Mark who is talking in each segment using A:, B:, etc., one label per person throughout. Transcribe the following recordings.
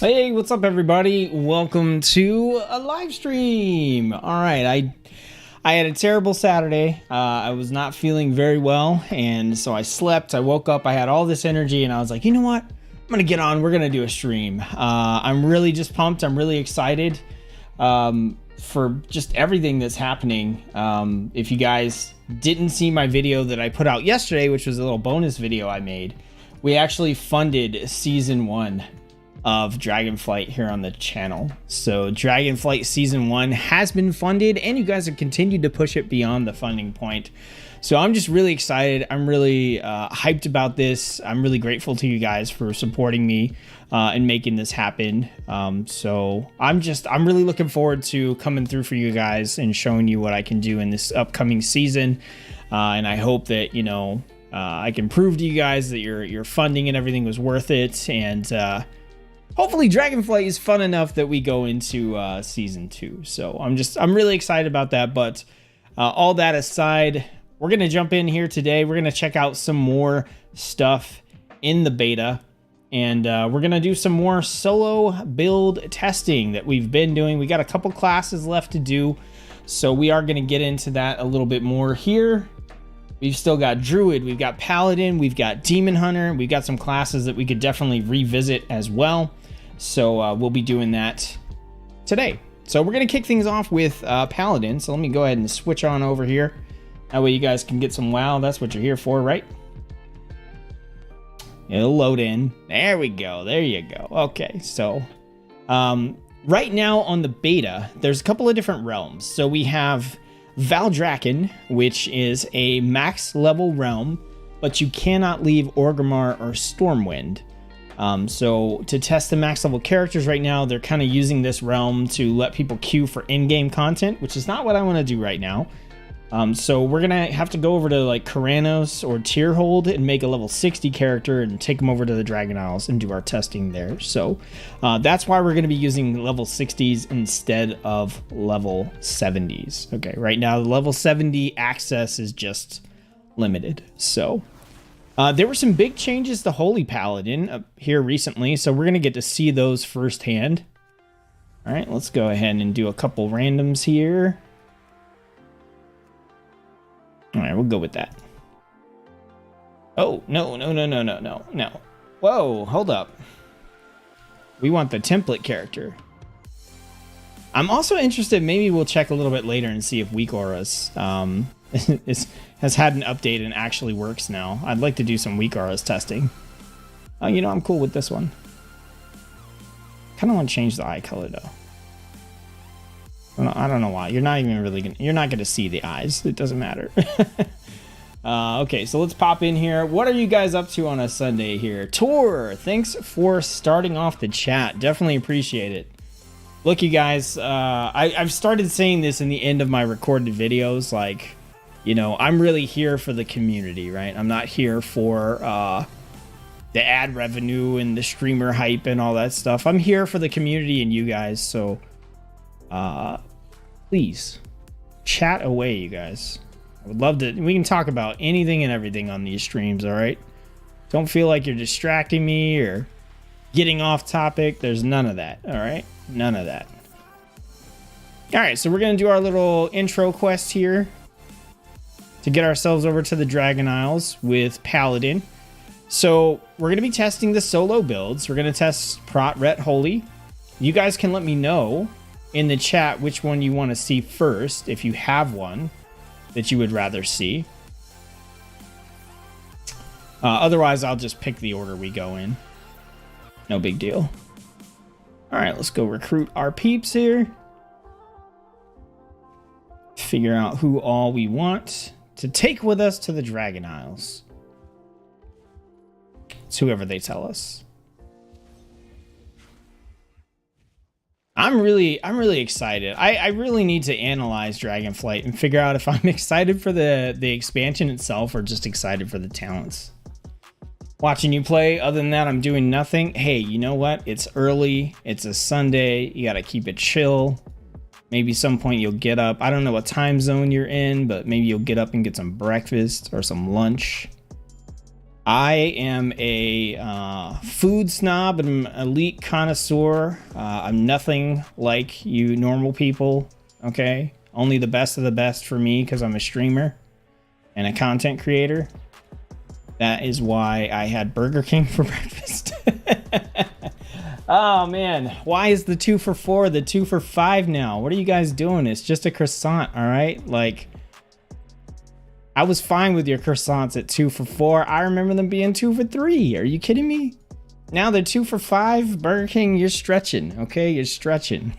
A: Hey, what's up everybody? Welcome to a live stream. All right, I had a terrible Saturday. I was not feeling very well, and so I slept. I woke up, I had all this energy, and I was like, you know what? I'm gonna get on. We're gonna do a stream. I'm really just pumped. I'm really excited for just everything that's happening. If you guys didn't see my video that I put out yesterday, which was a little bonus video I made, we actually funded season 1 of Dragonflight here on the channel. So Dragonflight season 1 has been funded, and you guys have continued to push it beyond the funding point. So I'm just really excited. I'm really hyped about this. I'm really grateful to you guys for supporting me and making this happen. So I'm really looking forward to coming through for you guys and showing you what I can do in this upcoming season. And I hope that, you know, I can prove to you guys that your funding and everything was worth it. And hopefully Dragonflight is fun enough that we go into season 2. So I'm really excited about that. But all that aside, we're going to jump in here today. We're going to check out some more stuff in the beta. And we're going to do some more solo build testing that we've been doing. We got a couple classes left to do, so we are going to get into that a little bit more here. We've still got Druid, we've got Paladin, we've got Demon Hunter. We've got some classes that we could definitely revisit as well. So we'll be doing that today. So we're going to kick things off with Paladin. So let me go ahead and switch on over here. That way you guys can get some WoW. That's what you're here for, right? It'll load in. There we go. There you go. Okay, so right now on the beta, there's a couple of different realms. So we have Valdrakken, which is a max level realm, but you cannot leave Orgrimmar or Stormwind. So to test the max level characters right now, they're kind of using this realm to let people queue for in-game content, which is not what I want to do right now. So we're gonna have to go over to like Karanos or Tierhold and make a level 60 character and take them over to the Dragon Isles and do our testing there. So that's why we're gonna be using level 60s instead of level 70s. Okay, right now the level 70 access is just limited. So there were some big changes to Holy Paladin here recently, so we're gonna get to see those firsthand. All right, let's go ahead and do a couple randoms here. All right, we'll go with that. Oh, no. Whoa, hold up. We want the template character. I'm also interested, maybe we'll check a little bit later and see if Weak Auras has had an update and actually works now. I'd like to do some Weak Auras testing. Oh, you know, I'm cool with this one. Kind of want to change the eye color, though. I don't know why. You're not gonna see the eyes. It doesn't matter. Okay, so let's pop in here. What are you guys up to on a Sunday here? Tor, thanks for starting off the chat. Definitely appreciate it. Look, you guys, I've started saying this in the end of my recorded videos. Like, you know, I'm really here for the community, right? I'm not here for the ad revenue and the streamer hype and all that stuff. I'm here for the community and you guys. So please chat away, you guys. I would love to. We can talk about anything and everything on these streams. All right, don't feel like you're distracting me or getting off topic. There's none of that. All right, none of that. All right, so we're gonna do our little intro quest here to get ourselves over to the Dragon Isles with Paladin. So we're gonna be testing the solo builds. We're gonna test Prot, Ret, Holy. You guys can let me know in the chat which one you want to see first, if you have one that you would rather see. Otherwise, I'll just pick the order we go in. No big deal. All right, let's go recruit our peeps here. Figure out who all we want to take with us to the Dragon Isles. It's whoever they tell us. I'm really excited. I really need to analyze Dragonflight and figure out if I'm excited for the expansion itself or just excited for the talents. Watching you play, other than that, I'm doing nothing. Hey, you know what? It's early. It's a Sunday. You got to keep it chill. Maybe some point you'll get up. I don't know what time zone you're in, but maybe you'll get up and get some breakfast or some lunch. I am a food snob and elite connoisseur. I'm nothing like you normal people, okay? Only the best of the best for me because I'm a streamer and a content creator. That is why I had Burger King for breakfast. Oh, man. Why is the 2 for $4 the 2 for $5 now? What are you guys doing? It's just a croissant, all right? Like, I was fine with your croissants at 2 for $4. I remember them being 2 for $3. Are you kidding me? Now they're 2 for $5. Burger King, you're stretching, okay? You're stretching.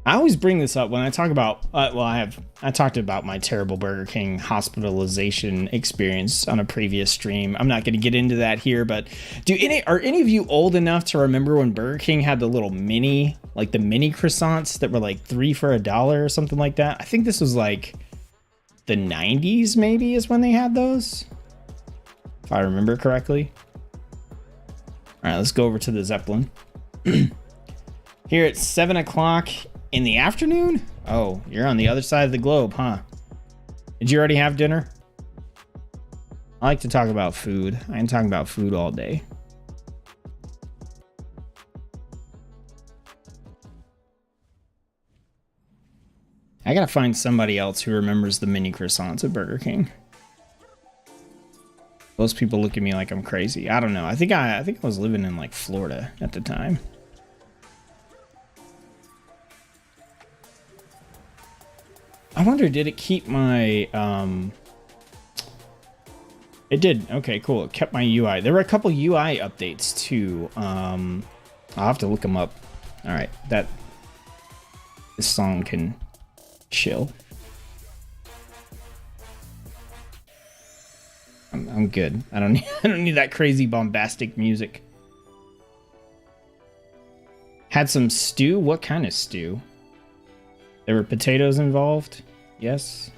A: I always bring this up when I talk about, I talked about my terrible Burger King hospitalization experience on a previous stream. I'm not going to get into that here, but are any of you old enough to remember when Burger King had the little mini croissants that were like 3 for $1 or something like that? I think this was like the 90s maybe is when they had those, if I remember correctly. All right, let's go over to the Zeppelin. Here at 7 o'clock in the afternoon? Oh, you're on the other side of the globe, huh? Did you already have dinner? I like to talk about food. I am talking about food all day. I gotta find somebody else who remembers the mini croissants at Burger King. Most people look at me like I'm crazy. I don't know. I think I was living in like Florida at the time. I wonder, did it keep my, it did. Okay, cool. It kept my UI. There were a couple UI updates too. I'll have to look them up. All right, this song can chill. I'm good. I don't need that crazy bombastic music. Had some stew? What kind of stew? There were potatoes involved? Yes.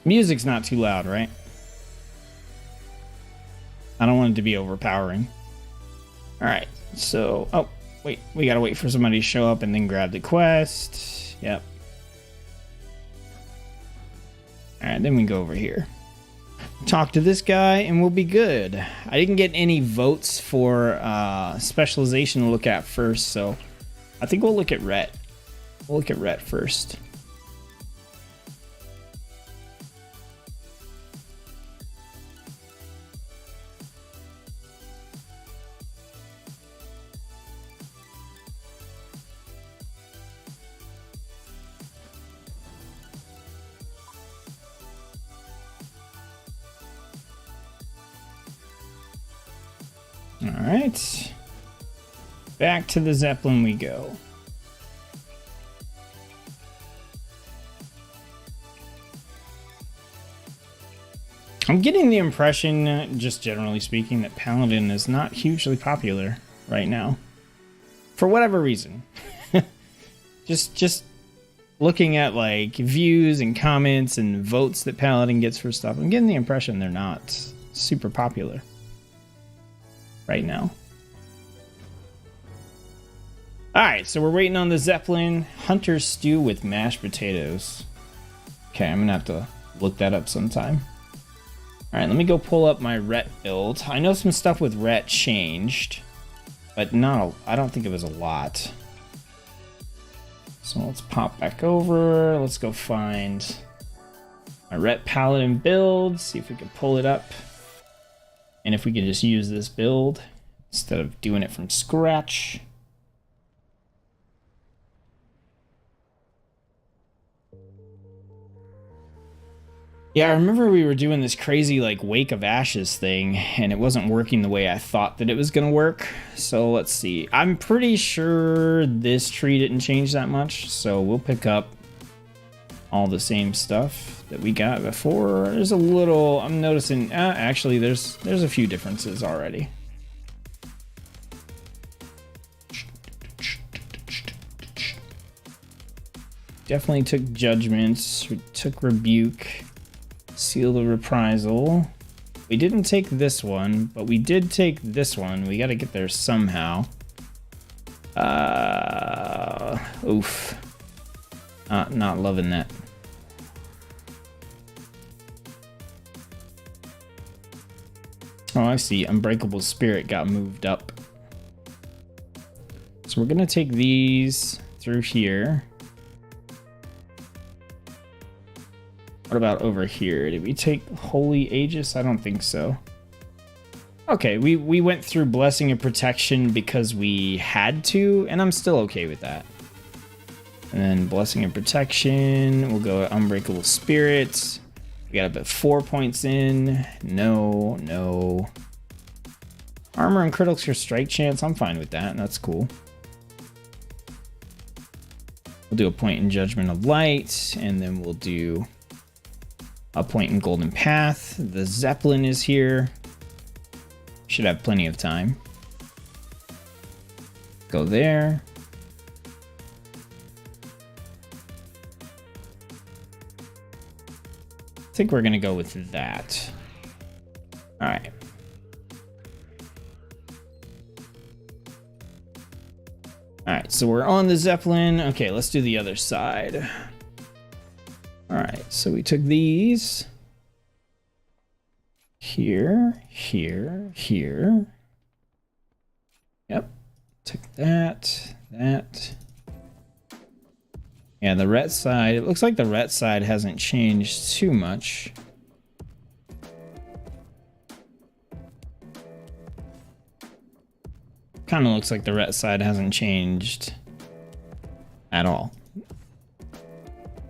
A: Music's not too loud, right? I don't want it to be overpowering. Alright, so... Oh, wait. We gotta wait for somebody to show up and then grab the quest. Yep. Alright, then we go over here. Talk to this guy and we'll be good. I didn't get any votes for specialization to look at first, so I think we'll look at Ret. We'll look at Ret first. Alright, back to the Zeppelin we go. I'm getting the impression, just generally speaking, that Paladin is not hugely popular right now. For whatever reason. just looking at like views and comments and votes that Paladin gets for stuff, I'm getting the impression they're not super popular right now. Alright, so we're waiting on the Zeppelin. Hunter stew with mashed potatoes. Okay, I'm gonna have to look that up sometime. Alright, let me go pull up my Ret build. I know some stuff with Ret changed, but I don't think it was a lot. So let's pop back over. Let's go find my Ret Paladin build, see if we can pull it up. And if we can just use this build instead of doing it from scratch. Yeah, I remember we were doing this crazy like Wake of Ashes thing and it wasn't working the way I thought that it was going to work. So let's see. I'm pretty sure this tree didn't change that much. So we'll pick up all the same stuff that we got before. There's a little, I'm noticing, actually there's a few differences already. Definitely took judgments, we took rebuke, seal of reprisal. We didn't take this one, but we did take this one. We got to get there somehow. Oof. Not loving that. Oh, I see. Unbreakable Spirit got moved up. So we're gonna take these through here. What about over here? Did we take Holy Aegis? I don't think so. Okay, we went through Blessing and Protection because we had to, and I'm still okay with that. And then Blessing and Protection, we'll go Unbreakable Spirits. We got about 4 points in. No, no. Armor and critical strike chance, I'm fine with that, that's cool. We'll do a point in Judgment of Light, and then we'll do a point in Golden Path. The Zeppelin is here. Should have plenty of time. Go there. I think we're gonna go with that. All right. All right, so we're on the Zeppelin. Okay, let's do the other side. All right, so we took these. Here, here, here. Yep, took that, that. Yeah, the ret side, it looks like the ret side hasn't changed too much. Kind of looks like the ret side hasn't changed at all.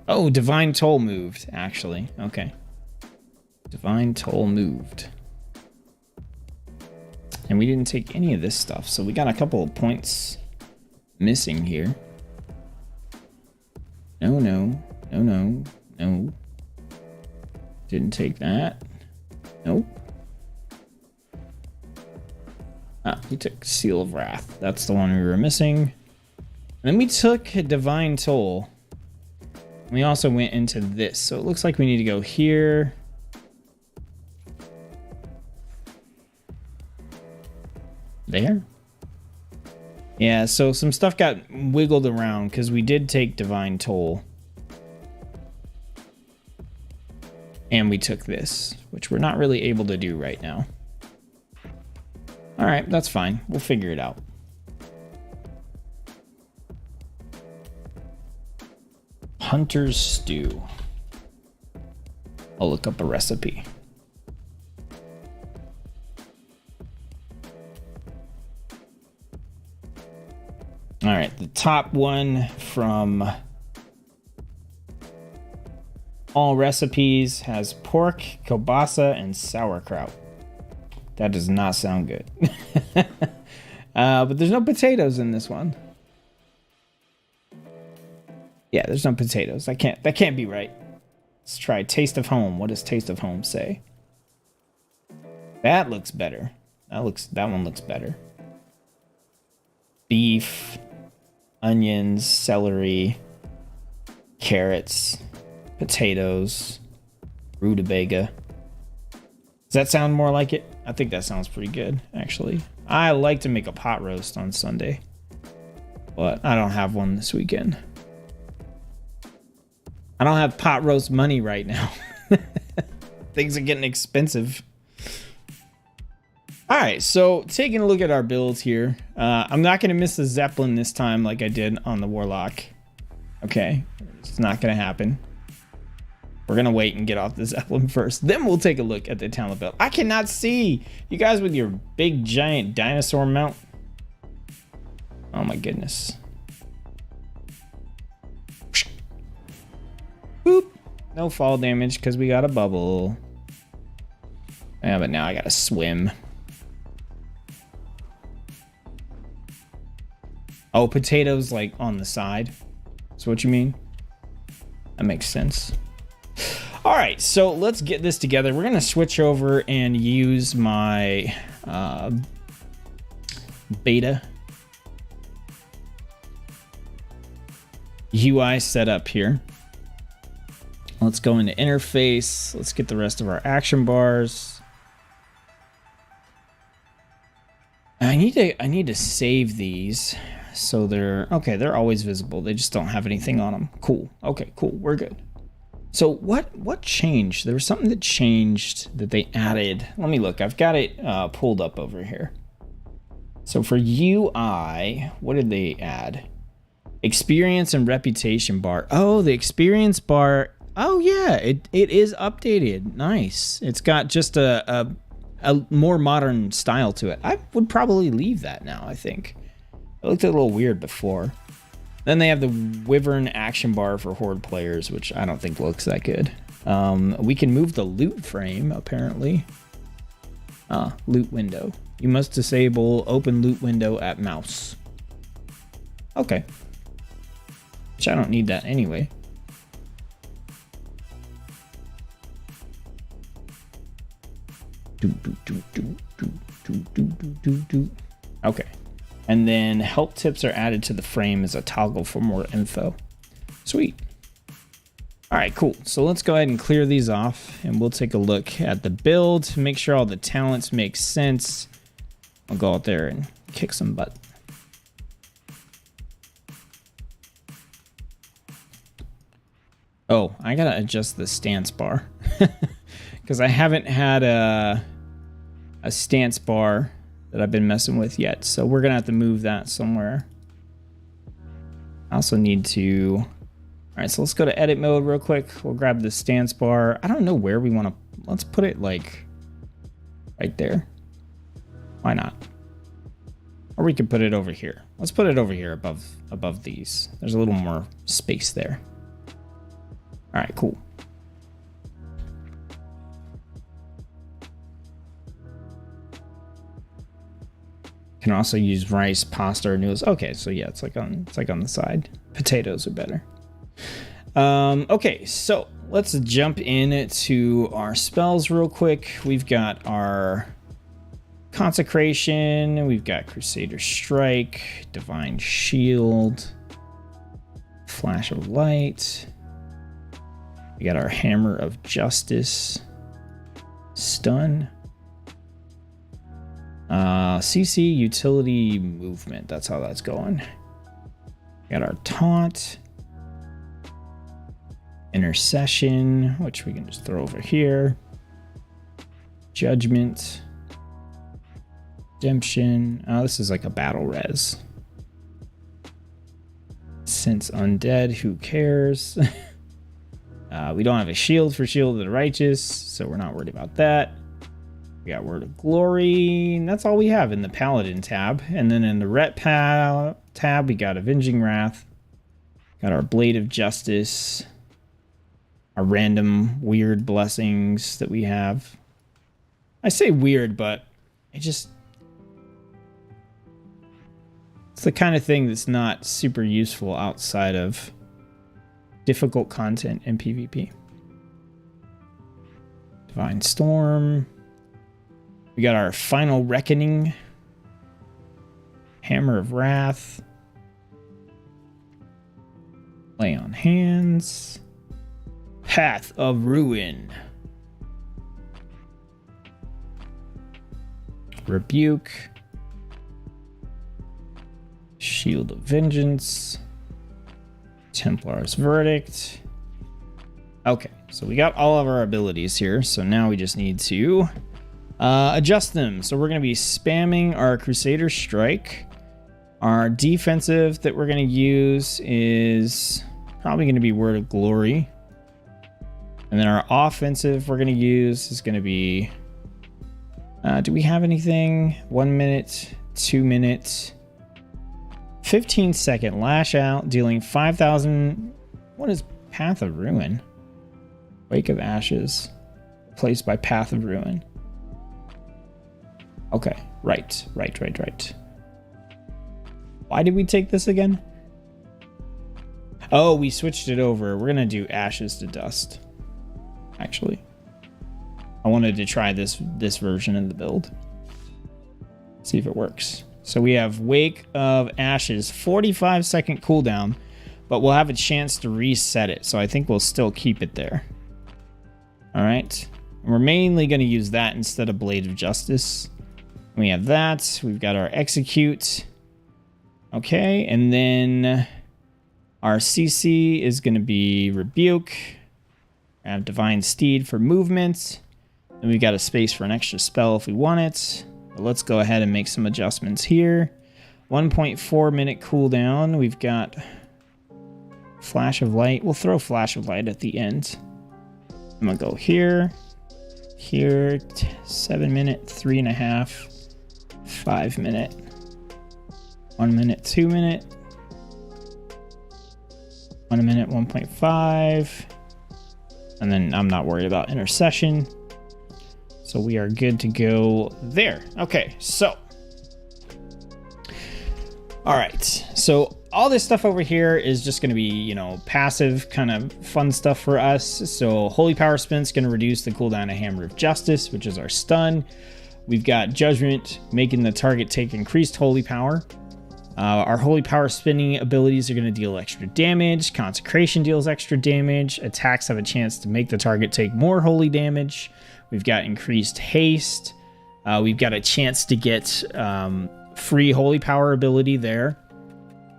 A: Oh, Divine Toll moved, actually. Okay. Divine Toll moved. And we didn't take any of this stuff, so we got a couple of points missing here. No, no, no, no, no. Didn't take that. Nope. Ah, we took Seal of Wrath. That's the one we were missing. And then we took Divine Toll. We also went into this, so it looks like we need to go here. There? Yeah, so some stuff got wiggled around because we did take Divine Toll. And we took this, which we're not really able to do right now. All right, that's fine. We'll figure it out. Hunter's Stew. I'll look up a recipe. All right, the top one from all recipes has pork, kielbasa, and sauerkraut. That does not sound good. But there's no potatoes in this one. Yeah, there's no potatoes. That can't be right. Let's try Taste of Home. What does Taste of Home say? That looks better. That one looks better. Beef, onions, celery, carrots, potatoes, rutabaga. Does that sound more like it? I think that sounds pretty good, actually. I like to make a pot roast on Sunday, but I don't have one this weekend. I don't have pot roast money right now. Things are getting expensive. All right, so taking a look at our builds here. I'm not going to miss the Zeppelin this time like I did on the Warlock. Okay, it's not going to happen. We're going to wait and get off the Zeppelin first. Then we'll take a look at the talent build. I cannot see you guys with your big giant dinosaur mount. Oh my goodness. Boop. No fall damage because we got a bubble. Yeah, but now I got to swim. Oh, potatoes like on the side. That's what you mean? That makes sense. All right, so let's get this together. We're gonna switch over and use my beta UI setup here. Let's go into interface. Let's get the rest of our action bars. I need to save these. So they're okay. They're always visible. They just don't have anything on them. Cool. Okay, cool. We're good. So what changed? There was something that changed that they added. Let me look. I've got it pulled up over here. So for UI, what did they add? Experience and reputation bar. Oh, the experience bar. Oh yeah, it is updated. Nice. It's got just a more modern style to it. I would probably leave that now, I think. It looked a little weird before. Then they have the Wyvern action bar for Horde players, which I don't think looks that good. We can move the loot frame, apparently. Loot window. You must disable open loot window at mouse. Okay. Which I don't need that anyway. Okay. And then help tips are added to the frame as a toggle for more info. Sweet. All right, cool. So let's go ahead and clear these off and we'll take a look at the build, make sure all the talents make sense. I'll go out there and kick some butt. Oh, I gotta adjust the stance bar because I haven't had a stance bar that I've been messing with yet. So we're gonna have to move that somewhere. I also need to, all right, so let's go to edit mode real quick. We'll grab the stance bar. I don't know where we wanna, let's put it like right there. Why not? Or we could put it over here. Let's put it over here above these. There's a little more space there. All right, cool. Can also use rice, pasta, or noodles. Okay, so yeah, it's like on the side. Potatoes are better. Okay, so let's jump into our spells real quick. We've got our Consecration, we've got Crusader Strike, Divine Shield, Flash of Light. We got our Hammer of Justice, Stun, CC Utility Movement. That's how that's going. We got our Taunt, Intercession, which we can just throw over here, Judgment, Redemption. Oh, this is like a battle res. Sense Undead, who cares? We don't have a shield for Shield of the Righteous, so we're not worried about that. We got Word of Glory, and that's all we have in the Paladin tab. And then in the Ret tab, we got Avenging Wrath. Got our Blade of Justice. Our random weird blessings that we have. I say weird, but it's the kind of thing that's not super useful outside of difficult content in PvP. Divine Storm. We got our Final Reckoning. Hammer of Wrath. Lay on Hands. Path of Ruin. Rebuke. Shield of Vengeance. Templar's Verdict. Okay, so we got all of our abilities here, so now we just need to adjust them. So we're going to be spamming our Crusader Strike. Our defensive that we're going to use is probably going to be Word of Glory. And then our offensive we're going to use is going to be... do we have anything? 1 minute, 2 minutes... 15-second lash out, dealing 5,000. What is Path of Ruin? Wake of Ashes, replaced by Path of Ruin. Okay, right. Why did we take this again? Oh, we switched it over. We're gonna do Ashes to Dust. Actually, I wanted to try this version of the build. See if it works. So we have Wake of Ashes, 45-second cooldown, but we'll have a chance to reset it. So I think we'll still keep it there. All right. And we're mainly going to use that instead of Blade of Justice. We have that. We've got our Execute. Okay, and then our CC is going to be Rebuke. I have Divine Steed for movement. And we've got a space for an extra spell if we want it. But let's go ahead and make some adjustments here. 1.4 minute cooldown. We've got Flash of Light. We'll throw Flash of Light at the end. I'm going to go here. Here. 7 minute, 3.5. 5 minute. 1 minute, 2 minute. 1 minute, 1.5. And then I'm not worried about intercession. So we are good to go there. Okay, so. All right, so all this stuff over here is just going to be, you know, passive kind of fun stuff for us. So Holy Power Spin's going to reduce the cooldown of Hammer of Justice, which is our stun. We've got Judgment, making the target take increased Holy Power. Our Holy Power spinning abilities are going to deal extra damage. Consecration deals extra damage. Attacks have a chance to make the target take more holy damage. We've got increased haste. We've got a chance to get free Holy Power ability there.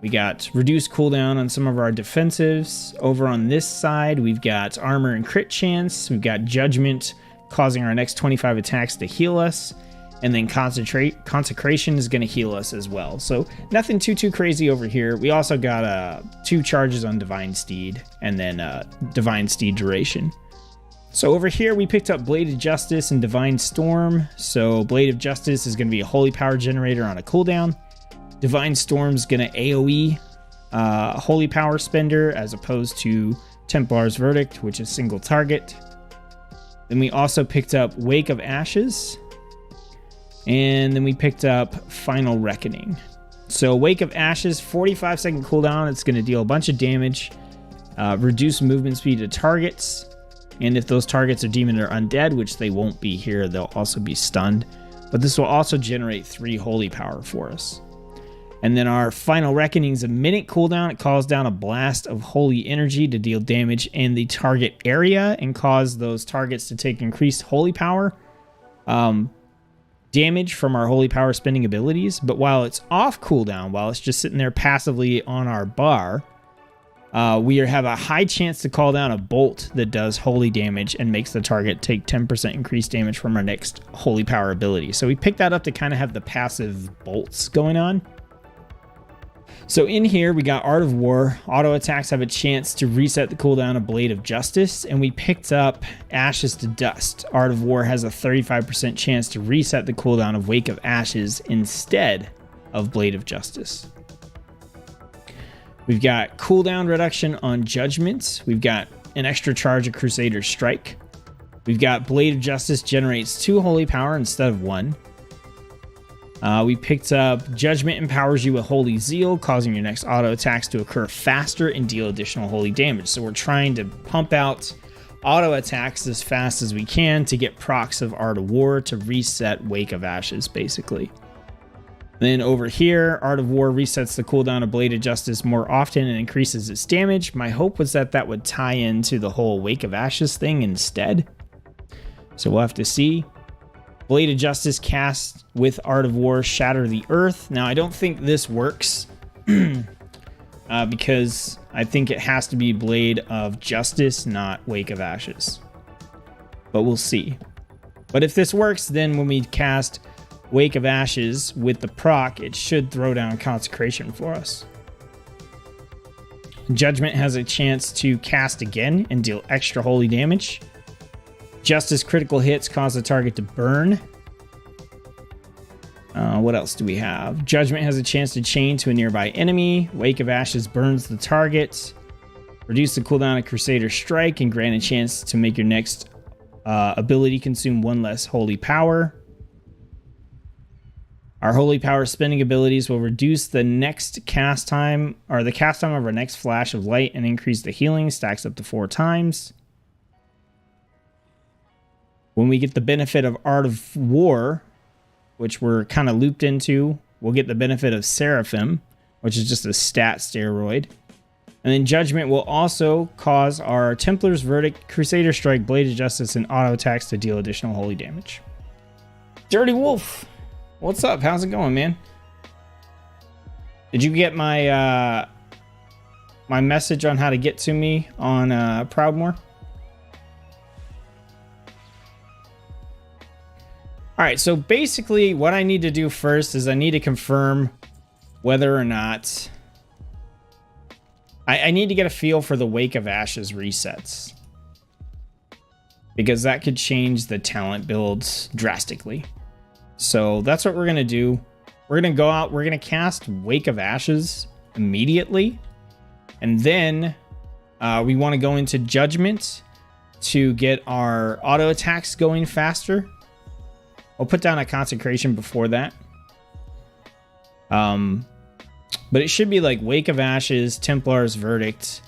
A: We got reduced cooldown on some of our defensives. Over on this side, we've got armor and crit chance. We've got Judgment, causing our next 25 attacks to heal us. And then Consecration is going to heal us as well. So nothing too crazy over here. We also got 2 charges on Divine Steed and then Divine Steed duration. So over here we picked up Blade of Justice and Divine Storm. So Blade of Justice is going to be a Holy Power generator on a cooldown. Divine Storm is going to AoE Holy Power spender as opposed to Templar's Verdict, which is single target. Then we also picked up Wake of Ashes. And then we picked up Final Reckoning. So Wake of Ashes, 45-second cooldown. It's going to deal a bunch of damage, reduce movement speed to targets. And if those targets are demoned or undead, which they won't be here, they'll also be stunned. But this will also generate 3 holy power for us. And then our Final Reckoning is a minute cooldown. It calls down a blast of holy energy to deal damage in the target area and cause those targets to take increased holy power. Damage from our holy power spending abilities, but while it's off cooldown, while it's just sitting there passively on our bar, we have a high chance to call down a bolt that does holy damage and makes the target take 10% increased damage from our next holy power ability. So we picked that up to kind of have the passive bolts going on. So in here, we got Art of War. Auto attacks have a chance to reset the cooldown of Blade of Justice, and we picked up Ashes to Dust. Art of War has a 35% chance to reset the cooldown of Wake of Ashes instead of Blade of Justice. We've got cooldown reduction on Judgment. We've got an extra charge of Crusader's Strike. We've got Blade of Justice generates 2 holy power instead of 1. We picked up Judgment empowers you with Holy Zeal, causing your next auto attacks to occur faster and deal additional holy damage. So we're trying to pump out auto attacks as fast as we can to get procs of Art of War to reset Wake of Ashes, basically. Then over here, Art of War resets the cooldown of Blade of Justice more often and increases its damage. My hope was that that would tie into the whole Wake of Ashes thing instead. So we'll have to see. Blade of Justice cast with Art of War, Shatter the Earth. Now, I don't think this works because I think it has to be Blade of Justice, not Wake of Ashes. But we'll see. But if this works, then when we cast Wake of Ashes with the proc, it should throw down Consecration for us. Judgment has a chance to cast again and deal extra holy damage. Justice critical hits cause the target to burn. What else do we have? Judgment has a chance to chain to a nearby enemy. Wake of Ashes burns the target. Reduce the cooldown of Crusader Strike and grant a chance to make your next ability consume 1 less holy power. Our holy power spending abilities will reduce the next cast time, or the cast time of our next flash of light, and increase the healing. Stacks up to 4 times. When we get the benefit of Art of War, which we're kind of looped into, we'll get the benefit of Seraphim, which is just a stat steroid. And then Judgment will also cause our Templar's Verdict, Crusader Strike, Blade of Justice, and auto attacks to deal additional holy damage. Dirty Wolf, what's up? How's it going, man? Did you get my my message on how to get to me on Proudmoore? All right, so basically what I need to do first is I need to confirm whether or not... I need to get a feel for the Wake of Ashes resets, because that could change the talent builds drastically. So that's what we're going to do. We're going to go out, we're going to cast Wake of Ashes immediately, and then we want to go into Judgment to get our auto attacks going faster. I'll put down a Consecration before that. But it should be like Wake of Ashes, Templar's Verdict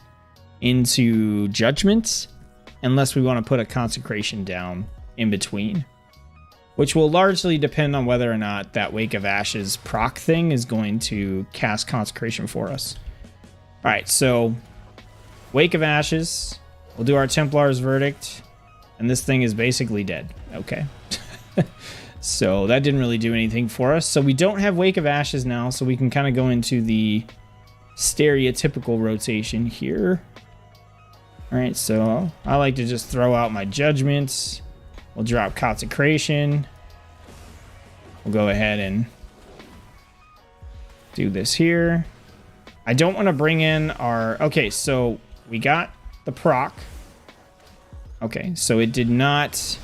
A: into Judgment, unless we want to put a Consecration down in between, which will largely depend on whether or not that Wake of Ashes proc thing is going to cast Consecration for us. All right, so Wake of Ashes, we'll do our Templar's Verdict, and this thing is basically dead. Okay. So that didn't really do anything for us. So we don't have Wake of Ashes now, so we can kind of go into the stereotypical rotation here. All right, so I like to just throw out my Judgments. We'll drop Consecration. We'll go ahead and do this here. I don't want to bring in our... Okay, so we got the proc. Okay, so it did not...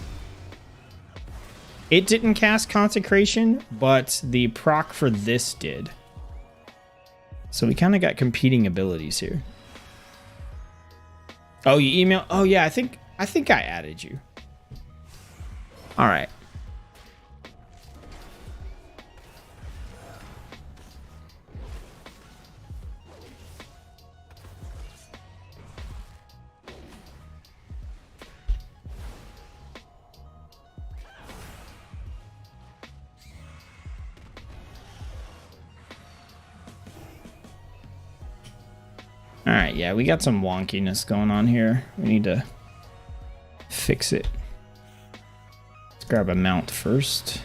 A: It didn't cast Consecration, but the proc for this did. So we kind of got competing abilities here. Oh, you email? Oh yeah, I think I added you. All right. Alright, yeah, we got some wonkiness going on here. We need to fix it. Let's grab a mount first.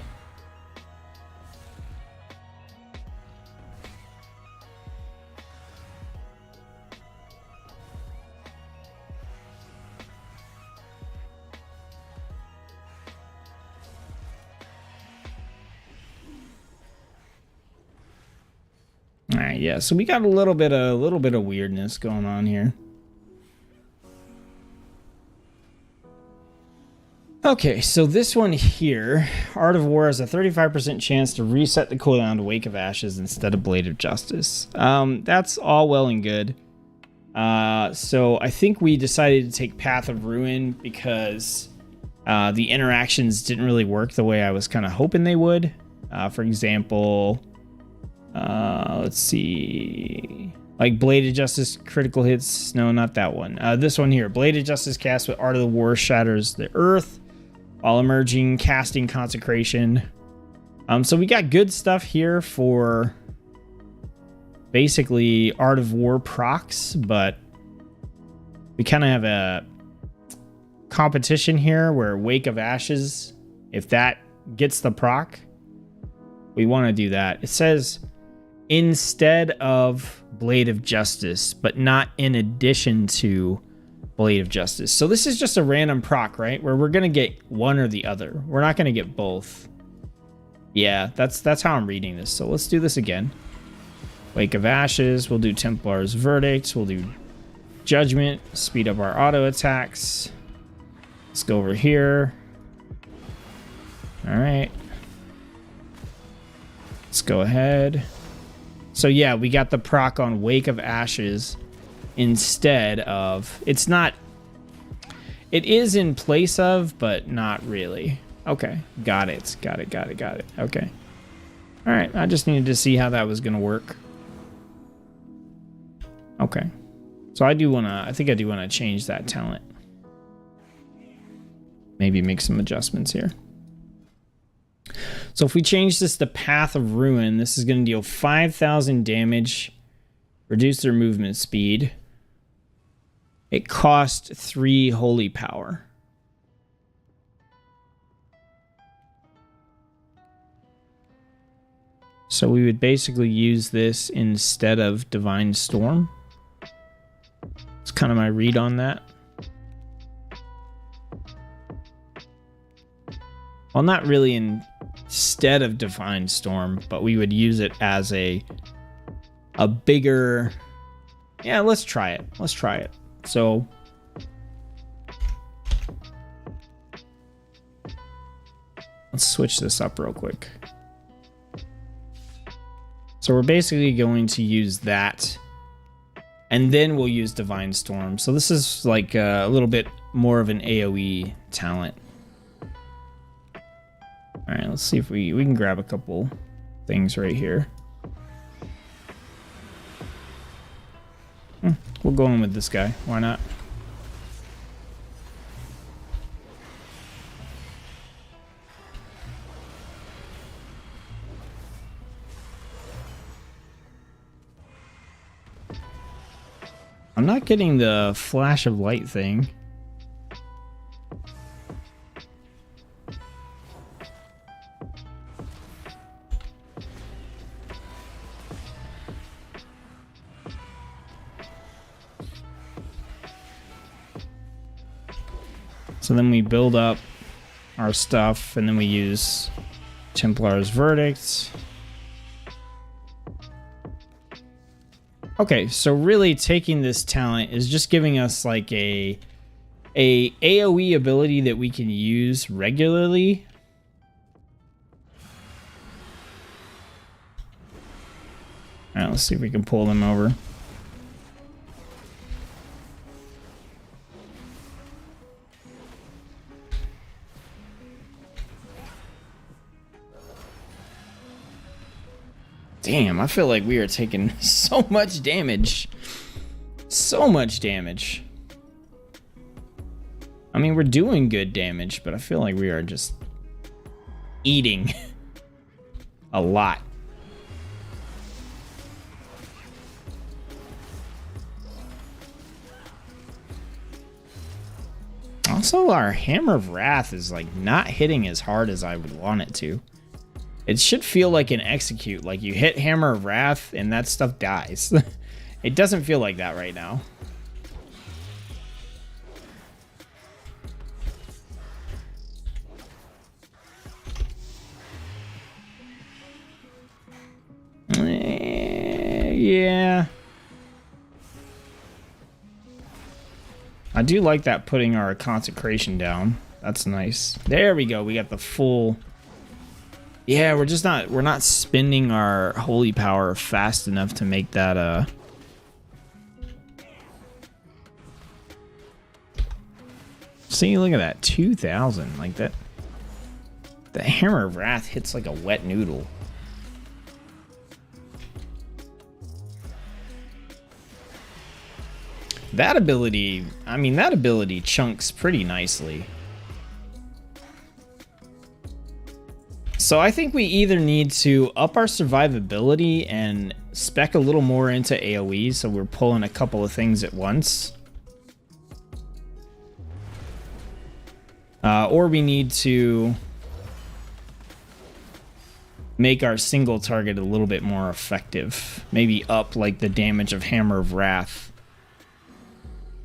A: All right, yeah. So we got a little bit of weirdness going on here. Okay, so this one here, Art of War has a 35% chance to reset the cooldown to Wake of Ashes instead of Blade of Justice. That's all well and good. So I think we decided to take Path of Ruin because the interactions didn't really work the way I was kind of hoping they would. For example, let's see, like Blade of Justice critical hits. No, not that one. This one here, Blade of Justice cast with Art of the War shatters the earth while emerging, casting Consecration. So we got good stuff here for basically Art of War procs, but we kind of have a competition here where Wake of Ashes, if that gets the proc, we want to do that. It says instead of Blade of Justice, but not in addition to Blade of Justice. So this is just a random proc, right? Where we're going to get one or the other. We're not going to get both. Yeah, that's how I'm reading this. So let's do this again. Wake of Ashes. We'll do Templar's Verdict. We'll do Judgment. Speed up our auto attacks. Let's go over here. All right. Let's go ahead. So yeah, we got the proc on Wake of Ashes instead of... It's not... It is in place of, but not really. Okay, got it. Got it. Okay. All right, I just needed to see how that was going to work. Okay. So I do want to... I think I do want to change that talent. Maybe make some adjustments here. So if we change this to Path of Ruin, this is going to deal 5,000 damage, reduce their movement speed. It cost 3 holy power. So we would basically use this instead of Divine Storm. It's kind of my read on that. Well, not really instead of Divine Storm, but we would use it as a bigger... Yeah, let's try it. Let's try it. So... let's switch this up real quick. So we're basically going to use that, and then we'll use Divine Storm. So this is like a little bit more of an AoE talent. All right, let's see if we can grab a couple things right here. We'll go in with this guy. Why not? I'm not getting the flash of light thing. So then we build up our stuff, and then we use Templar's Verdict. Okay, so really taking this talent is just giving us like a AoE ability that we can use regularly. All right, let's see if we can pull them over. Damn, I feel like we are taking so much damage. So much damage. I mean, we're doing good damage, but I feel like we are just eating a lot. Also, our Hammer of Wrath is like not hitting as hard as I would want it to. It should feel like an execute, like you hit Hammer of Wrath and that stuff dies. It doesn't feel like that right now. Yeah. I do like that, putting our consecration down. That's nice. There we go. We got the full... Yeah, we're not spending our holy power fast enough to make that See, look at that, 2,000, like that. The Hammer of Wrath hits like a wet noodle. That ability, I mean, that ability chunks pretty nicely. So I think we either need to up our survivability and spec a little more into AoE, so we're pulling a couple of things at once. Or we need to make our single target a little bit more effective. Maybe up like the damage of Hammer of Wrath.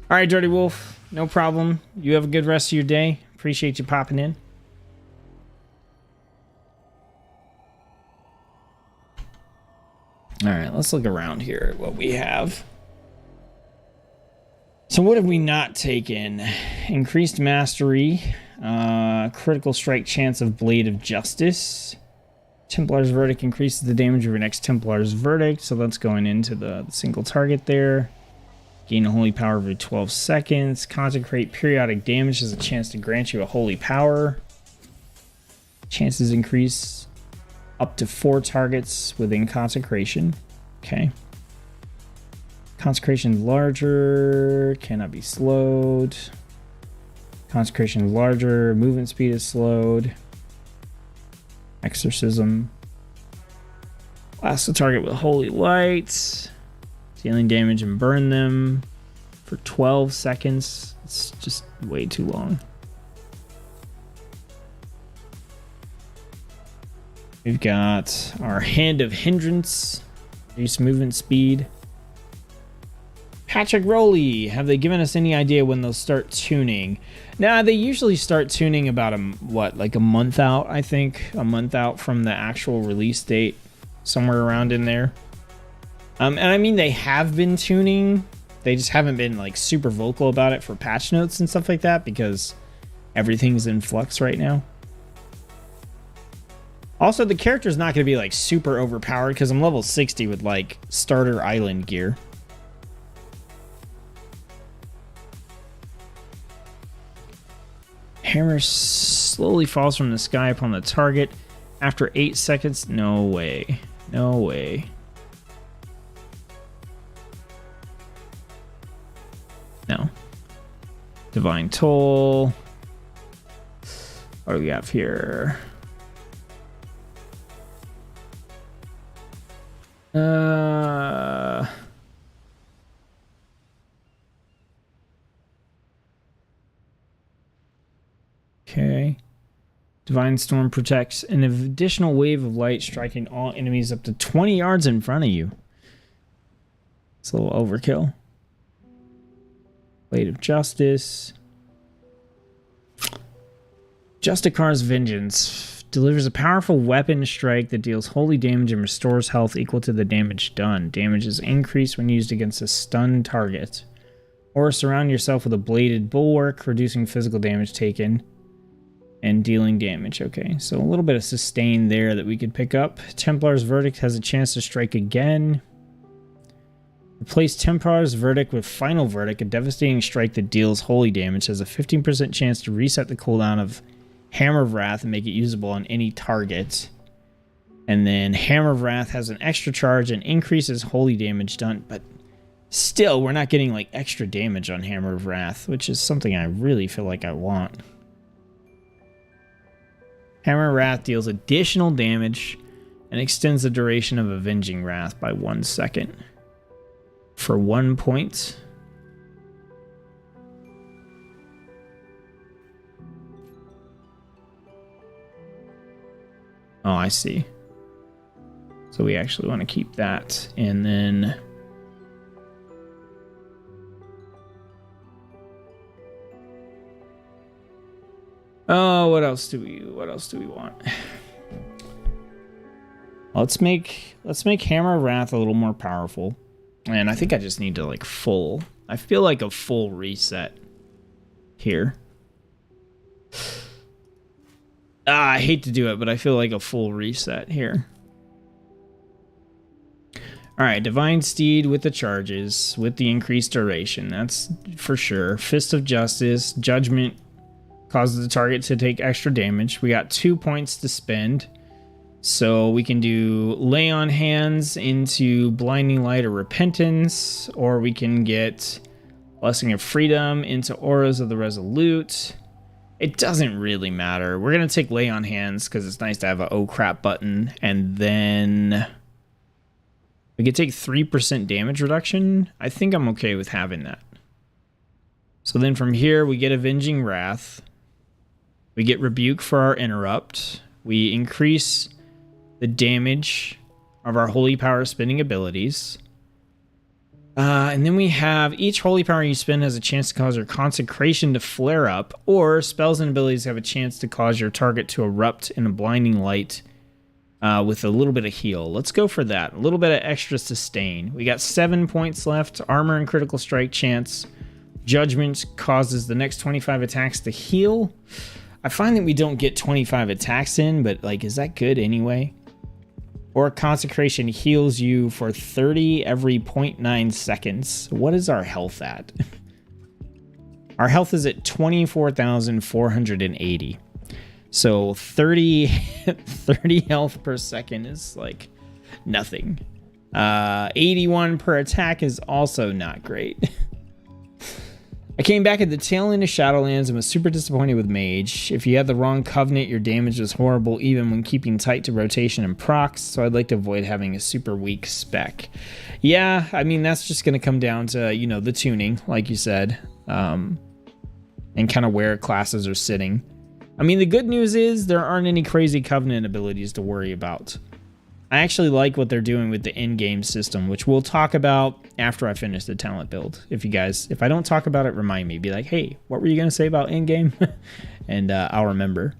A: Alright, Dirty Wolf, no problem. You have a good rest of your day. Appreciate you popping in. All right, let's look around here at what we have. So what have we not taken? Increased mastery, critical strike chance of Blade of Justice. Templar's Verdict increases the damage of your next Templar's Verdict, so that's going into the single target there. Gain a holy power every 12 seconds. Consecrate periodic damage has a chance to grant you a holy power. Chances increase up to 4 targets within consecration. Okay. Consecration larger, cannot be slowed. Consecration larger, movement speed is slowed. Exorcism. Blast the target with holy light. Dealing damage and burn them for 12 seconds. It's just way too long. We've got our Hand of Hindrance, reduce movement speed. Patrick Rowley, have they given us any idea when they'll start tuning? Nah, they usually start tuning about like a month out, I think. A month out from the actual release date, somewhere around in there. And I mean, they have been tuning. They just haven't been like super vocal about it for patch notes and stuff like that because everything's in flux right now. Also, the character's not going to be like super overpowered because I'm level 60 with like starter island gear. Hammer slowly falls from the sky upon the target after 8 seconds. No way. No way. No. Divine Toll. What do we have here? Okay. Divine Storm protects an additional wave of light striking all enemies up to 20 yards in front of you. It's a little overkill. Blade of Justice. Justicar's Vengeance delivers a powerful weapon strike that deals holy damage and restores health equal to the damage done. Damage is increased when used against a stunned target. Or surround yourself with a bladed bulwark, reducing physical damage taken and dealing damage. Okay, so a little bit of sustain there that we could pick up. Templar's Verdict has a chance to strike again. Replace Templar's Verdict with Final Verdict, a devastating strike that deals holy damage, has a 15% chance to reset the cooldown of Hammer of Wrath and make it usable on any target. And then Hammer of Wrath has an extra charge and increases holy damage done, but still, we're not getting like extra damage on Hammer of Wrath, which is something I really feel like I want. Hammer of Wrath deals additional damage and extends the duration of Avenging Wrath by 1 second. For 1 point. Oh, I see. So we actually want to keep that. And then oh, what else do we want? Let's make Hammer of Wrath a little more powerful. And I think I just need to like I feel like a full reset here. I hate to do it, but I feel like a full reset here. Alright, Divine Steed with the charges, with the increased duration. That's for sure. Fist of Justice, Judgment causes the target to take extra damage. We got 2 points to spend. So we can do Lay on Hands into Blinding Light or Repentance, or we can get Blessing of Freedom into Auras of the Resolute. It doesn't really matter. We're going to take Lay on Hands because it's nice to have a oh crap button, and then we could take 3% damage reduction. I think I'm okay with having that. So then from here, we get Avenging Wrath. We get Rebuke for our Interrupt. We increase the damage of our Holy Power spending abilities. And then we have each Holy Power you spend has a chance to cause your Consecration to flare up, or spells and abilities have a chance to cause your target to erupt in a blinding light with a little bit of heal. Let's go for that. A little bit of extra sustain. We got 7 points left. Armor and critical strike chance. Judgment causes the next 25 attacks to heal. I find that we don't get 25 attacks in, but like, is that good anyway? Or Consecration heals you for 30 every 0.9 seconds. What is our health at? Our health is at 24,480. So 30 health per second is like nothing. 81 per attack is also not great. I came back at the tail end of Shadowlands and was super disappointed with Mage. If you had the wrong Covenant, your damage was horrible even when keeping tight to rotation and procs, so I'd like to avoid having a super weak spec. Yeah, I mean, that's just going to come down to, you know, the tuning, like you said, and kind of where classes are sitting. I mean, the good news is there aren't any crazy Covenant abilities to worry about. I actually like what they're doing with the in-game system, which we'll talk about after I finish the talent build. If I don't talk about it, remind me. Be like, hey, what were you going to say about in-game? And I'll remember.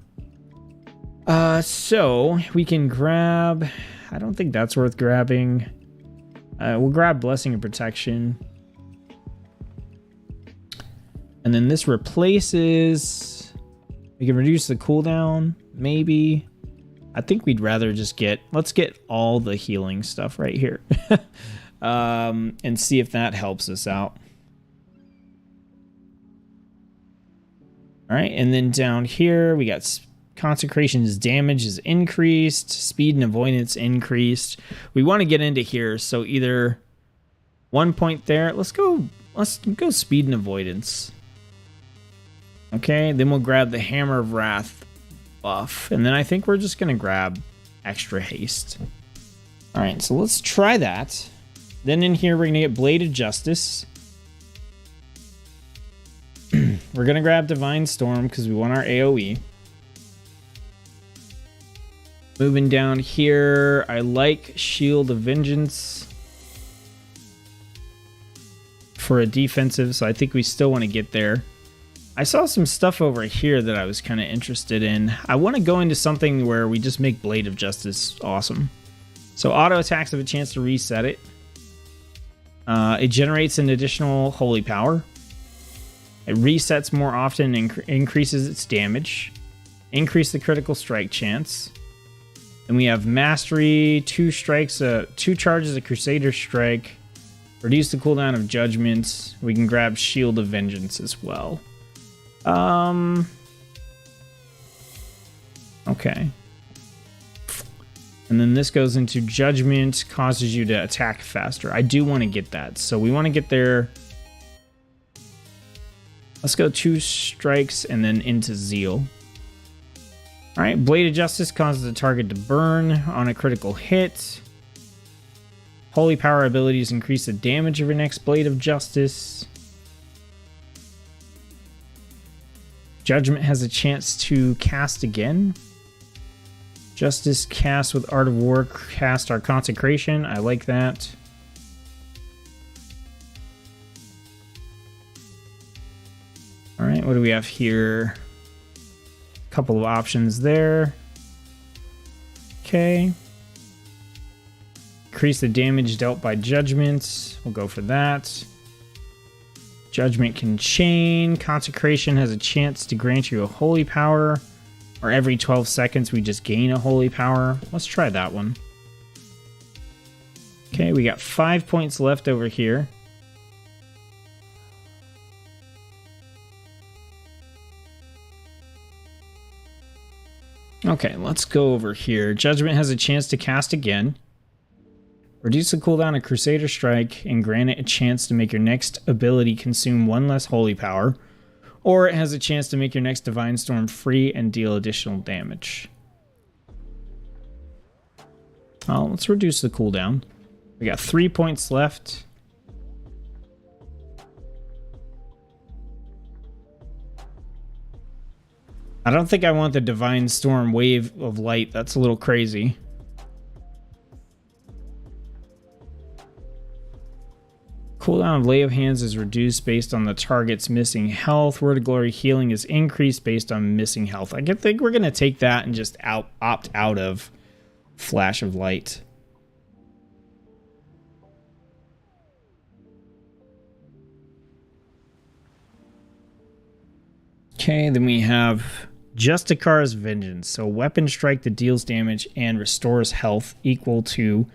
A: So we can grab... I don't think that's worth grabbing. We'll grab Blessing and Protection. And then this replaces... We can reduce the cooldown, maybe... I think we'd rather just let's get all the healing stuff right here. And see if that helps us out. All right, and then down here, we got Consecration's damage is increased, speed and avoidance increased. We want to get into here, so either 1 point there. Let's go speed and avoidance. Okay, then we'll grab the Hammer of Wrath buff, and then I think we're just gonna grab extra haste. All right, so let's try that. Then in here we're gonna get Blade of Justice. We're gonna grab Divine Storm because we want our AoE. Moving down here, I like Shield of Vengeance for a defensive, so I think we still want to get there. I saw some stuff over here that I was kind of interested in. I want to go into something where we just make Blade of Justice awesome. So auto attacks have a chance to reset it. It generates an additional holy power. It resets more often and increases its damage. Increase the critical strike chance. Then we have Mastery, 2 charges of Crusader Strike. Reduce the cooldown of Judgment. We can grab Shield of Vengeance as well. Okay. And then this goes into Judgment, causes you to attack faster. I do want to get that. So we want to get there. Let's go 2 strikes and then into Zeal. All right, Blade of Justice causes the target to burn on a critical hit. Holy Power abilities increase the damage of your next Blade of Justice. Judgment has a chance to cast again. Justice cast with Art of War, cast our Consecration. I like that. All right, what do we have here? A couple of options there. Okay. Increase the damage dealt by Judgments. We'll go for that. Judgment can chain. Consecration has a chance to grant you a holy power. Or every 12 seconds we just gain a holy power. Let's try that one. Okay, we got 5 points left over here. Okay, let's go over here. Judgment has a chance to cast again. Reduce the cooldown of Crusader Strike and grant it a chance to make your next ability consume 1 less holy power. Or it has a chance to make your next Divine Storm free and deal additional damage. Well, let's reduce the cooldown. We got 3 points left. I don't think I want the Divine Storm Wave of Light. That's a little crazy. Cooldown of Lay of Hands is reduced based on the target's missing health. Word of Glory healing is increased based on missing health. I think we're going to take that and just opt out of Flash of Light. Okay, then we have Justicar's Vengeance. So weapon strike that deals damage and restores health equal to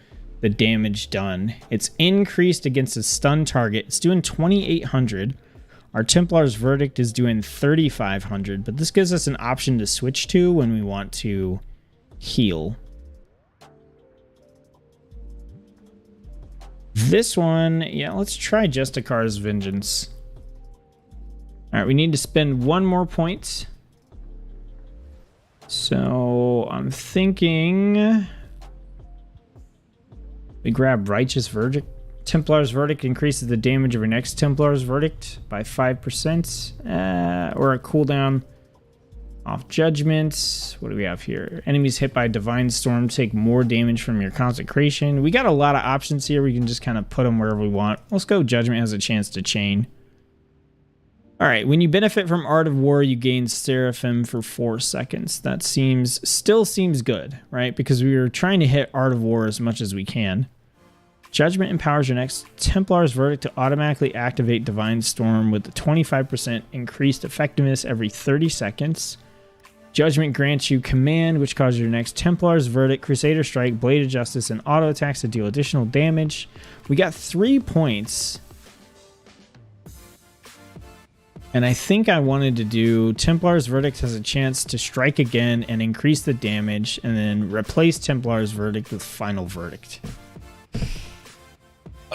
A: the damage done. It's increased against a stun target. It's doing 2,800. Our Templar's Verdict is doing 3,500, but this gives us an option to switch to when we want to heal. This one, yeah, let's try Justicar's Vengeance. All right, we need to spend 1 more point. So I'm thinking we grab Righteous Verdict. Templar's Verdict increases the damage of your next Templar's Verdict by 5%. Or a cooldown Off judgment. What do we have here? Enemies hit by Divine Storm take more damage from your consecration. We got a lot of options here. We can just kind of put them wherever we want. Let's go. Judgment has a chance to chain. All right. When you benefit from Art of War, you gain Seraphim for 4 seconds. That still seems good, right? Because we were trying to hit Art of War as much as we can. Judgment empowers your next Templar's Verdict to automatically activate Divine Storm with a 25% increased effectiveness every 30 seconds. Judgment grants you Command, which causes your next Templar's Verdict, Crusader Strike, Blade of Justice, and auto attacks to deal additional damage. We got 3 points. And I think I wanted to do Templar's Verdict has a chance to strike again and increase the damage, and then replace Templar's Verdict with Final Verdict.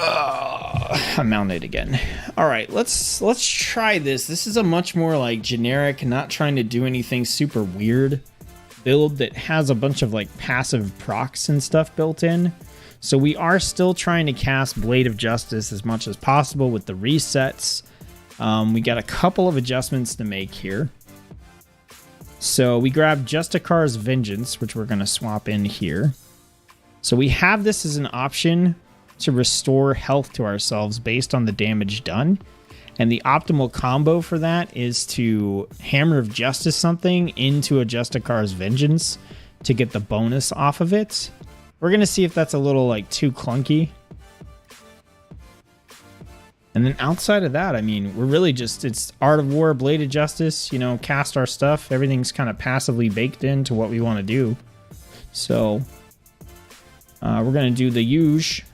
A: I mounted again. All right, let's try this. This is a much more like generic, not trying to do anything super weird build that has a bunch of like passive procs and stuff built in. So we are still trying to cast Blade of Justice as much as possible with the resets. We got a couple of adjustments to make here. So we grabbed Justicar's Vengeance, which we're going to swap in here. So we have this as an option to restore health to ourselves based on the damage done. And the optimal combo for that is to Hammer of Justice something into a Justicar's Vengeance to get the bonus off of it. We're going to see if that's a little like too clunky. And then outside of that, I mean, we're really just, it's Art of War, Blade of Justice, you know, cast our stuff. Everything's kind of passively baked into what we want to do. So we're going to do the Huge,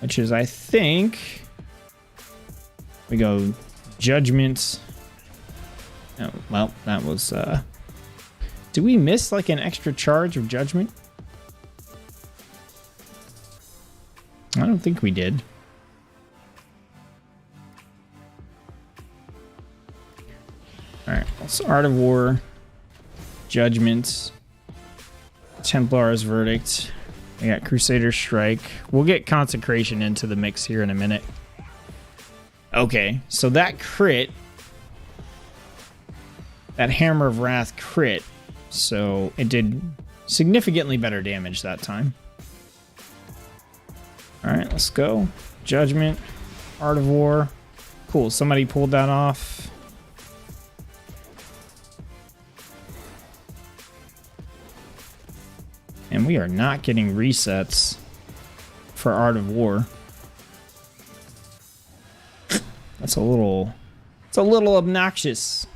A: which is, I think, we go Judgment. Oh, well, that was, did we miss like an extra charge of Judgment? I don't think we did. All right, so Art of War, Judgment, Templar's Verdict. We got Crusader Strike. We'll get Consecration into the mix here in a minute. Okay, so that crit, that Hammer of Wrath crit, so it did significantly better damage that time. All right, let's go. Judgment, Art of War. Cool, somebody pulled that off. And we are not getting resets for Art of War. It's a little obnoxious.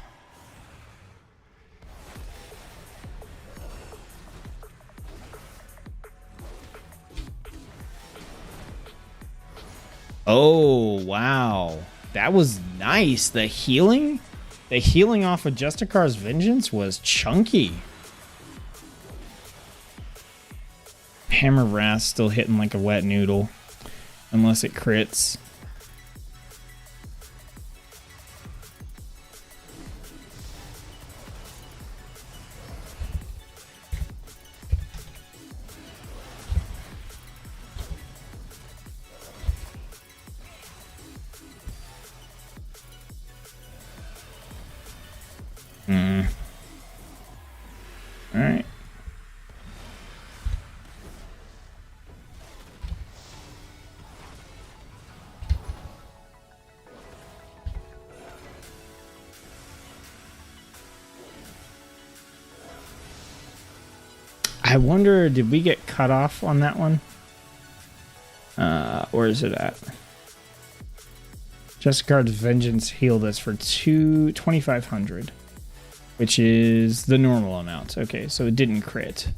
A: Oh, wow. That was nice. The healing off of Justicar's Vengeance was chunky. Hammer Wrath still hitting like a wet noodle, unless it crits. All right. I wonder, did we get cut off on that one? Where is it at? Justicar's Vengeance healed us for 2,500, which is the normal amount. Okay, so it didn't crit.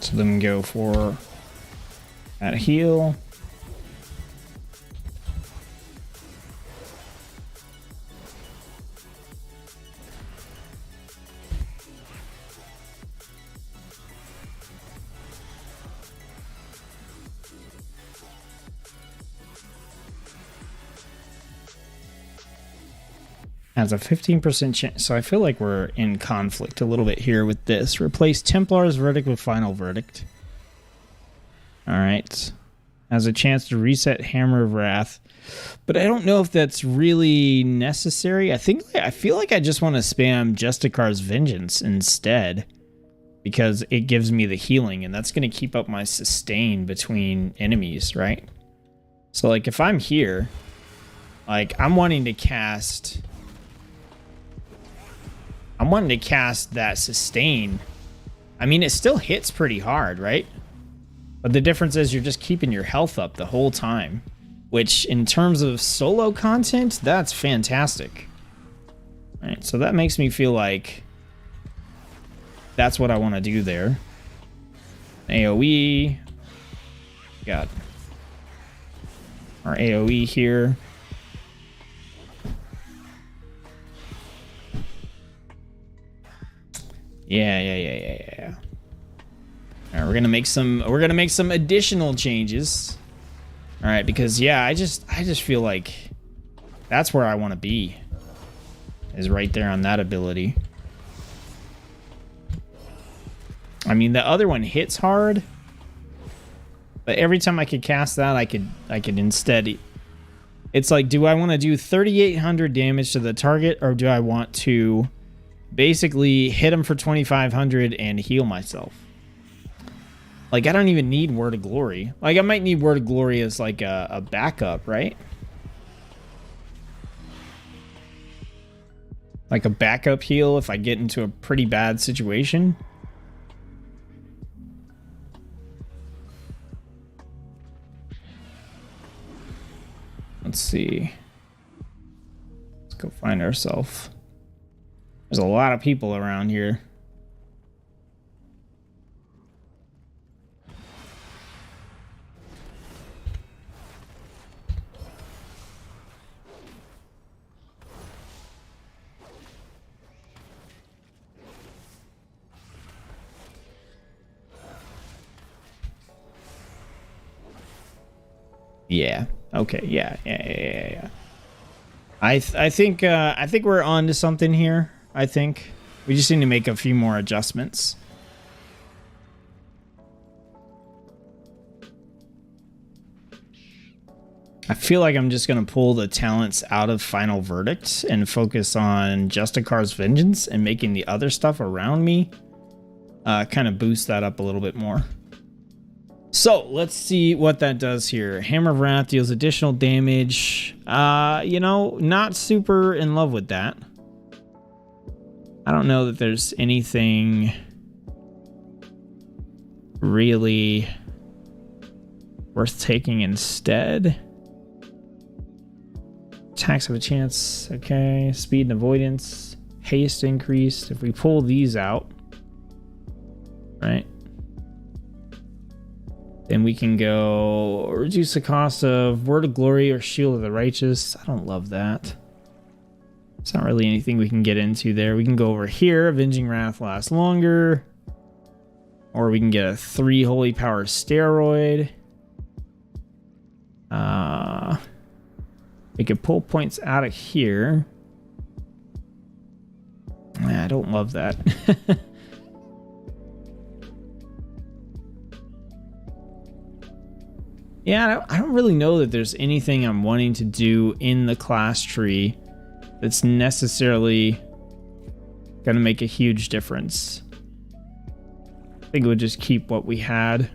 A: So then we go for that heal. Has a 15% chance. So I feel like we're in conflict a little bit here with this. Replace Templar's Verdict with Final Verdict. Alright. Has a chance to reset Hammer of Wrath. But I don't know if that's really necessary. I feel like I just want to spam Justicar's Vengeance instead. Because it gives me the healing. And that's going to keep up my sustain between enemies, right? So like if I'm here, like I'm wanting to cast that sustain. I mean, it still hits pretty hard, right? But the difference is you're just keeping your health up the whole time. Which, in terms of solo content, that's fantastic. Alright, so that makes me feel like that's what I want to do there. AoE. Got our AoE here. Yeah. All right, we're gonna make some additional changes. All right, because yeah, I just feel like that's where I want to be. Is right there on that ability. I mean, the other one hits hard, but every time I could cast that, I could instead. It's like, do I want to do 3,800 damage to the target, or do I want to basically hit him for 2,500 and heal myself? Like, I don't even need Word of Glory. Like, I might need Word of Glory as like a backup, right? Like a backup heal if I get into a pretty bad situation. Let's see. Let's go find ourselves. There's a lot of people around here. Yeah. Okay. Yeah. I think we're on to something here. I think we just need to make a few more adjustments. I feel like I'm just gonna pull the talents out of Final Verdict and focus on Justicar's Vengeance and making the other stuff around me kind of boost that up a little bit more. So let's see what that does here. Hammer of Wrath deals additional damage. You know, not super in love with that. I don't know that there's anything really worth taking instead. Attacks have a chance. Okay. Speed and avoidance. Haste increased. If we pull these out, right? Then we can go reduce the cost of Word of Glory or Shield of the Righteous. I don't love that. It's not really anything we can get into there. We can go over here. Avenging Wrath lasts longer. Or we can get a 3 Holy Power Steroid. We could pull points out of here. I don't love that. Yeah, I don't really know that there's anything I'm wanting to do in the class tree that's necessarily going to make a huge difference. I think we'll just keep what we had.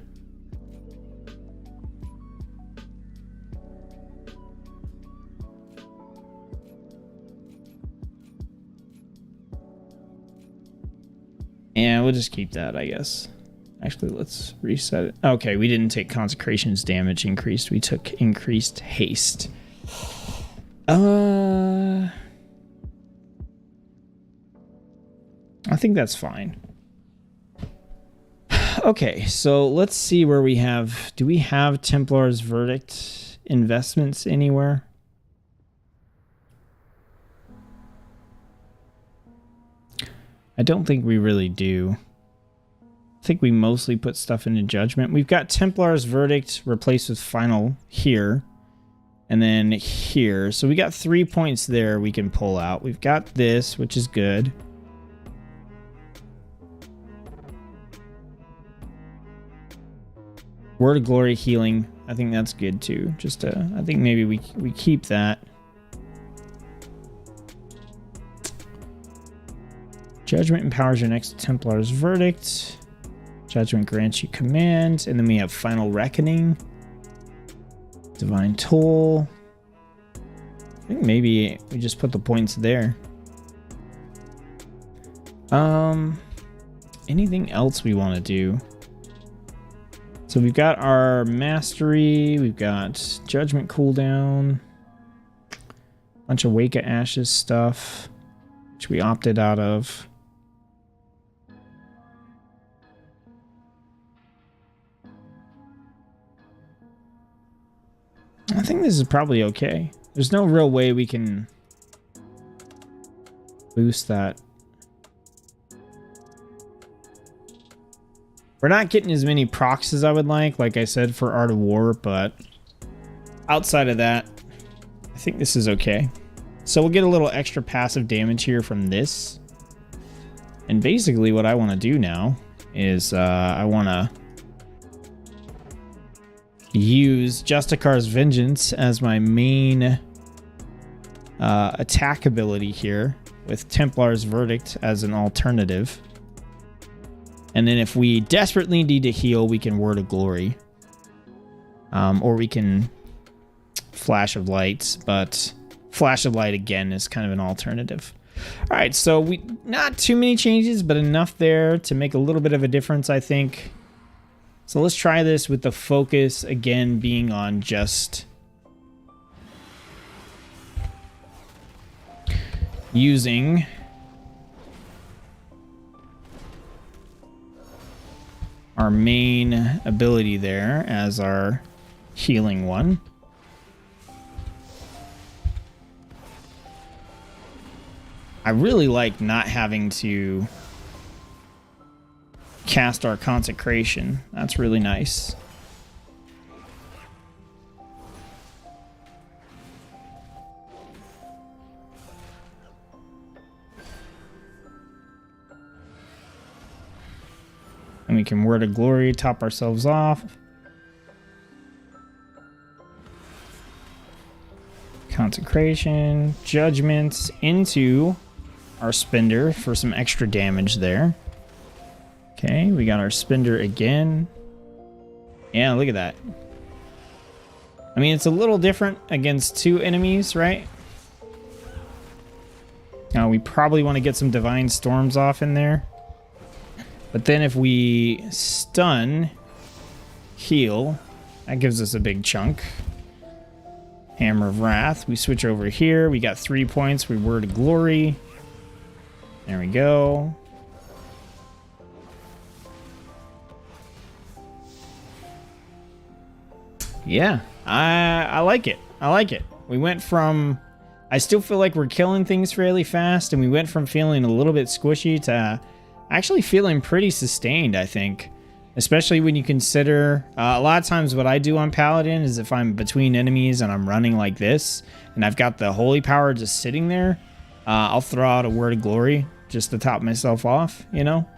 A: Yeah, we'll just keep that, I guess. Actually, let's reset it. Okay, we didn't take Consecration's damage increased. We took increased haste. I think that's fine. Okay, so let's see where we have... Do we have Templar's Verdict investments anywhere? I don't think we really do. I think we mostly put stuff into Judgment. We've got Templar's Verdict replaced with Final here. And then here. So we got 3 points there we can pull out. We've got this, which is good. Word of Glory healing. I think that's good too. Just I think maybe we keep that. Judgment empowers your next Templar's verdict. Judgment grants you command. And then we have Final Reckoning. Divine Toll. I think maybe we just put the points there. Anything else we want to do? So we've got our Mastery. We've got Judgment cooldown. Bunch of Wake of Ashes stuff, which we opted out of. I think this is probably okay. There's no real way we can boost that. We're not getting as many procs as I would like I said, for Art of War, but outside of that, I think this is okay. So we'll get a little extra passive damage here from this. And basically what I want to do now is I want to use Justicar's Vengeance as my main attack ability here, with Templar's Verdict as an alternative. And then if we desperately need to heal, we can Word of Glory. Or we can Flash of Light, but Flash of Light again is kind of an alternative. All right, so we not too many changes, but enough there to make a little bit of a difference, I think. So let's try this with the focus again being on just using our main ability there as our healing one. I really like not having to cast our consecration. That's really nice. And we can Word of Glory, top ourselves off. Consecration, judgments into our spender for some extra damage there. Okay, we got our spender again. Yeah, look at that. I mean, it's a little different against two enemies, right? Now, we probably want to get some Divine Storms off in there. But then if we stun, heal, that gives us a big chunk. Hammer of Wrath. We switch over here. We got 3 points. We Word of Glory. There we go. Yeah, I like it. I like it. We went from... I still feel like we're killing things fairly fast, and we went from feeling a little bit squishy to actually feeling pretty sustained, I think. Especially when you consider... a lot of times what I do on Paladin is if I'm between enemies and I'm running like this, and I've got the Holy Power just sitting there, I'll throw out a Word of Glory just to top myself off, you know?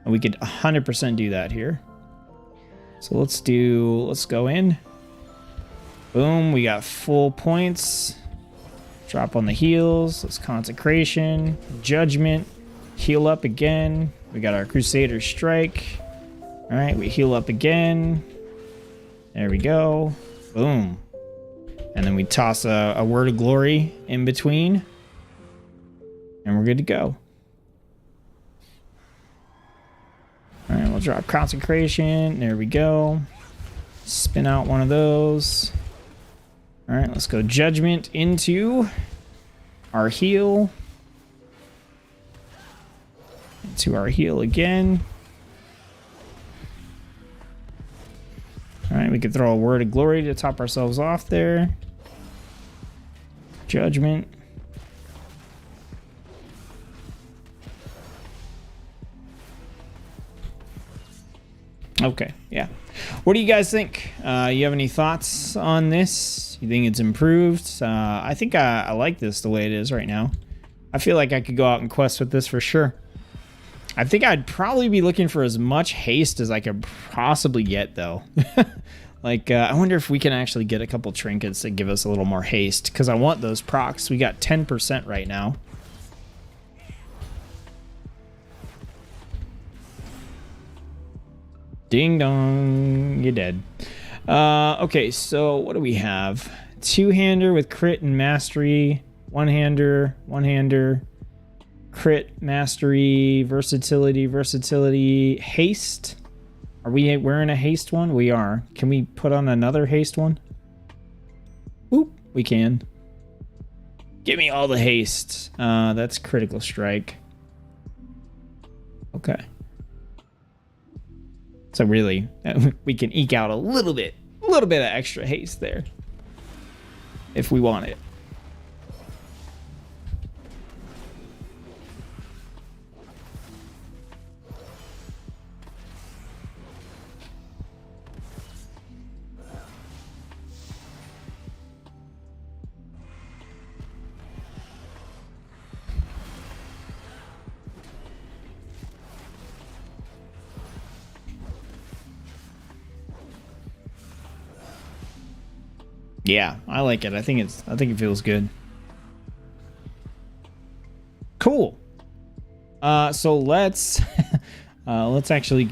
A: And we could 100% do that here. So let's go in. Boom, we got full points. Drop on the heals. Let's consecration, judgment, heal up again. We got our Crusader Strike. All right, we heal up again. There we go. Boom. And then we toss a Word of Glory in between. And we're good to go. All right, we'll drop consecration. There we go. Spin out one of those. All right, let's go judgment into our heal. Into our heal again. All right, we could throw a Word of Glory to top ourselves off there. Judgment. Okay, yeah. What do you guys think? You have any thoughts on this? it? You think it's improved? I think I like this the way it is right now. I feel like I could go out and quest with this for sure. I think I'd probably be looking for as much haste as I could possibly get, though. Like, I wonder if we can actually get a couple trinkets that give us a little more haste, because I want those procs. We got 10% right now. Ding dong, you're dead. Okay, so what do we have? Two-hander with crit and mastery. One-hander, crit, mastery, versatility, haste. Are we wearing a haste one? We are. Can we put on another haste one? Oop, we can. Give me all the haste. That's critical strike. Okay. So really, we can eke out a little bit of extra haste there if we want it. Yeah, I like it. I think it feels good. Cool. So let's actually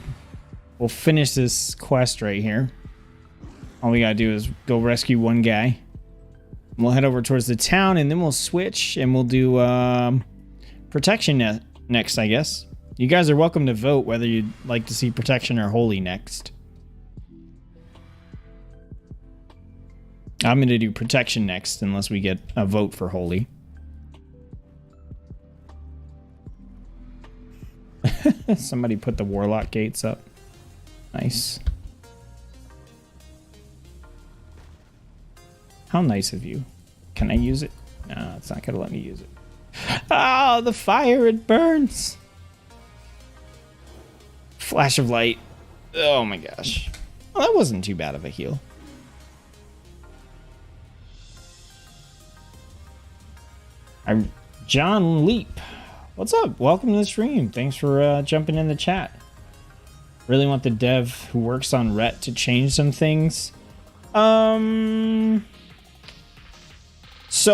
A: we'll finish this quest right here. All we gotta do is go rescue one guy. We'll head over towards the town, and then we'll switch and we'll do protection next, I guess. You guys are welcome to vote whether you'd like to see protection or holy next. I'm going to do protection next, unless we get a vote for holy. Somebody put the warlock gates up. Nice. How nice of you. Can I use it? No, it's not going to let me use it. Oh, the fire, it burns. Flash of light. Oh my gosh. Well, that wasn't too bad of a heal. I'm John Leap. What's up? Welcome to the stream. Thanks for jumping in the chat. Really want the dev who works on Ret to change some things. So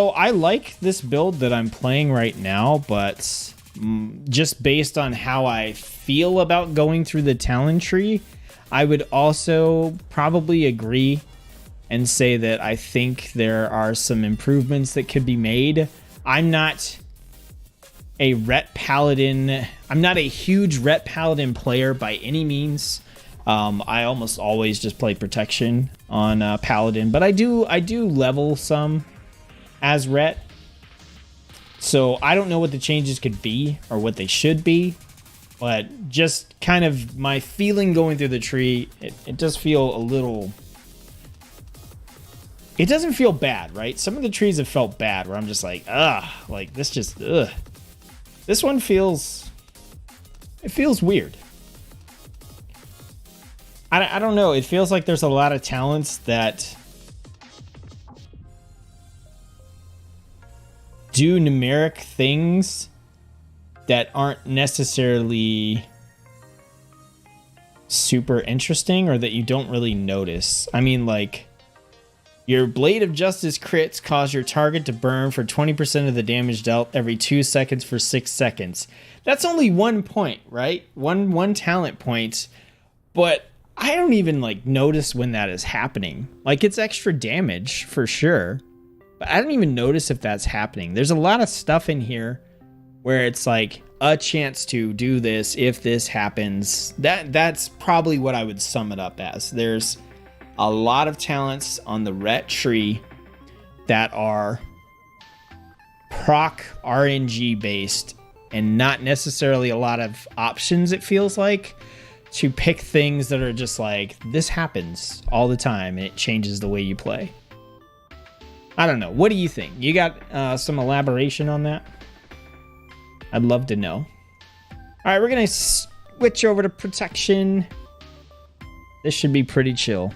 A: I like this build that I'm playing right now, but just based on how I feel about going through the talent tree, I would also probably agree and say that I think there are some improvements that could be made. I'm not a Ret Paladin. I'm not a huge Ret Paladin player by any means. I almost always just play protection on Paladin, but I do level some as Ret. So I don't know what the changes could be or what they should be, but just kind of my feeling going through the tree, it does feel a little... It doesn't feel bad, right? Some of the trees have felt bad where I'm just like, like this just, ugh. This one feels, it feels weird. I don't know. It feels like there's a lot of talents that do numeric things that aren't necessarily super interesting or that you don't really notice. I mean, like, your Blade of Justice crits cause your target to burn for 20% of the damage dealt every 2 seconds for 6 seconds. That's only 1 point, right? One talent point. But I don't even like notice when that is happening. Like, it's extra damage for sure, but I don't even notice if that's happening. There's a lot of stuff in here where it's like a chance to do this if this happens. That's probably what I would sum it up as. There's a lot of talents on the Ret tree that are proc RNG based and not necessarily a lot of options, it feels like, to pick things that are just like, this happens all the time and it changes the way you play. I don't know. What do you think? You got some elaboration on that? I'd love to know. All right, we're going to switch over to protection. This should be pretty chill.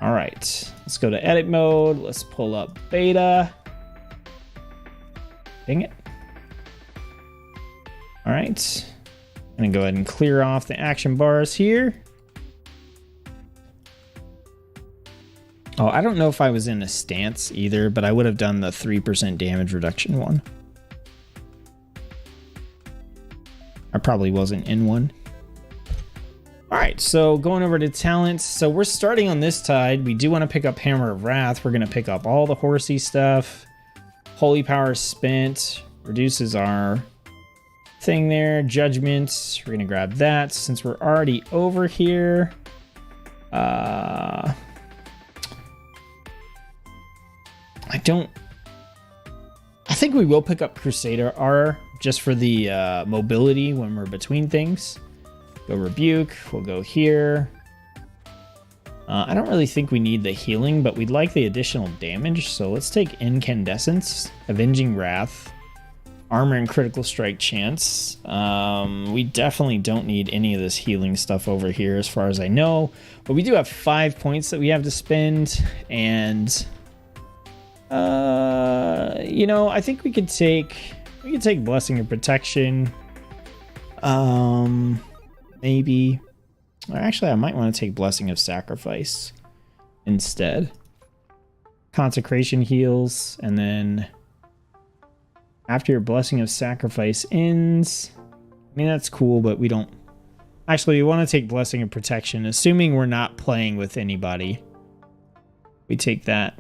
A: All right, let's go to edit mode. Let's pull up beta. Dang it. All right, I'm gonna go ahead and clear off the action bars here. Oh, I don't know if I was in a stance either, but I would have done the 3% damage reduction one. I probably wasn't in one. All right, so going over to talents. So we're starting on this tide. We do want to pick up Hammer of Wrath. We're going to pick up all the horsey stuff. Holy Power spent. Reduces our thing there. Judgment. We're going to grab that since we're already over here. I think we will pick up Crusader R just for the mobility when we're between things. Go Rebuke, we'll go here. I don't really think we need the healing, but we'd like the additional damage. So let's take Incandescence, Avenging Wrath, Armor and Critical Strike Chance. We definitely don't need any of this healing stuff over here as far as I know. But we do have 5 points that we have to spend, and you know, I think we could take Blessing of Protection. Maybe. Or actually, I might want to take Blessing of Sacrifice instead. Consecration heals, and then after your Blessing of Sacrifice ends, I mean, that's cool, but we don't. Actually, we want to take Blessing of Protection, assuming we're not playing with anybody. We take that.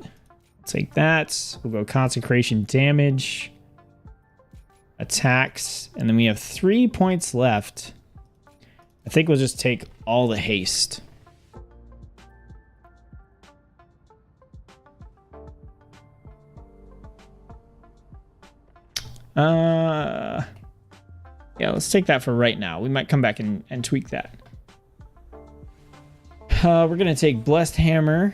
A: Take that. We'll go Consecration damage, attacks, and then we have 3 points left. I think we'll just take all the haste. Yeah, let's take that for right now. We might come back and tweak that. We're gonna take Blessed Hammer.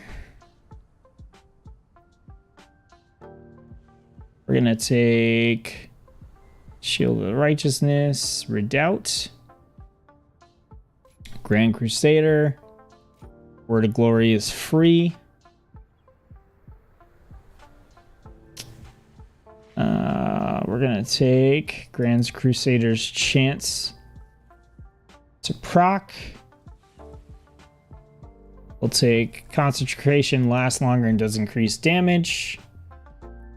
A: We're gonna take Shield of Righteousness, Redoubt, Grand Crusader. Word of Glory is free. We're gonna take Grand Crusader's Chance to proc. We'll take Concentration, lasts longer and does increase damage.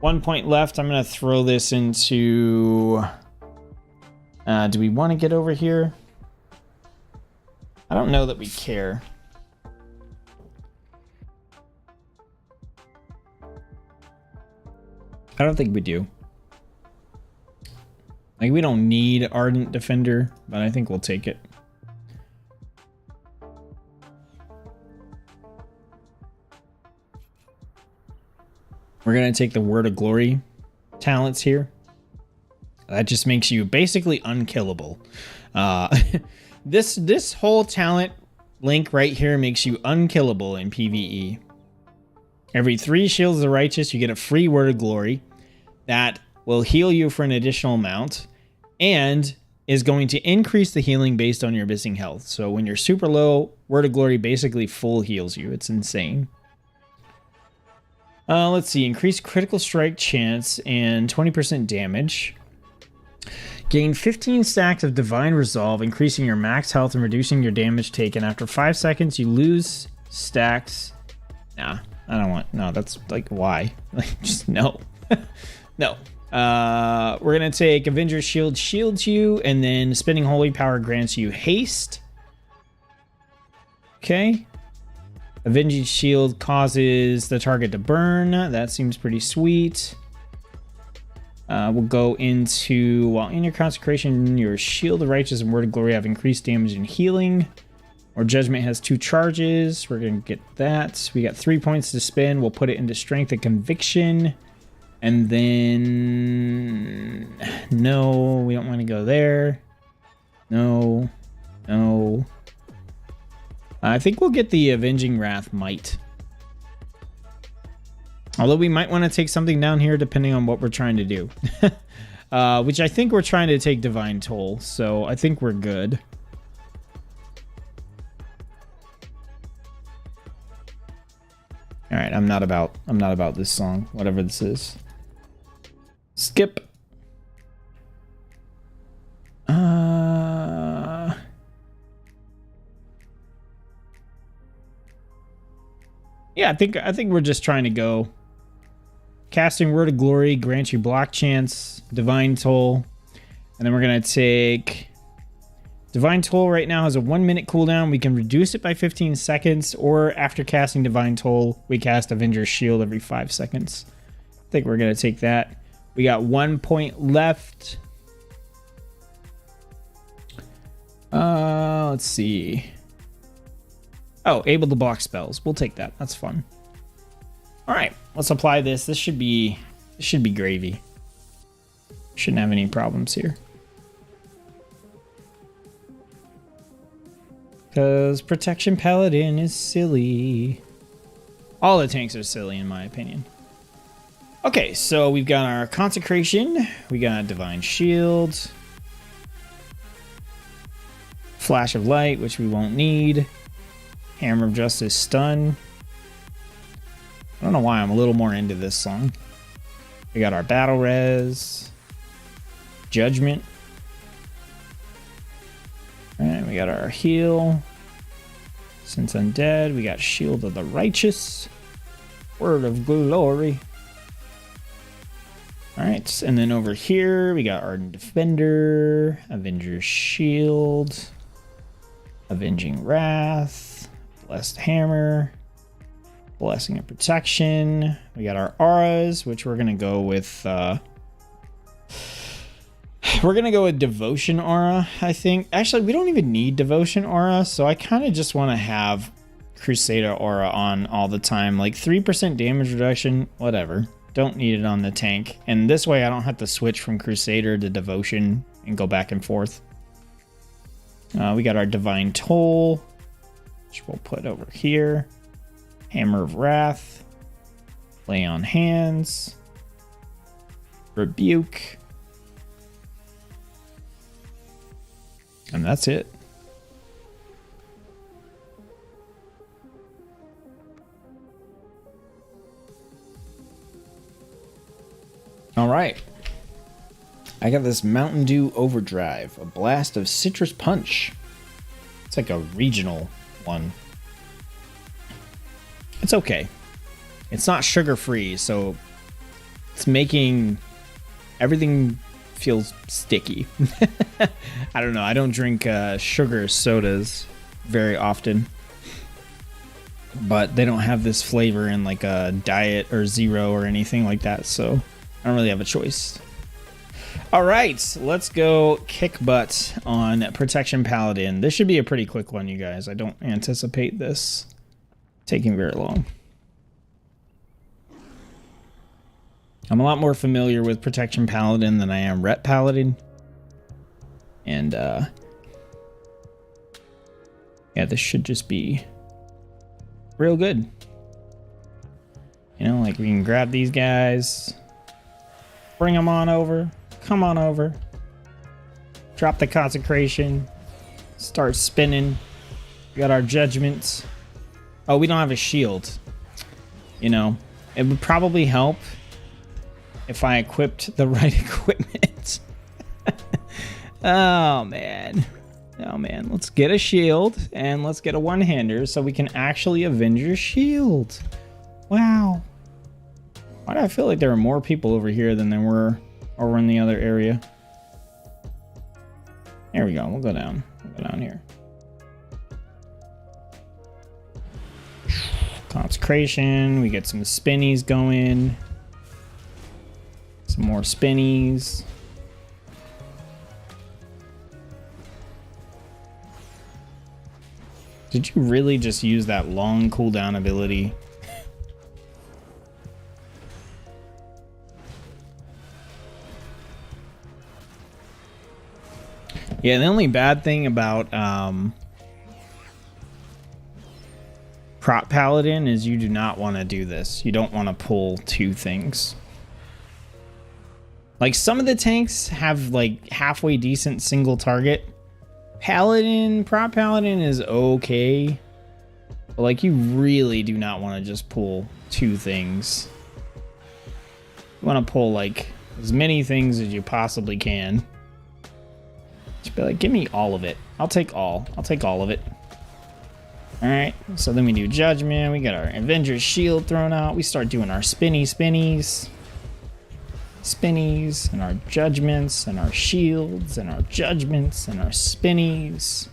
A: 1 point left. I'm gonna throw this into. Do we want to get over here? I don't know that we care. I don't think we do. Like, we don't need Ardent Defender, but I think we'll take it. We're going to take the Word of Glory talents here. That just makes you basically unkillable. This whole talent link right here makes you unkillable in PvE. Every 3 Shields of the Righteous, you get a free Word of Glory that will heal you for an additional amount and is going to increase the healing based on your missing health. So when you're super low, Word of Glory basically full heals you. It's insane. Let's see. Increased critical strike chance and 20% damage. Gain 15 stacks of Divine Resolve, increasing your max health and reducing your damage taken. After 5 seconds, you lose stacks. Nah, I don't want... No, that's like, why? Like, just no. No. We're going to take Avenger's Shield shields you, and then Spinning Holy Power grants you haste. Okay. Avenging Shield causes the target to burn. That seems pretty sweet. We'll go into, while in your consecration, your Shield of Righteous and Word of Glory have increased damage and healing. Or Judgment has 2 charges. We're going to get that. We got 3 points to spend. We'll put it into Strength and Conviction. And then... No, we don't want to go there. No. No. I think we'll get the Avenging Wrath Might. Although we might want to take something down here depending on what we're trying to do. Which I think we're trying to take Divine Toll. So I think we're good. All right, I'm not about this song, whatever this is. Skip. Yeah, I think we're just trying to go. Casting Word of Glory grants you block chance, Divine Toll, and then we're gonna take Divine Toll. Right now has a 1 minute cooldown. We can reduce it by 15 seconds, or after casting Divine Toll, we cast Avenger's Shield every 5 seconds. I think we're gonna take that. We got 1 point left. Let's see. Oh, able to block spells. We'll take that. That's fun. All right, let's apply this. This should be gravy. Shouldn't have any problems here. Because Protection Paladin is silly. All the tanks are silly in my opinion. Okay, so we've got our Consecration. We got Divine Shield. Flash of Light, which we won't need. Hammer of Justice Stun. I don't know why I'm a little more into this song. We got our Battle Res. Judgment. Alright, we got our Heal. Since Undead, we got Shield of the Righteous. Word of Glory. Alright, and then over here, we got Ardent Defender. Avenger's Shield. Avenging Wrath. Blessed Hammer. Blessing of Protection. We got our auras, which we're gonna go with Devotion Aura, I think. Actually, we don't even need Devotion Aura, so I kind of just want to have Crusader Aura on all the time. Like 3% damage reduction, whatever. Don't need it on the tank. And this way I don't have to switch from Crusader to Devotion and go back and forth. We got our Divine Toll, which we'll put over here. Hammer of Wrath. Lay on Hands. Rebuke. And that's it. All right. I got this Mountain Dew Overdrive, a blast of citrus punch. It's like a regional one. It's okay. It's not sugar-free, so it's making everything feels sticky. I don't know. I don't drink sugar sodas very often, but they don't have this flavor in like a Diet or Zero or anything like that, so I don't really have a choice. All right, let's go kick butt on Protection Paladin. This should be a pretty quick one, you guys. I don't anticipate this taking very long. I'm a lot more familiar with Protection Paladin than I am Ret Paladin. And, yeah, this should just be real good. You know, like we can grab these guys, bring them on over, come on over, drop the Consecration, start spinning. We got our Judgments. Oh, we don't have a shield. You know, it would probably help if I equipped the right equipment. Oh, man. Oh, man. Let's get a shield and let's get a one-hander so we can actually avenge your shield. Wow. Why do I feel like there are more people over here than there were over in the other area? There we go. We'll go down. We'll go down here. Consecration. We get some spinnies going. Some more spinnies. Did you really just use that long cooldown ability? Yeah, the only bad thing about Prot Paladin is you do not want to do this. You don't want to pull two things. Like some of the tanks have like halfway decent single target. Prot Paladin is okay. But like you really do not want to just pull 2 things. You want to pull like as many things as you possibly can. Just be like, give me all of it. I'll take all of it. Alright, so then we do Judgment. We got our Avenger's Shield thrown out. We start doing our spinnies. And our Judgments, and our Shields, and our Judgments, and our spinnies.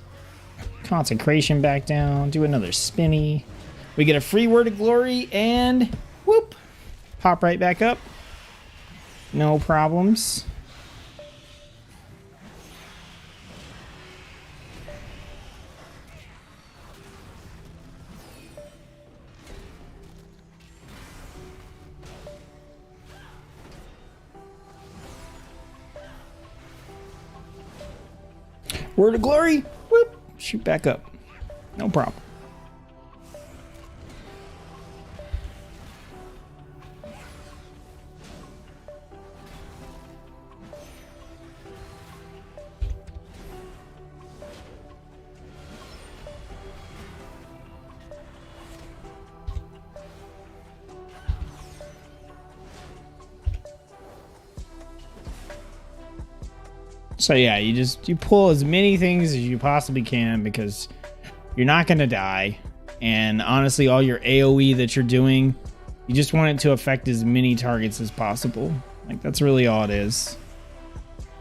A: Consecration back down. Do another spinny. We get a free Word of Glory, and whoop! Pop right back up. No problems. Word of Glory, whoop, shoot back up. No problem. So yeah, you pull as many things as you possibly can because you're not going to die. And honestly, all your AoE that you're doing, you just want it to affect as many targets as possible. Like, that's really all it is.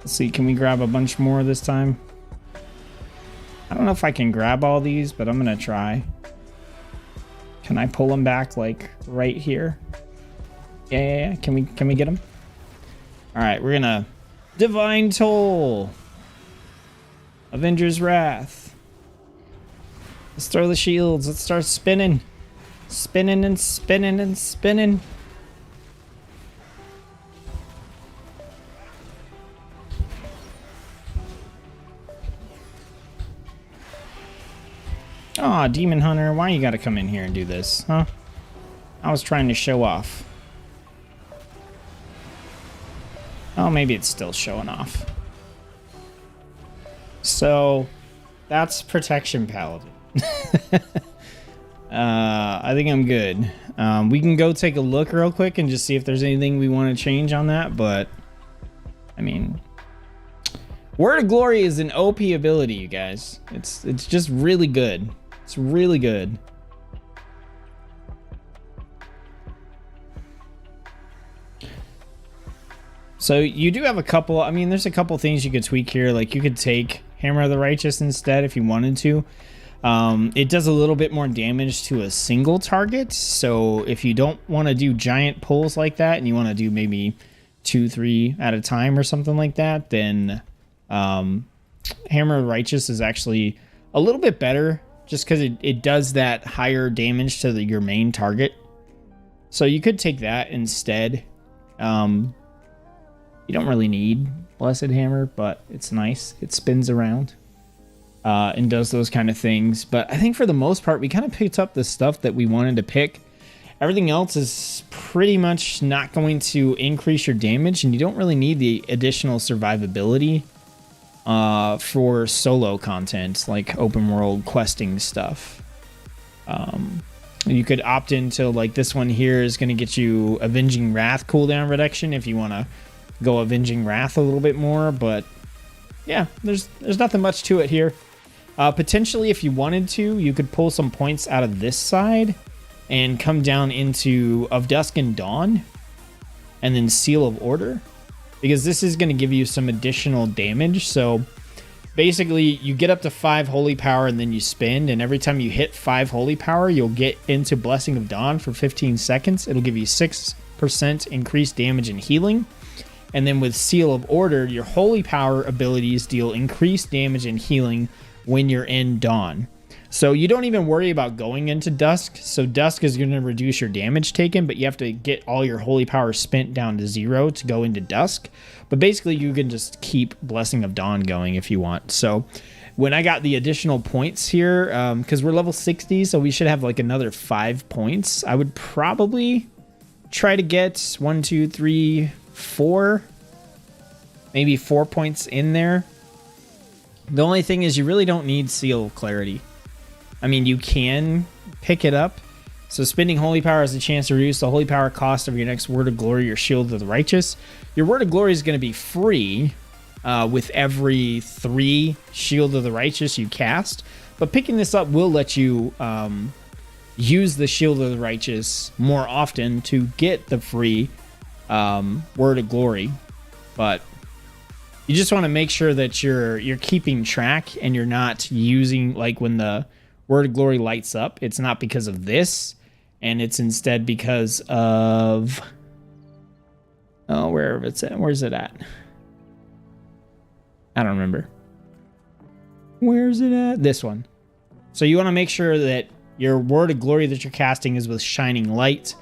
A: Let's see, can we grab a bunch more this time? I don't know if I can grab all these, but I'm going to try. Can I pull them back, like, right here? Yeah. Can we get them? All right, we're going to Divine Toll. Avenger's Wrath. Let's throw the shields. Let's start spinning. Spinning and spinning and spinning. Aw, Demon Hunter, why you gotta come in here and do this, huh? I was trying to show off. Oh, maybe it's still showing off. So, that's Protection Paladin. I think I'm good. We can go take a look real quick and just see if there's anything we want to change on that, but I mean, Word of Glory is an OP ability, you guys. It's just really good. It's really good. So you do have a couple, I mean, there's a couple things you could tweak here. Like you could take Hammer of the Righteous instead if you wanted to. It does a little bit more damage to a single target. So if you don't want to do giant pulls like that and you want to do maybe 2-3 at a time or something like that, then Hammer of the Righteous is actually a little bit better just because it does that higher damage to your main target. So you could take that instead. You don't really need Blessed Hammer, but it's nice. It spins around and does those kind of things. But I think for the most part, we kind of picked up the stuff that we wanted to pick. Everything else is pretty much not going to increase your damage, and you don't really need the additional survivability for solo content, like open world questing stuff. You could opt into, like, this one here is going to get you Avenging Wrath cooldown reduction if you want to go Avenging Wrath a little bit more, but yeah, there's nothing much to it here. Potentially, if you wanted to, you could pull some points out of this side and come down into Of Dusk and Dawn and then Seal of Order, because this is going to give you some additional damage. So basically, you get up to 5 Holy Power and then you spend, and every time you hit 5 Holy Power, you'll get into Blessing of Dawn for 15 seconds. It'll give you 6% increased damage and healing. And then with Seal of Order, your Holy Power abilities deal increased damage and healing when you're in Dawn. So you don't even worry about going into Dusk. So Dusk is going to reduce your damage taken, but you have to get all your Holy Power spent down to 0 to go into Dusk. But basically, you can just keep Blessing of Dawn going if you want. So when I got the additional points here, because we're level 60, so we should have like another 5 points. I would probably try to get 1, 2, 3, 4, maybe 4 points in there. The only thing is you really don't need Seal of Clarity. I mean, you can pick it up, So spending Holy Power has a chance to reduce the Holy Power cost of your next Word of Glory or Shield of the Righteous. Your Word of Glory is going to be free with every 3 Shield of the Righteous you cast. But picking this up will let you use the Shield of the Righteous more often to get the free Word of Glory. But you just want to make sure that you're keeping track and you're not using, like when the Word of Glory lights up, it's not because of this, and it's instead because of, oh, wherever it's at. Where's it at? I don't remember. Where's it at? This one. So you want to make sure that your Word of Glory that you're casting is with Shining Light,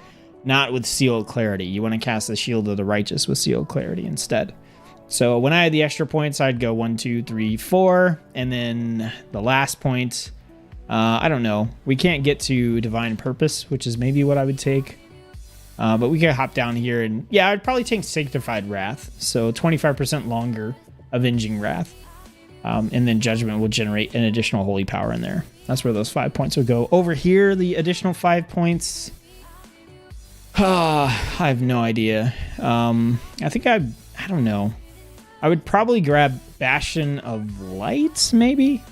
A: not with Sealed Clarity. You want to cast the Shield of the Righteous with Sealed Clarity instead. So when I had the extra points, I'd go 1, 2, 3, 4, and then the last point, I don't know. We can't get to Divine Purpose, which is maybe what I would take. But we can hop down here and, yeah, I'd probably take Sanctified Wrath. So 25% longer Avenging Wrath. And then Judgment will generate an additional Holy Power in there. That's where those 5 points would go. Over here, the additional 5 points. I have no idea. I think I don't know. I would probably grab Bastion of Light, maybe?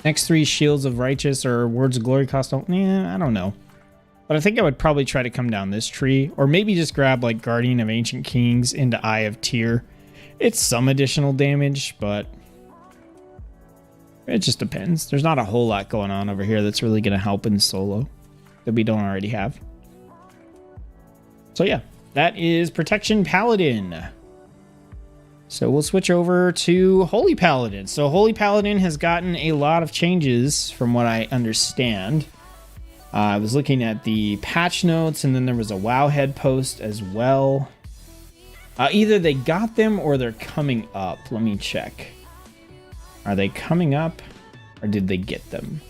A: Next 3 Shields of Righteous or Words of Glory cost, I don't know. But I think I would probably try to come down this tree. Or maybe just grab like Guardian of Ancient Kings into Eye of Tyr. It's some additional damage, but it just depends. There's not a whole lot going on over here that's really going to help in solo that we don't already have. So yeah, that is Protection Paladin. So we'll switch over to Holy Paladin. So Holy Paladin has gotten a lot of changes from what I understand. I was looking at the patch notes, and then there was a Wowhead post as well. Either they got them or they're coming up. Let me check. Are they coming up or did they get them?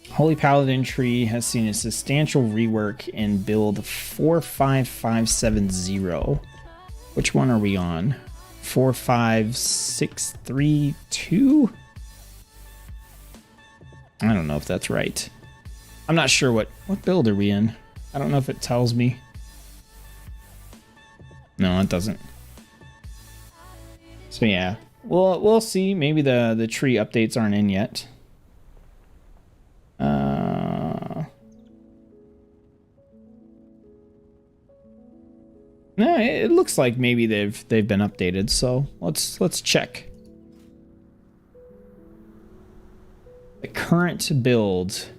A: Holy Paladin tree has seen a substantial rework in build 45570. Which one are we on? 45632? I don't know if that's right. I'm not sure what build are we in. I don't know if it tells me. No, it doesn't. So yeah, we'll see. Maybe the tree updates aren't in yet. No, it looks like maybe they've been updated. So let's check. The current build.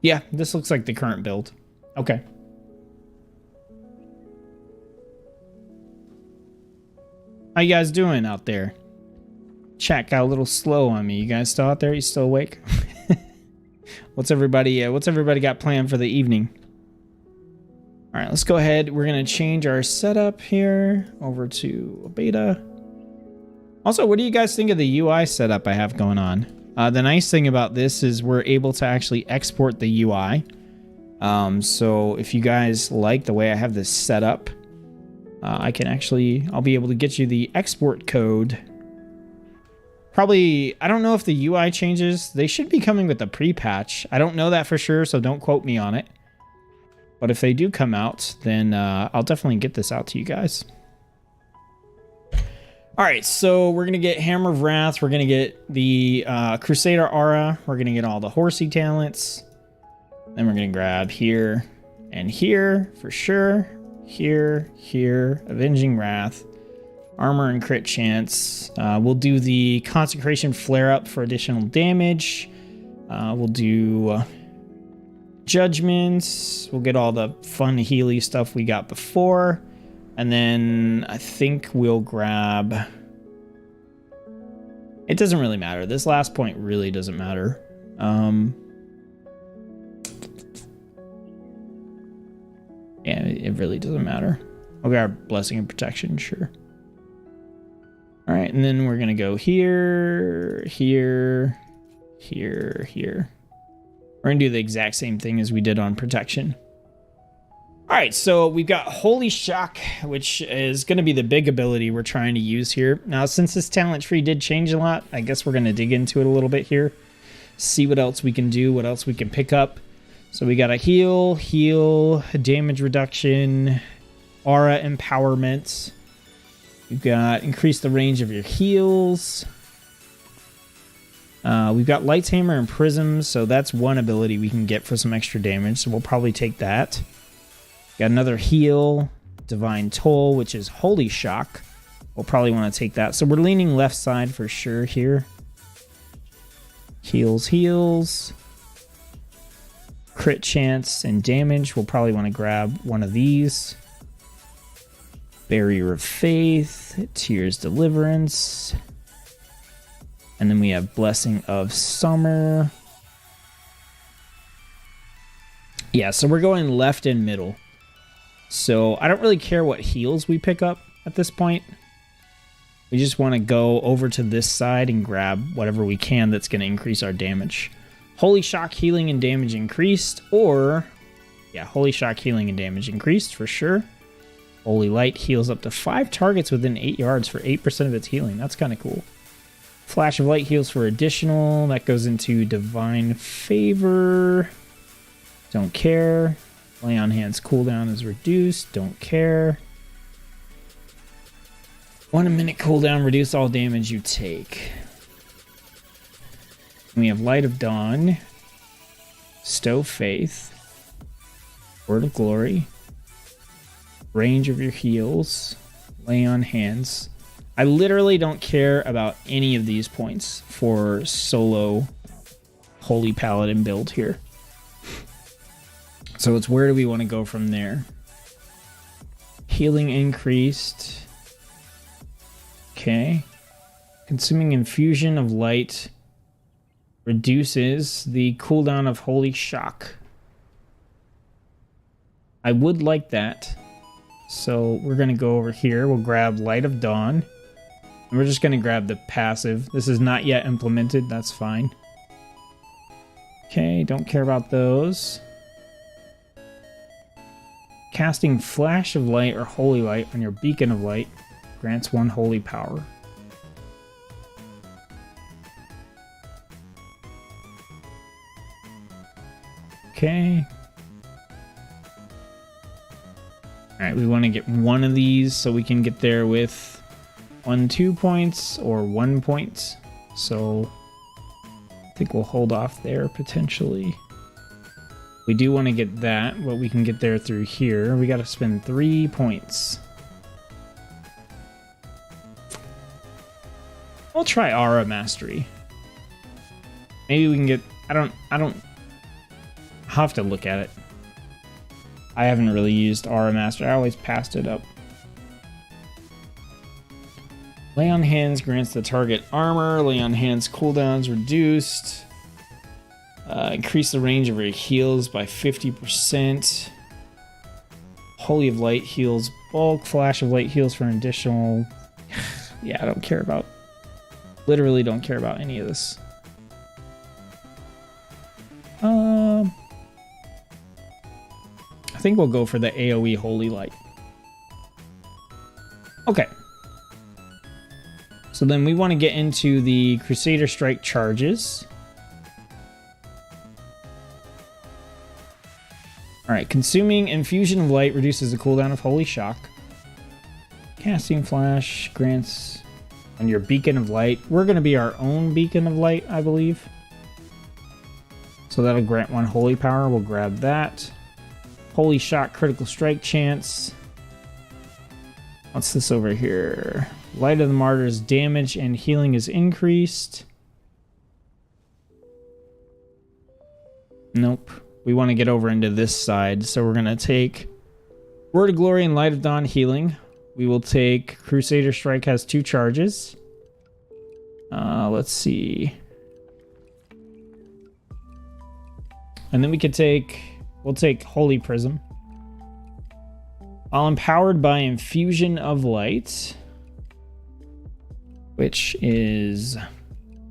A: Yeah, this looks like the current build. Okay. How you guys doing out there? Chat got a little slow on me. You guys still out there? You still awake? What's everybody got planned for the evening? All right, let's go ahead. We're going to change our setup here over to beta. Also, what do you guys think of the UI setup I have going on? The nice thing about this is we're able to actually export the UI. So if you guys like the way I have this set up, I'll be able to get you the export code. Probably, I don't know if the UI changes. They should be coming with a pre-patch. I don't know that for sure, so don't quote me on it. But if they do come out, then I'll definitely get this out to you guys. All right, so we're going to get Hammer of Wrath. We're going to get the Crusader Aura. We're going to get all the Horsey talents. Then we're going to grab here and here for sure. Here, Avenging Wrath. Armor and crit chance. We'll do the Consecration Flare-Up for additional damage. We'll do Judgments. We'll get all the fun Healy stuff we got before. And then I think we'll grab... It doesn't really matter. This last point really doesn't matter. Yeah, it really doesn't matter. I'll grab Blessing and Protection, sure. All right, and then we're going to go here. We're going to do the exact same thing as we did on Protection. All right, so we've got Holy Shock, which is going to be the big ability we're trying to use here. Now, since this talent tree did change a lot, I guess we're going to dig into it a little bit here. See what else we can do, what else we can pick up. So we got a heal, damage reduction, aura empowerment. We've got increase the range of your heals. We've got Light's Hammer and Prisms, so that's one ability we can get for some extra damage, so we'll probably take that. Got another heal, Divine Toll, which is Holy Shock. We'll probably want to take that. So we're leaning left side for sure here. Heals. Crit chance and damage. We'll probably want to grab one of these. Barrier of Faith, Tears Deliverance. And then we have Blessing of Summer. Yeah, so we're going left and middle. So I don't really care what heals we pick up at this point. We just want to go over to this side and grab whatever we can that's going to increase our damage. Holy Shock, healing and damage increased, or yeah, Holy Shock, healing and damage increased for sure. Holy Light heals up to 5 targets within 8 yards for 8% of its healing. That's kind of cool. Flash of Light heals for additional. That goes into Divine Favor. Don't care. Lay on Hands cooldown is reduced. Don't care. 1 minute cooldown. Reduce all damage you take. We have Light of Dawn. Stow Faith. Word of Glory. Range of your heals. Lay on Hands. I literally don't care about any of these points for solo Holy Paladin build here. So it's where do we want to go from there? Healing increased. Okay. Consuming Infusion of Light reduces the cooldown of Holy Shock. I would like that. So we're going to go over here. We'll grab Light of Dawn. And we're just going to grab the passive. This is not yet implemented. That's fine. Okay, don't care about those. Casting Flash of Light or Holy Light on your Beacon of Light grants 1 holy power. Okay. Alright, we want to get one of these so we can get there with 2 points or 1 point. So I think we'll hold off there potentially. We do want to get that, but we can get there through here. We got to spend 3 points. I'll try Aura Mastery. Maybe we can get... I don't... I'll have to look at it. I haven't really used Aura Mastery. I always passed it up. Lay on Hands grants the target armor. Lay on Hands cooldowns reduced. Increase the range of your heals by 50%. Holy of Light heals bulk. Flash of Light heals for an additional... Yeah, I don't care about... Literally don't care about any of this. I think we'll go for the AoE Holy Light. Okay. So then we want to get into the Crusader Strike charges. Alright, consuming Infusion of Light reduces the cooldown of Holy Shock. Casting Flash grants on your Beacon of Light. We're going to be our own Beacon of Light, I believe. So that'll grant 1 holy power. We'll grab that. Holy Shock critical strike chance. What's this over here? Light of the Martyr's damage and healing is increased. Nope. We want to get over into this side, so we're going to take Word of Glory and Light of Dawn healing. We will take Crusader Strike has 2 charges. Let's see. And then we could take... We'll take Holy Prism. While empowered by Infusion of Light, which is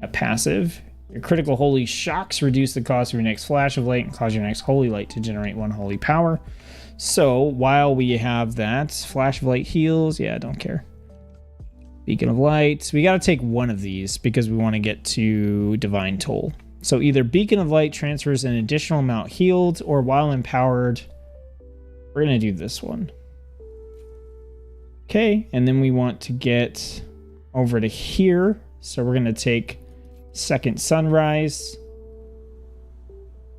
A: a passive, your critical Holy Shocks reduce the cost of your next Flash of Light and cause your next Holy Light to generate 1 holy power. So while we have that, Flash of Light heals. Yeah, I don't care. Beacon of Light. We got to take one of these because we want to get to Divine Toll. So either Beacon of Light transfers an additional amount healed, or while empowered, we're going to do this one. Okay, and then we want to get over to here. So we're going to take Second Sunrise.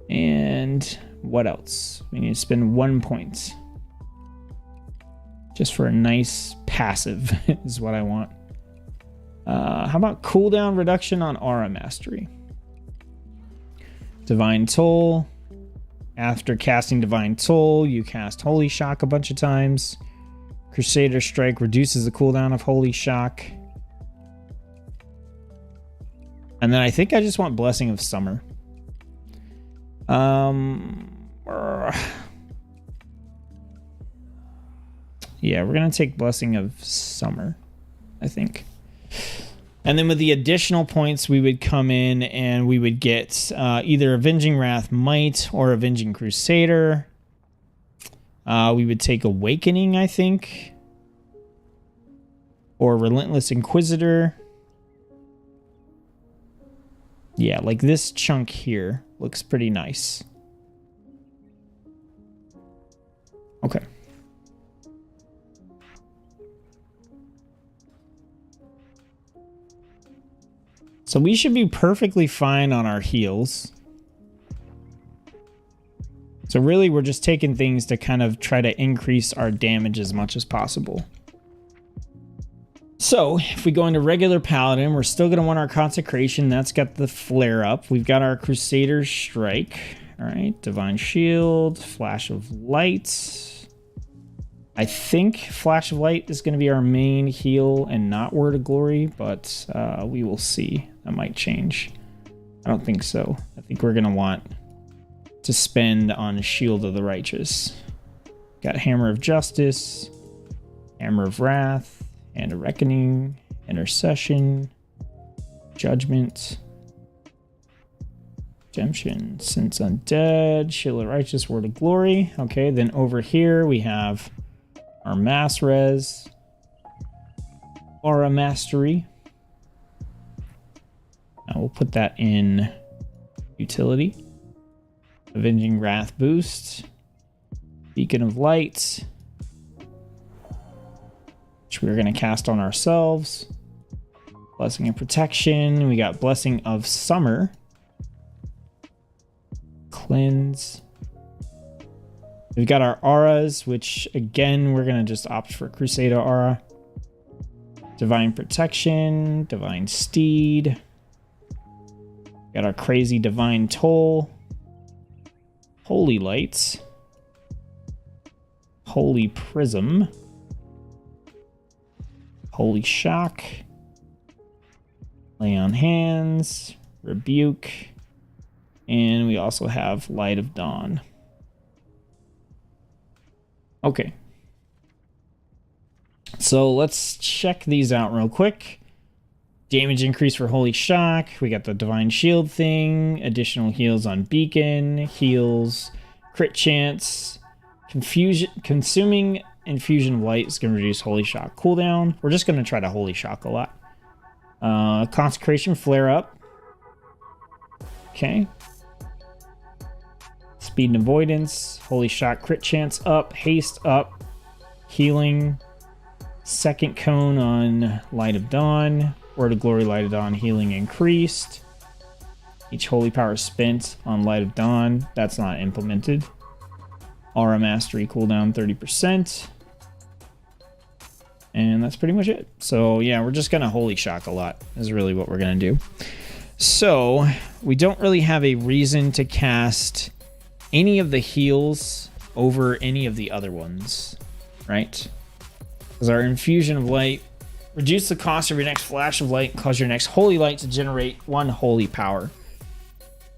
A: And what else? We need to spend 1 point. Just for a nice passive is what I want. How about cooldown reduction on Aura Mastery? Divine Toll. After casting Divine Toll, you cast Holy Shock a bunch of times. Crusader Strike reduces the cooldown of Holy Shock. And then I think I just want Blessing of Summer. Yeah, we're going to take Blessing of Summer, I think. And then with the additional points, we would come in and we would get either Avenging Wrath Might or Avenging Crusader. We would take Awakening, I think. Or Relentless Inquisitor. Yeah, like this chunk here looks pretty nice. Okay. So we should be perfectly fine on our heals. So really, we're just taking things to kind of try to increase our damage as much as possible. So if we go into regular Paladin, we're still going to want our Consecration. That's got the flare up. We've got our Crusader Strike. All right, Divine Shield, Flash of Light. I think Flash of Light is going to be our main heal and not Word of Glory, but we will see. That might change. I don't think so. I think we're going to want to spend on Shield of the Righteous. Got Hammer of Justice, Hammer of Wrath, and a Reckoning, Intercession, Judgment, Redemption, Sense Undead, Shield of Righteous, Word of Glory. Okay, then over here we have our Mass Res, Aura Mastery. Now we'll put that in Utility. Avenging Wrath Boost, Beacon of Light, which we're going to cast on ourselves. Blessing of Protection. We got Blessing of Summer. Cleanse. We've got our auras, which again, we're going to just opt for Crusader Aura. Divine Protection. Divine Steed. Got our crazy Divine Toll. Holy Lights. Holy Prism. Holy Shock. Lay on Hands. Rebuke. And we also have Light of Dawn. Okay. So let's check these out real quick. Damage increase for Holy Shock. We got the Divine Shield thing. Additional heals on Beacon. Heals. Crit chance. Consuming Infusion of Light is going to reduce Holy Shock cooldown. We're just going to try to Holy Shock a lot. Consecration flare up. Okay. Speed and avoidance. Holy Shock crit chance up. Haste up. Healing. Second cone on Light of Dawn. Word of Glory, Light of Dawn, healing increased. Each holy power spent on Light of Dawn. That's not implemented. Aura Mastery cooldown 30%. And that's pretty much it. So yeah, we're just going to Holy Shock a lot is really what we're going to do. So we don't really have a reason to cast any of the heals over any of the other ones, right? Because our Infusion of Light reduce the cost of your next Flash of Light and cause your next Holy Light to generate 1 holy power.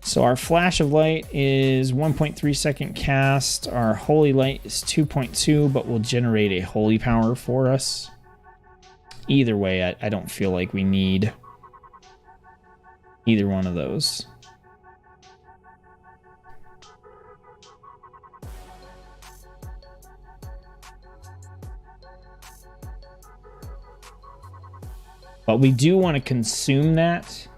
A: So our Flash of Light is 1.3 second cast. Our Holy Light is 2.2, but will generate a holy power for us. Either way, I don't feel like we need either one of those. But we do want to consume that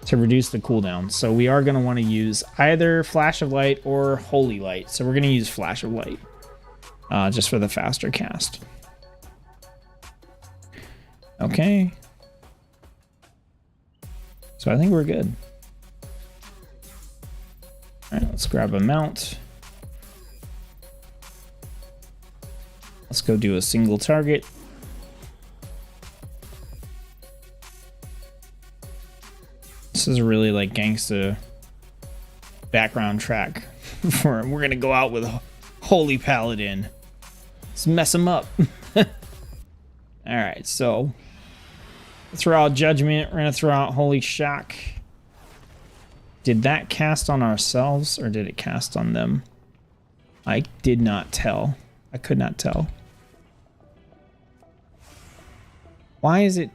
A: to reduce the cooldown. So we are going to want to use either Flash of Light or Holy Light. So we're going to use Flash of Light just for the faster cast. Okay. So I think we're good. All right, let's grab a mount. Let's go do a single target. This is really like gangsta background track. We're gonna go out with Holy Paladin. Let's mess him up. All right, so throw out Judgment. We're gonna throw out Holy Shock. Did that cast on ourselves or did it cast on them? I did not tell. I could not tell. Why is it?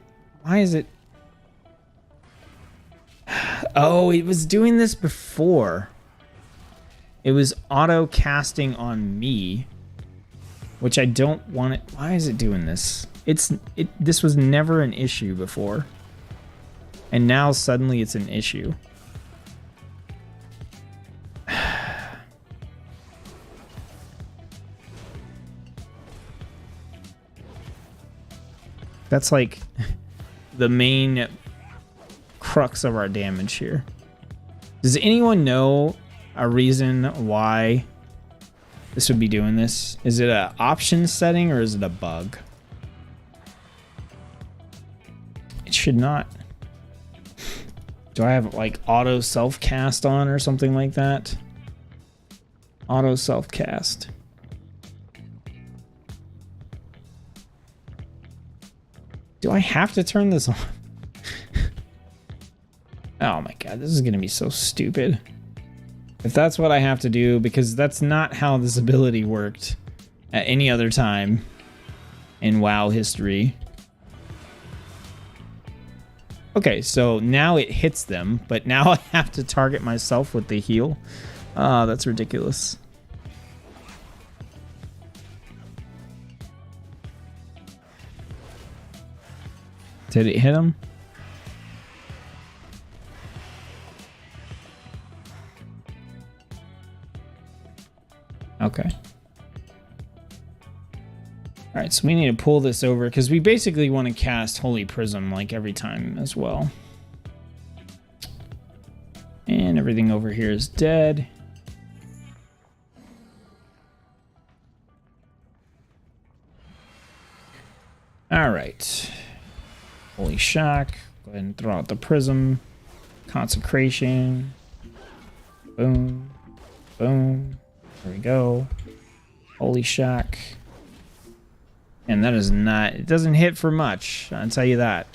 A: Oh, it was doing this before. It was auto casting on me, which I don't want it. Why is it doing this? This was never an issue before. And now suddenly it's an issue. That's like the main crux of our damage here. Does anyone know a reason why this would be doing this? Is it an option setting or is it a bug? It should not. Do I have like auto self cast on or something like that? Auto self cast. Do I have to turn this on? Oh my god, this is gonna be so stupid. If that's what I have to do, because that's not how this ability worked at any other time in WoW history. Okay, so now it hits them, but now I have to target myself with the heal. That's ridiculous. Did it hit him? Okay. All right, so we need to pull this over because we basically want to cast Holy Prism like every time as well. And everything over here is dead. All right. Holy Shock. Go ahead and throw out the Prism. Consecration. Boom. Boom. There we go. Holy Shock. And that is not... It doesn't hit for much. I'll tell you that.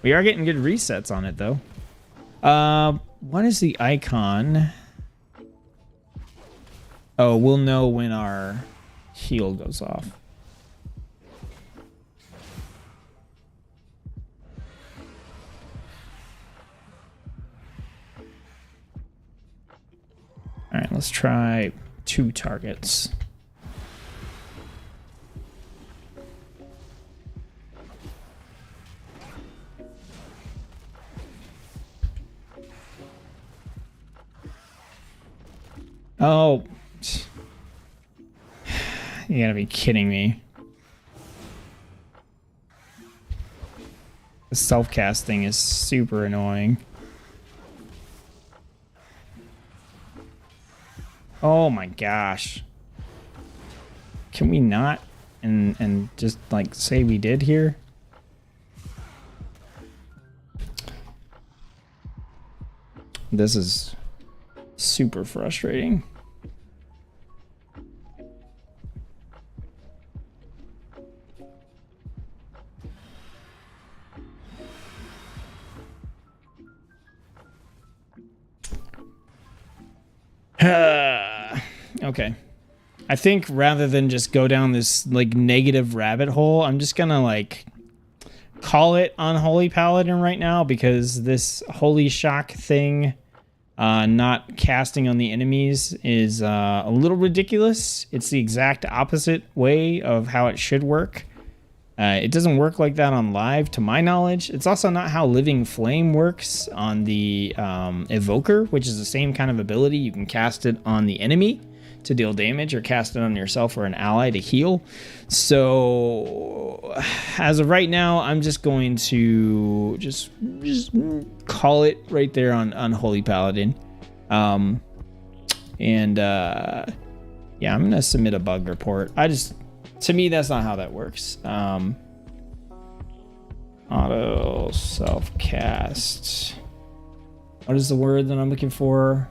A: We are getting good resets on it, though. What is the icon? Oh, we'll know when our heal goes off. All right, let's try 2 targets. Oh, you gotta be kidding me. The self-cast thing is super annoying. Oh my gosh. Can we not and just like say we did here? This is super frustrating. Okay. I think rather than just go down this like negative rabbit hole, I'm just gonna like call it on Holy Paladin right now, because this Holy Shock thing not casting on the enemies is a little ridiculous. It's the exact opposite way of how it should work. It doesn't work like that on live, to my knowledge. It's also not how Living Flame works on the Evoker, which is the same kind of ability. You can cast it on the enemy to deal damage, or cast it on yourself or an ally to heal. So as of right now, I'm just going to just call it right there on Holy Paladin. Yeah, I'm gonna submit a bug report. To me, that's not how that works. Auto self-cast. What is the word that I'm looking for?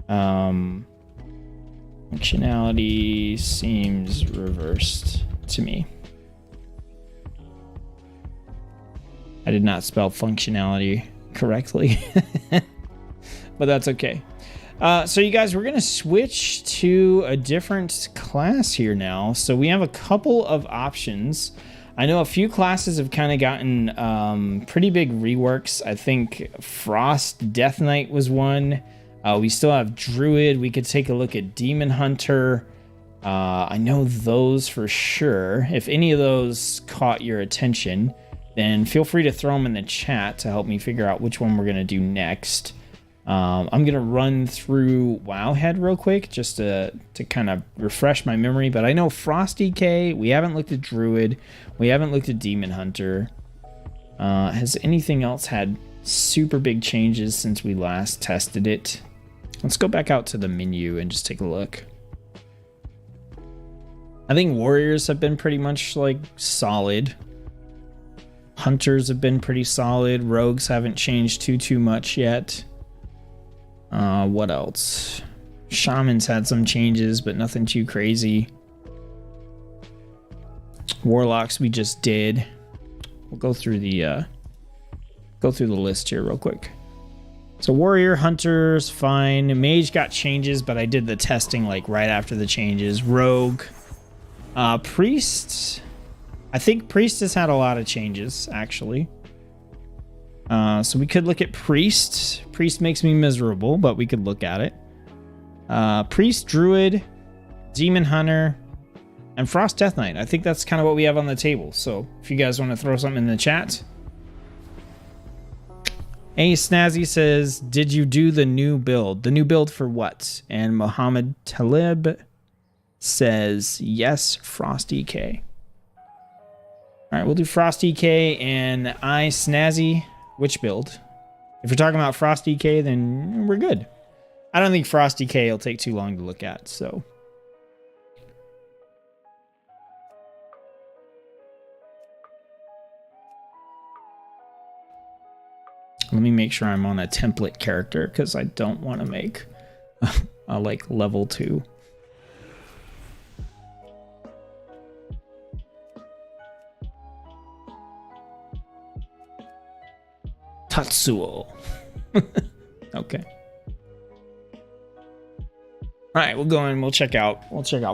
A: Functionality seems reversed to me. I did not spell functionality correctly, but that's okay. So you guys, we're going to switch to a different class here now. So we have a couple of options. I know a few classes have kind of gotten pretty big reworks. I think Frost Death Knight was one. We still have Druid. We could take a look at Demon Hunter. I know those for sure. If any of those caught your attention, then feel free to throw them in the chat to help me figure out which one we're going to do next. I'm going to run through Wowhead real quick just to kind of refresh my memory. But I know Frosty K, we haven't looked at Druid. We haven't looked at Demon Hunter. Has anything else had super big changes since we last tested it? Let's go back out to the menu and just take a look. I think Warriors have been pretty much like solid. Hunters have been pretty solid. Rogues haven't changed too much yet. What else? Shamans had some changes, but nothing too crazy. Warlocks we just did. We'll go through the list here real quick. So Warrior, Hunters, fine. Mage got changes, but I did the testing like right after the changes. Rogue, Priest. I think Priest has had a lot of changes actually. So we could look at Priest. Priest makes me miserable, but we could look at it. Priest, Druid, Demon Hunter, and Frost Death Knight. I think that's kind of what we have on the table. So if you guys want to throw something in the chat. A Snazzy says, did you do the new build? The new build for what? And Mohammed Talib says, yes, Frosty K. All right, we'll do Frosty K and I Snazzy. Which build? If you're talking about Frosty K, then we're good. I don't think Frosty K will take too long to look at, so. Let me make sure I'm on a template character because I don't want to make a like level 2. Tsetsuko. Okay. All right, we'll go in. We'll check out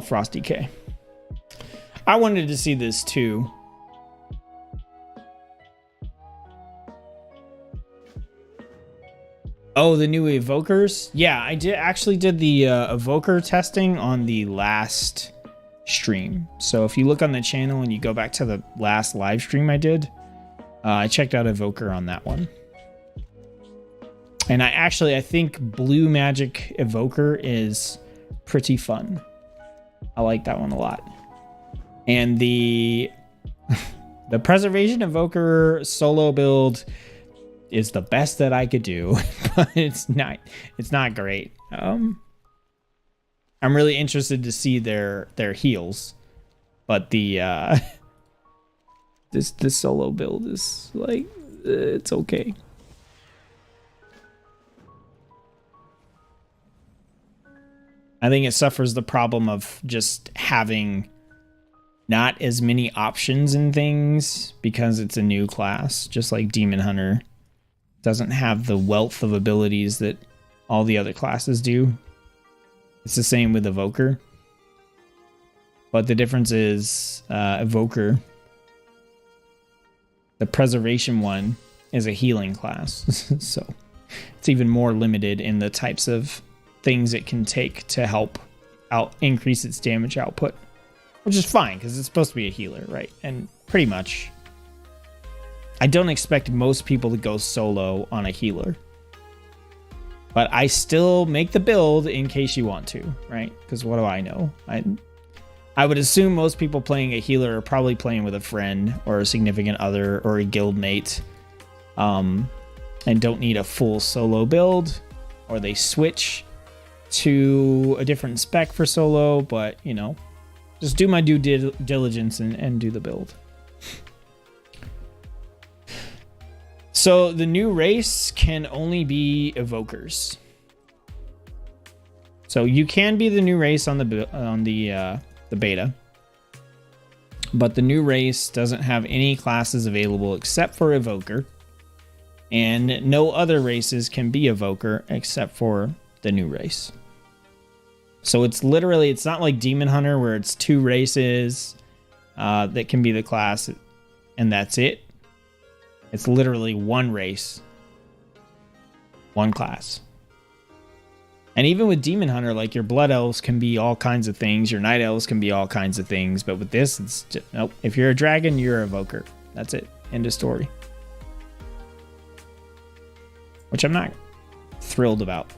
A: Frosty K. I wanted to see this too. Oh, the new evokers? Yeah, I did the evoker testing on the last stream. So if you look on the channel and you go back to the last live stream I did, I checked out evoker on that one. And I think Blue Magic Evoker is pretty fun. I like that one a lot. And the Preservation Evoker solo build is the best that I could do, but it's not great. I'm really interested to see their heals, but the this solo build is like it's okay. I think it suffers the problem of just having not as many options and things because it's a new class, just like Demon Hunter doesn't have the wealth of abilities that all the other classes do. It's the same with Evoker. But the difference is Evoker, the Preservation one, is a healing class. So it's even more limited in the types of things it can take to help increase its damage output. which is fine because it's supposed to be a healer, right? And pretty much, I don't expect most people to go solo on a healer. But I still make the build in case you want to, right? Because what do I know? I would assume most people playing a healer are probably playing with a friend or a significant other or a guild mate, and don't need a full solo build, or they switch to a different spec for solo, but, you know, just do my due diligence and do the build. So the new race can only be evokers. So you can be the new race on the beta, but the new race doesn't have any classes available except for evoker, and no other races can be evoker except for the new race. So it's literally, it's not like Demon Hunter where it's 2 races that can be the class and that's it. It's literally 1 race, 1 class. And even with Demon Hunter, like your Blood Elves can be all kinds of things, your Night Elves can be all kinds of things, but with this, it's just, nope. If you're a dragon, you're an evoker. That's it. End of story. Which I'm not thrilled about.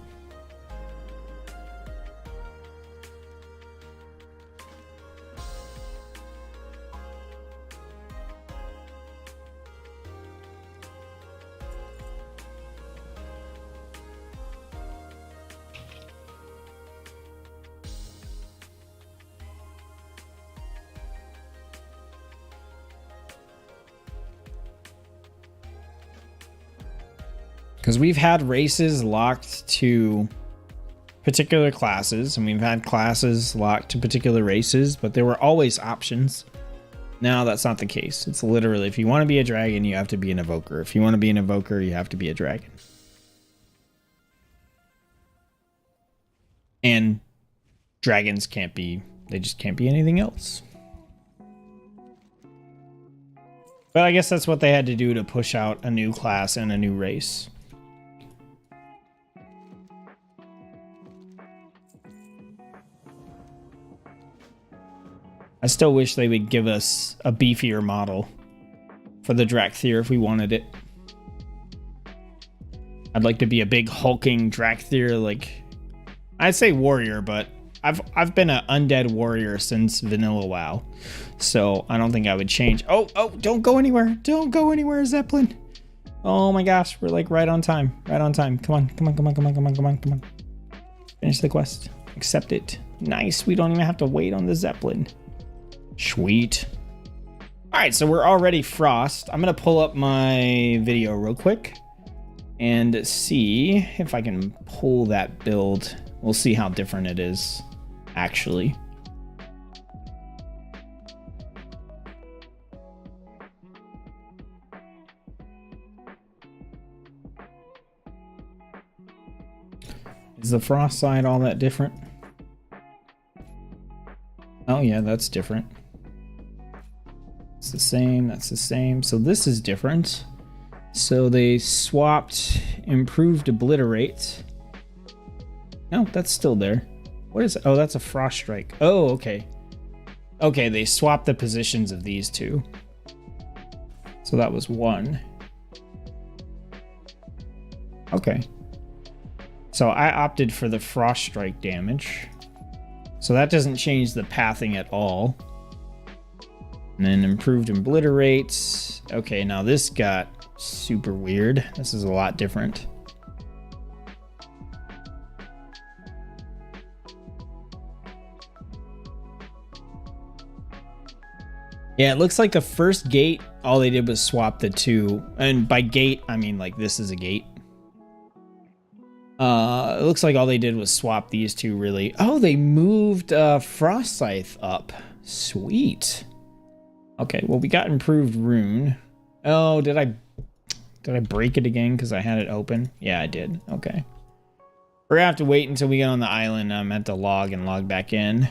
A: Because we've had races locked to particular classes, and we've had classes locked to particular races, but there were always options. Now that's not the case. It's literally, if you want to be a dragon, you have to be an evoker. If you want to be an evoker, you have to be a dragon. And dragons can't be, they just can't be anything else. But I guess that's what they had to do to push out a new class and a new race. I still wish they would give us a beefier model for the Drakthir if we wanted it. I'd like to be a big hulking Drakthir, like, I'd say warrior, but I've been an undead warrior since vanilla WoW, so I don't think I would change. Oh, don't go anywhere. Don't go anywhere, Zeppelin. Oh my gosh, we're like right on time. Right on time. Come on. Finish the quest. Accept it. Nice. We don't even have to wait on the Zeppelin. Sweet. All right, so we're already Frost. I'm going to pull up my video real quick and see if I can pull that build. We'll see how different it is, actually. Is the Frost side all that different? Oh yeah, that's different. It's the same, that's the same. So this is different. So they swapped improved obliterate. No, that's still there. What is it? Oh, that's a frost strike. Oh, okay. Okay, they swapped the positions of these two. So that was 1. Okay. So I opted for the frost strike damage. So that doesn't change the pathing at all. And then improved obliterates. Okay, now this got super weird. This is a lot different. Yeah, it looks like the first gate, all they did was swap the 2. And by gate, I mean like this is a gate. It looks like all they did was swap these 2 really. Oh, they moved Frost Scythe up. Sweet. Okay, well we got improved rune. Oh, did I break it again because I had it open? Yeah, I did. Okay. We're gonna have to wait until we get on the island. I'm at the log and log back in.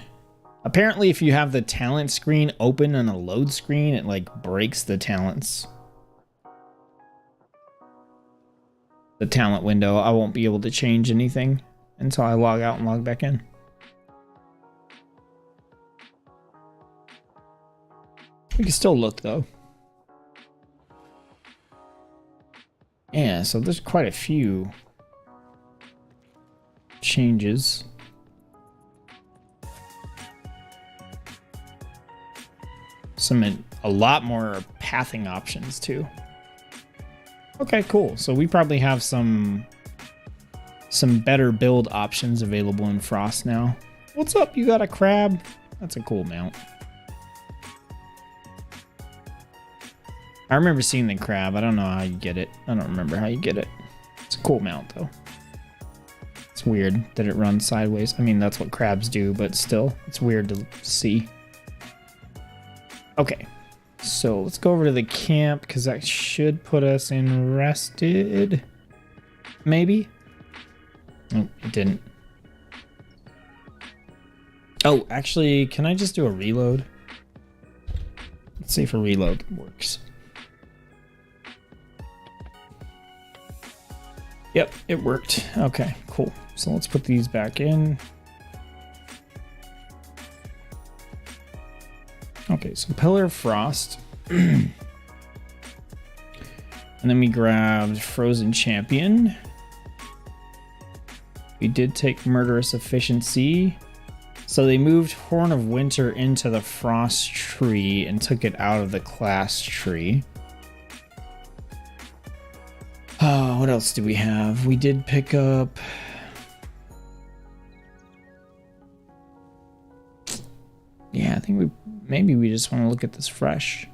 A: Apparently, if you have the talent screen open on a load screen, it like breaks the talents. The talent window. I won't be able to change anything until I log out and log back in. We can still look though. Yeah, so there's quite a few changes. A lot more pathing options too. Okay, cool. So we probably have some better build options available in Frost now. What's up? You got a crab? That's a cool mount. I remember seeing the crab. I don't know how you get it. I don't remember how you get it. It's a cool mount though. It's weird that it runs sideways. I mean, that's what crabs do, but still, it's weird to see. Okay, so let's go over to the camp because that should put us in rested. Maybe? Oh, it didn't. Oh, actually, can I just do a reload? Let's see if a reload works. Yep, it worked. Okay, cool. So let's put these back in. Okay, so Pillar of Frost. And then we grabbed Frozen Champion. We did take Murderous Efficiency. So they moved Horn of Winter into the Frost tree and took it out of the class tree. Oh, what else do we have? We did pick up... Yeah, I think maybe we just want to look at this fresh.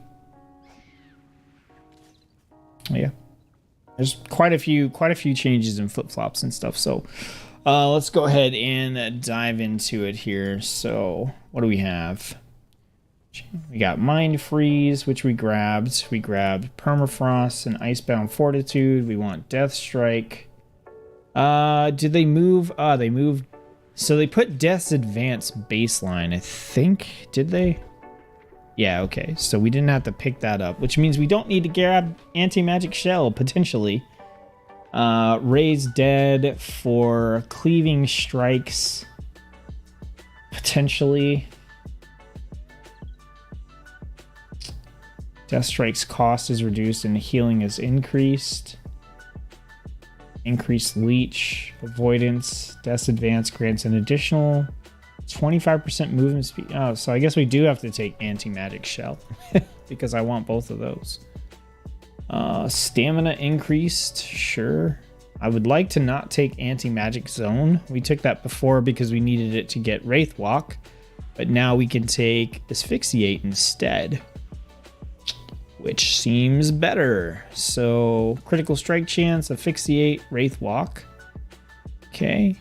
A: Yeah. There's quite a few changes in flip-flops and stuff, so let's go ahead and dive into it here. So, what do we have? We got Mind Freeze, which we grabbed. We grabbed Permafrost and Icebound Fortitude. We want Death Strike. Did they move? They moved. So they put Death's Advance baseline, I think. Did they? Yeah, okay. So we didn't have to pick that up, which means we don't need to grab Anti-Magic Shell, potentially. Raise Dead for Cleaving Strikes, potentially. Death Strike's cost is reduced and healing is increased. Increased Leech, Avoidance, Death's Advance grants an additional 25% movement speed. Oh, so I guess we do have to take Anti-Magic Shell because I want both of those. Stamina increased, sure. I would like to not take Anti-Magic Zone. We took that before because we needed it to get Wraith Walk, but now we can take Asphyxiate instead, which seems better. So critical strike chance, Asphyxiate, Wraith Walk. Okay.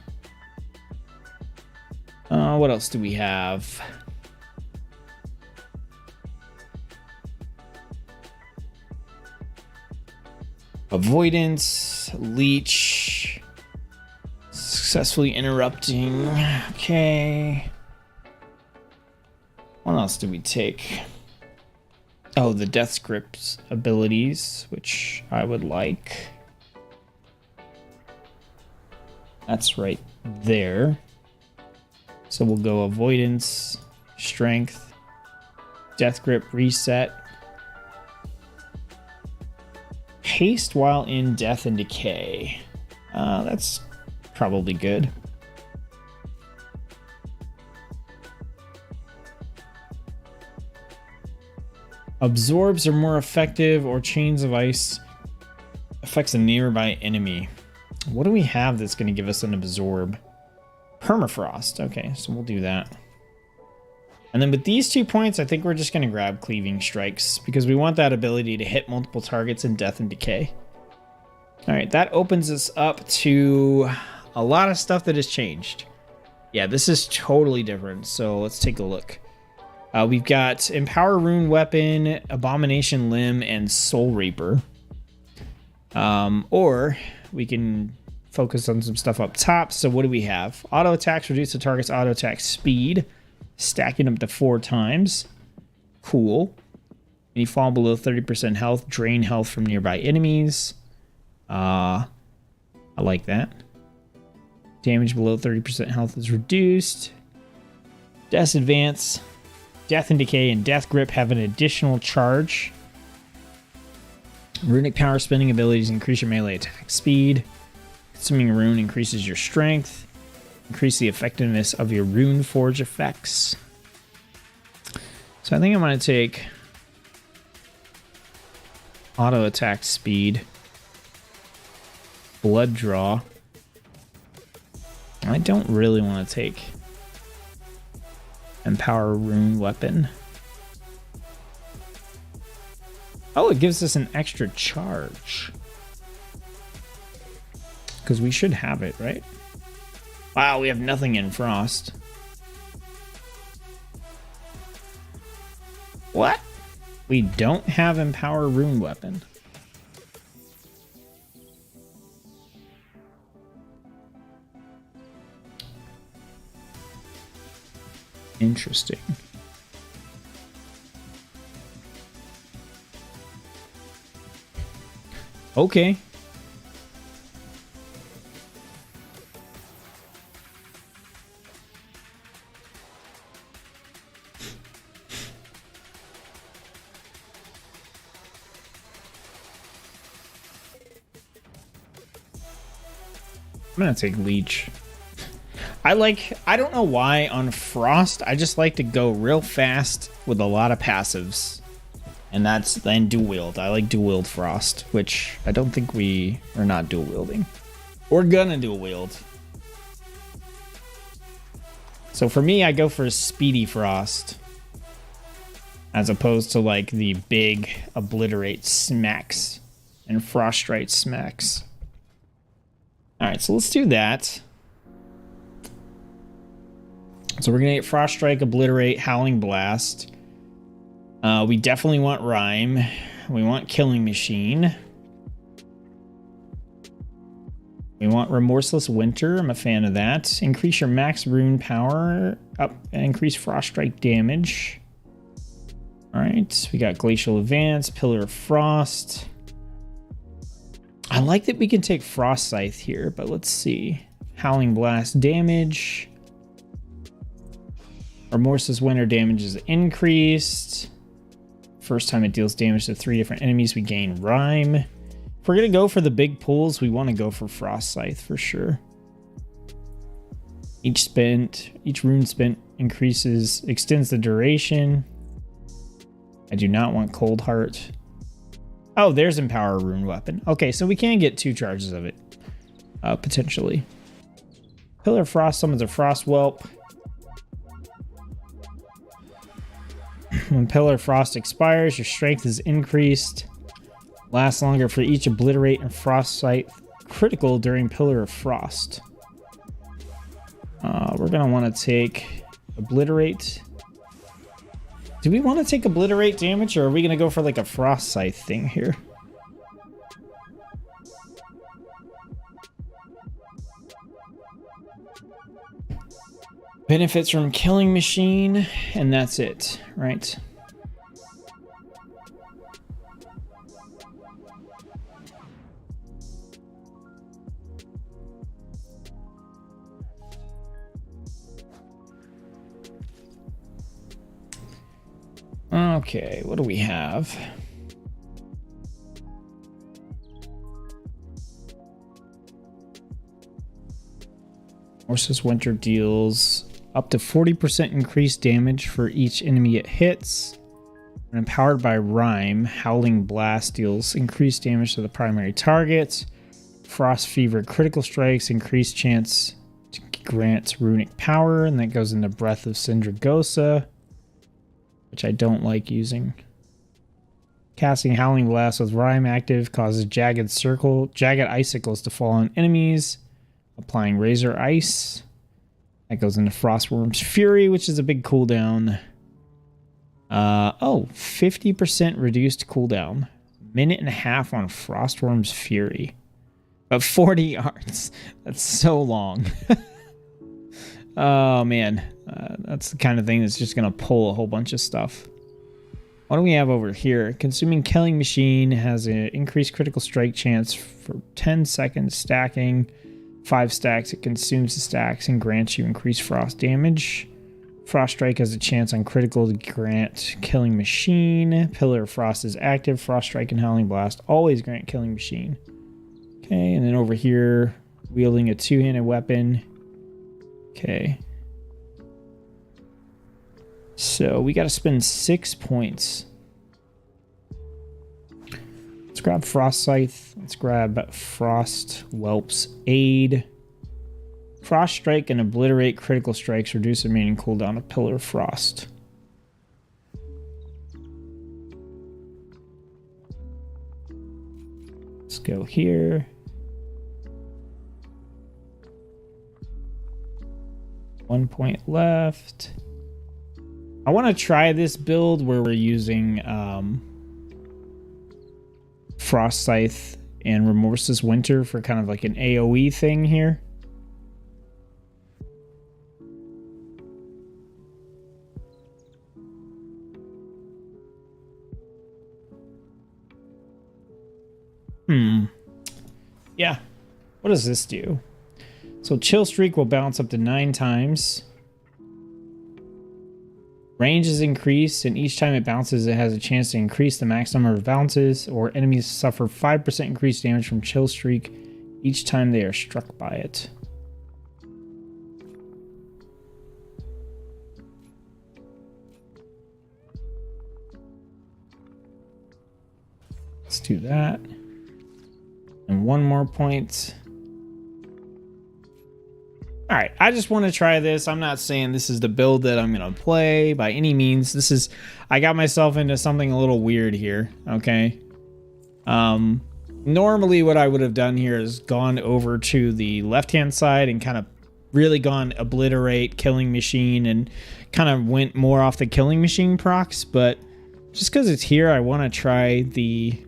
A: What else do we have? Avoidance, Leech, successfully interrupting. Okay. What else do we take? Oh, the Death Script's abilities, which I would like. That's right there. So we'll go Avoidance, Strength, Death Grip Reset, Haste while in Death and Decay. That's probably good. Absorbs are more effective, or Chains of Ice affects a nearby enemy. What do we have that's going to give us an absorb? Permafrost. Okay, so we'll do that. And then with these 2 points, I think we're just going to grab Cleaving Strikes because we want that ability to hit multiple targets in Death and Decay. All right, that opens us up to a lot of stuff that has changed. Yeah, this is totally different, so let's take a look. We've got Empower Rune Weapon, Abomination Limb, and Soul Reaper. Or we can focus on some stuff up top. So what do we have? Auto attacks reduce the target's auto attack speed, stacking up to 4 times. Cool. When you fall below 30% health, drain health from nearby enemies. I like that. Damage below 30% health is reduced. Death's Advance. Death and Decay and Death Grip have an additional charge. Runic Power spending abilities increase your melee attack speed. Consuming a rune increases your strength. Increase the effectiveness of your Rune Forge effects. So I think I'm going to take auto attack speed. Blood draw. I don't really want to take Empower Rune Weapon. Oh, it gives us an extra charge. Because we should have it, right? Wow, we have nothing in Frost. What? We don't have Empower Rune Weapon. Interesting. Okay. I'm gonna take Leech. I don't know why on Frost, I just like to go real fast with a lot of passives. And that's then dual wield. I like dual wield Frost, which I don't think we are not dual wielding. We're gonna dual wield. So for me, I go for Speedy Frost. As opposed to like the big Obliterate smacks and Froststrike smacks. Alright, so let's do that. So we're going to get Frost Strike, Obliterate, Howling Blast. We definitely want Rhyme. We want Killing Machine. We want Remorseless Winter. I'm a fan of that. Increase your max rune power. Up and increase Frost Strike damage. Alright, we got Glacial Advance, Pillar of Frost. I like that we can take Frost Scythe here, but let's see. Howling Blast damage. Remorseless Winter damage is increased. First time it deals damage to 3 different enemies, we gain Rhyme. If we're going to go for the big pulls, we want to go for Frost Scythe for sure. Each rune spent extends the duration. I do not want Cold Heart. Oh, there's Empower Rune Weapon. Okay, so we can get 2 charges of it. Potentially. Pillar of Frost summons a Frost Whelp. When Pillar of Frost expires, your strength is increased. Lasts longer for each Obliterate and Frost Scythe critical during Pillar of Frost. We're going to want to take Obliterate. Do we want to take Obliterate damage, or are we going to go for like a Frost Scythe thing here? Benefits from Killing Machine, and that's it, right? Okay, what do we have? Remorseless Winter deals up to 40% increased damage for each enemy it hits. When empowered by Rhyme, Howling Blast deals increased damage to the primary target. Frost Fever critical strikes, increased chance to grant runic power, and that goes into Breath of Sindragosa, which I don't like using. Casting Howling Blast with Rhyme active causes jagged icicles to fall on enemies. Applying Razor Ice. That goes into Frostworm's Fury, which is a big cooldown. 50% reduced cooldown. Minute and a half on Frostworm's Fury. But 40 yards. That's so long. Oh, man. That's the kind of thing that's just going to pull a whole bunch of stuff. What do we have over here? Consuming Killing Machine has an increased critical strike chance for 10 seconds stacking. 5 stacks, it consumes the stacks and grants you increased frost damage. Frost Strike has a chance on critical to grant Killing Machine. Pillar of Frost is active. Frost Strike and Howling Blast always grant Killing Machine. Okay, and then over here, wielding a two-handed weapon. Okay. So we got to spend 6 points. Let's grab Frost Scythe. Let's grab Frost Whelp's Aid. Frost Strike and Obliterate critical strikes. Reduce the remaining cooldown of Pillar of Frost. Let's go here. One point left. I want to try this build where we're using Frost Scythe and Remorseless Winter for kind of like an AoE thing here. Yeah. What does this do? So Chill Streak will bounce up to 9 times. Range is increased, and each time it bounces, it has a chance to increase the max number of bounces, or enemies suffer 5% increased damage from Chill Streak each time they are struck by it. Let's do that. And one more point. All right, I just want to try this. I'm not saying this is the build that I'm going to play by any means. I got myself into something a little weird here, okay? Normally what I would have done here is gone over to the left-hand side and kind of really gone Obliterate, Killing Machine, and kind of went more off the Killing Machine procs, but just because it's here, I want to try this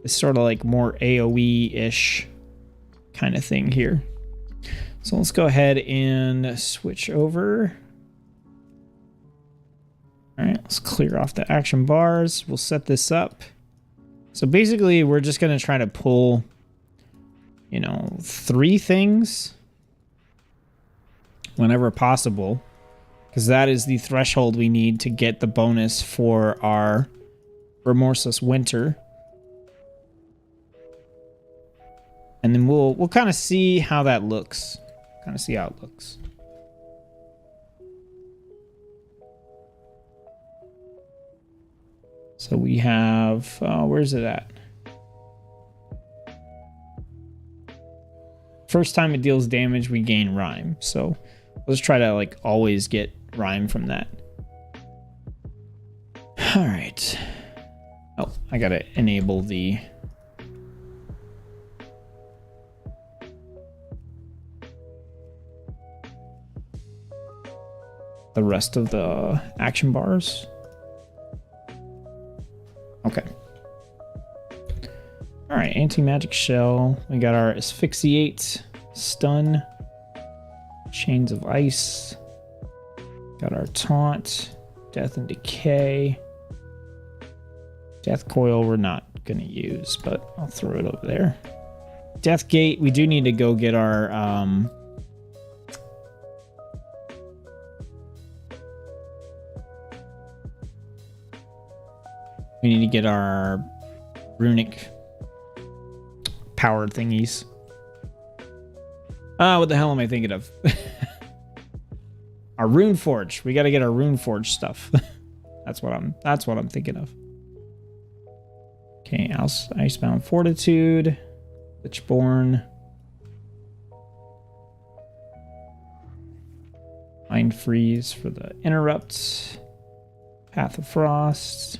A: sort of like more AoE-ish kind of thing here. So let's go ahead and switch over. All right, let's clear off the action bars. We'll set this up. So basically, we're just going to try to pull, 3 things whenever possible, because that is the threshold we need to get the bonus for our Remorseless Winter. And then we'll kind of see how that looks. See how it looks. So we have, where's it at? First time it deals damage, we gain rhyme. So let's try to like always get rhyme from that. All right. Oh, I gotta enable the rest of the action bars. Okay. All right, anti-magic shell. We got our asphyxiate, stun, chains of ice. Got our taunt, death and decay. Death coil we're not gonna use, but I'll throw it over there. Death gate, we do need to go get our we need to get our runic powered thingies. What the hell am I thinking of? Our rune forge. We got to get our rune forge stuff. That's what I'm thinking of. Okay, Icebound Fortitude, Lichborn, Mind Freeze for the interrupts, Path of Frost,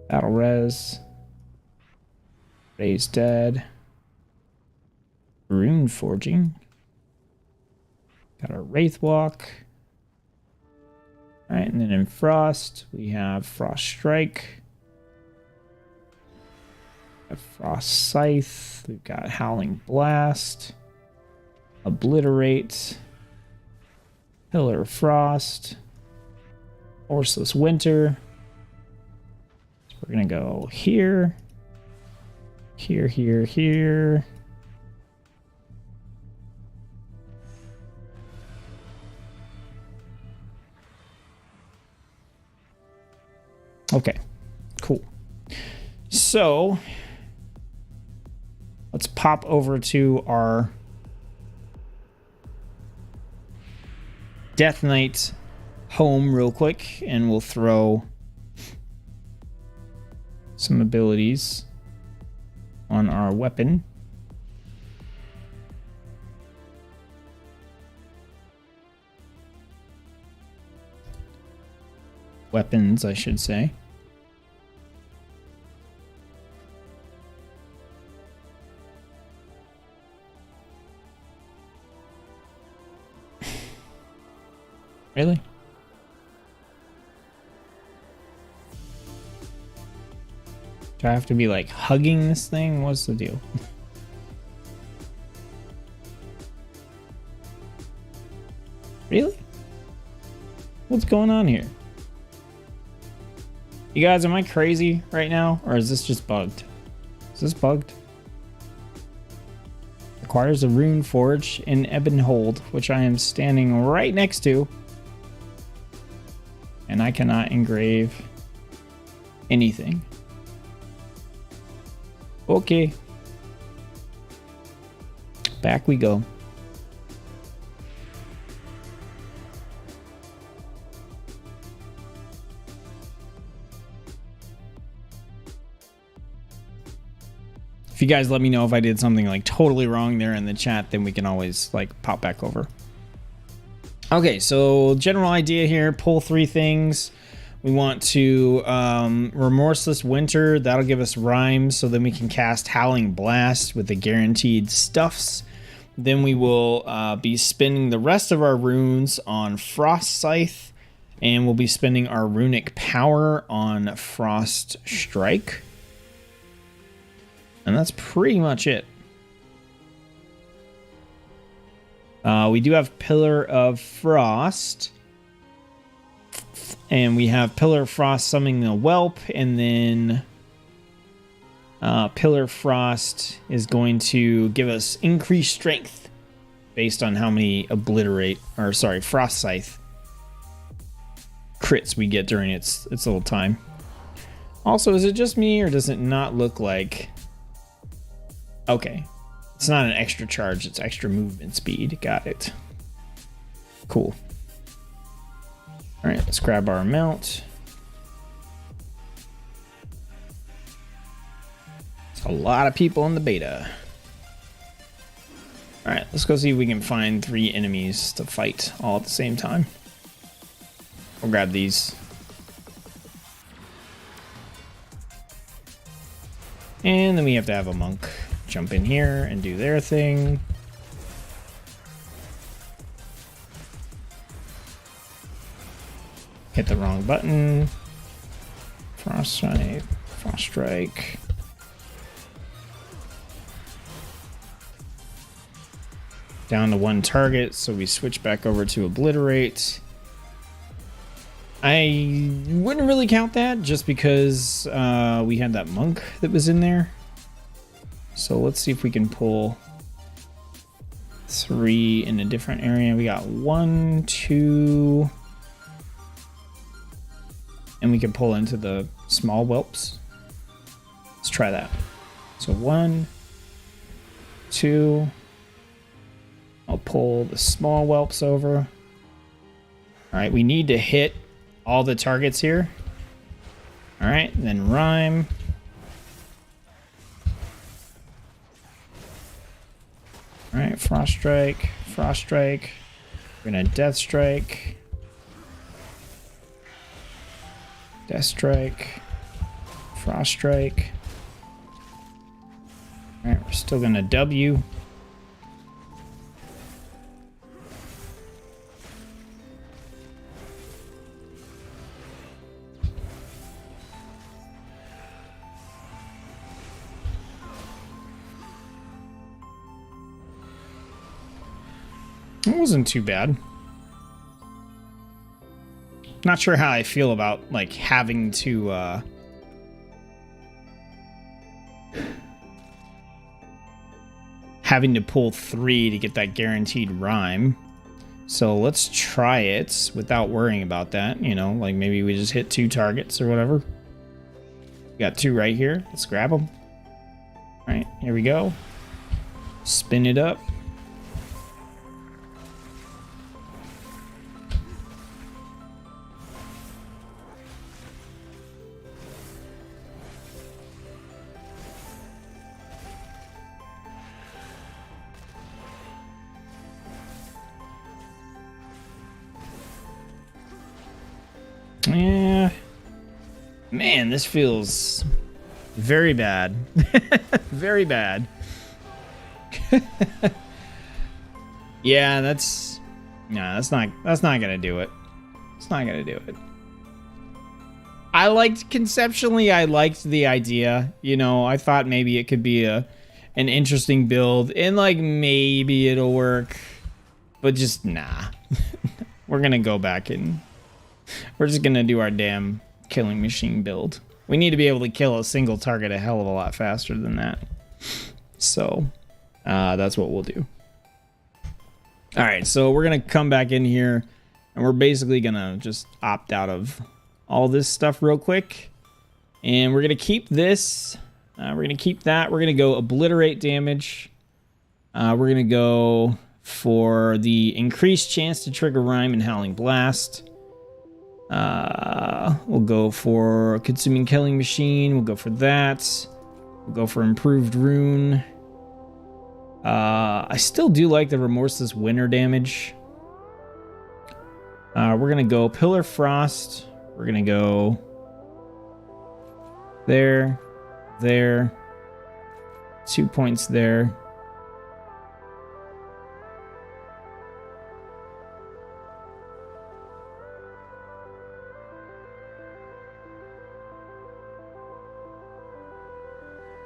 A: Battle Res, Raise Dead, Rune Forging, got our Wraith Walk. All right, and then in Frost, we have Frost Strike, we have Frost Scythe, we've got Howling Blast, Obliterate, Pillar of Frost, Remorseless Winter. We're going to go here, here, here, here. Okay, cool. So let's pop over to our Death Knight home real quick, and we'll throw some abilities on our weapon. Weapons, I should say. Really? Do I have to be like hugging this thing? What's the deal? Really? What's going on here? You guys, am I crazy right now? Or is this just bugged? Is this bugged? Requires a rune forge in Ebonhold, which I am standing right next to. And I cannot engrave anything. Okay. Back we go. If you guys let me know if I did something like totally wrong there in the chat, then we can always like pop back over. Okay, so general idea here, pull 3 things. We want to Remorseless Winter. That'll give us rhymes, so then we can cast Howling Blast with the guaranteed stuffs. Then we will be spending the rest of our runes on Frost Scythe, and we'll be spending our runic power on Frost Strike. And that's pretty much it. We do have Pillar of Frost. And we have Pillar of Frost summoning the Whelp. And then Pillar of Frost is going to give us increased strength based on how many Frost Scythe crits we get during its little time. Also, is it just me or does it not look like... Okay. It's not an extra charge, it's extra movement speed. Got it. Cool. Alright, let's grab our mount. It's a lot of people in the beta. Alright, let's go see if we can find 3 enemies to fight all at the same time. We'll grab these. And then we have to have a monk jump in here and do their thing. Hit the wrong button. Frost strike. Down to 1 target, so we switch back over to obliterate. I wouldn't really count that just because we had that monk that was in there. So let's see if we can pull 3 in a different area. We got 1, 2, and we can pull into the small whelps. Let's try that. So 1, 2. I'll pull the small whelps over. All right, we need to hit all the targets here. All right, then rhyme. All right, frost strike. We're gonna death strike. Death strike. Frost strike. All right, we're still gonna W. It wasn't too bad. Not sure how I feel about like having to pull 3 to get that guaranteed rhyme. So let's try it without worrying about that, you know, like maybe we just hit 2 targets or whatever. Got 2 right here. Let's grab them. All right, here we go. Spin it up. Yeah. Man, this feels very bad. Very bad. Yeah, that's not gonna do it. It's not gonna do it. Conceptually, I liked the idea. You know, I thought maybe it could be an interesting build, and like maybe it'll work, but just nah. We're gonna go back and we're just gonna do our damn killing machine build. We need to be able to kill a single target a hell of a lot faster than that. So that's what we'll do. All right, so we're gonna come back in here and we're basically gonna just opt out of all this stuff real quick, and we're gonna keep this. We're gonna keep that. We're gonna go obliterate damage. We're gonna go for the increased chance to trigger Rhyme and Howling Blast. We'll go for Consuming Killing Machine. We'll go for that. We'll go for Improved Rune. I still do like the Remorseless Winter damage. We're gonna go Pillar Frost. We're gonna go there, 2 points there.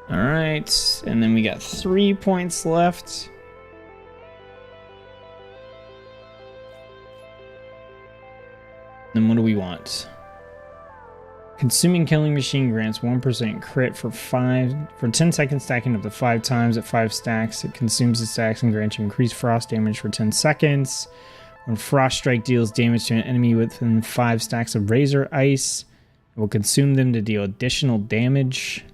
A: All right, and then we got 3 points left. Then what do we want? Consuming Killing Machine grants 1% crit for 10 seconds, stacking up to 5 times at 5 stacks. It consumes the stacks and grants you increased frost damage for 10 seconds. When Frost Strike deals damage to an enemy within 5 stacks of Razor Ice, it will consume them to deal additional damage.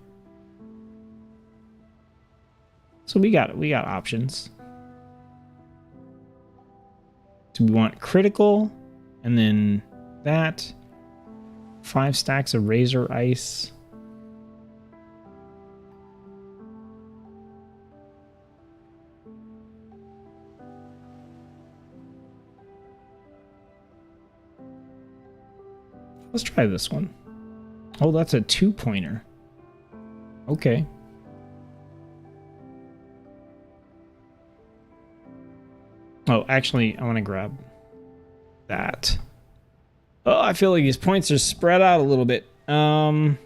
A: So we got options. So we want critical, and then that 5 stacks of Razor Ice. Let's try this one. Oh, that's a 2-pointer. Okay. Oh, actually, I want to grab that. Oh, I feel like these points are spread out a little bit. Man,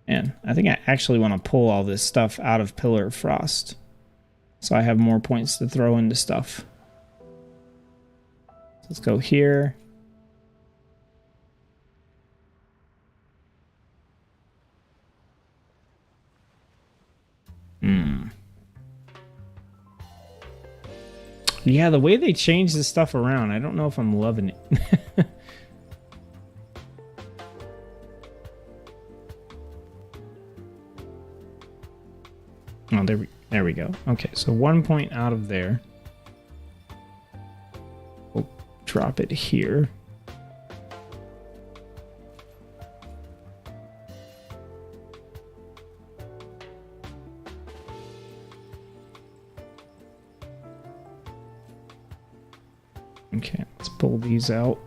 A: I think I actually want to pull all this stuff out of Pillar of Frost, so I have more points to throw into stuff. Let's go here. Yeah, the way they change this stuff around, I don't know if I'm loving it. Oh, there we go. Okay, so 1 point out of there. We'll drop it here. Okay, let's pull these out.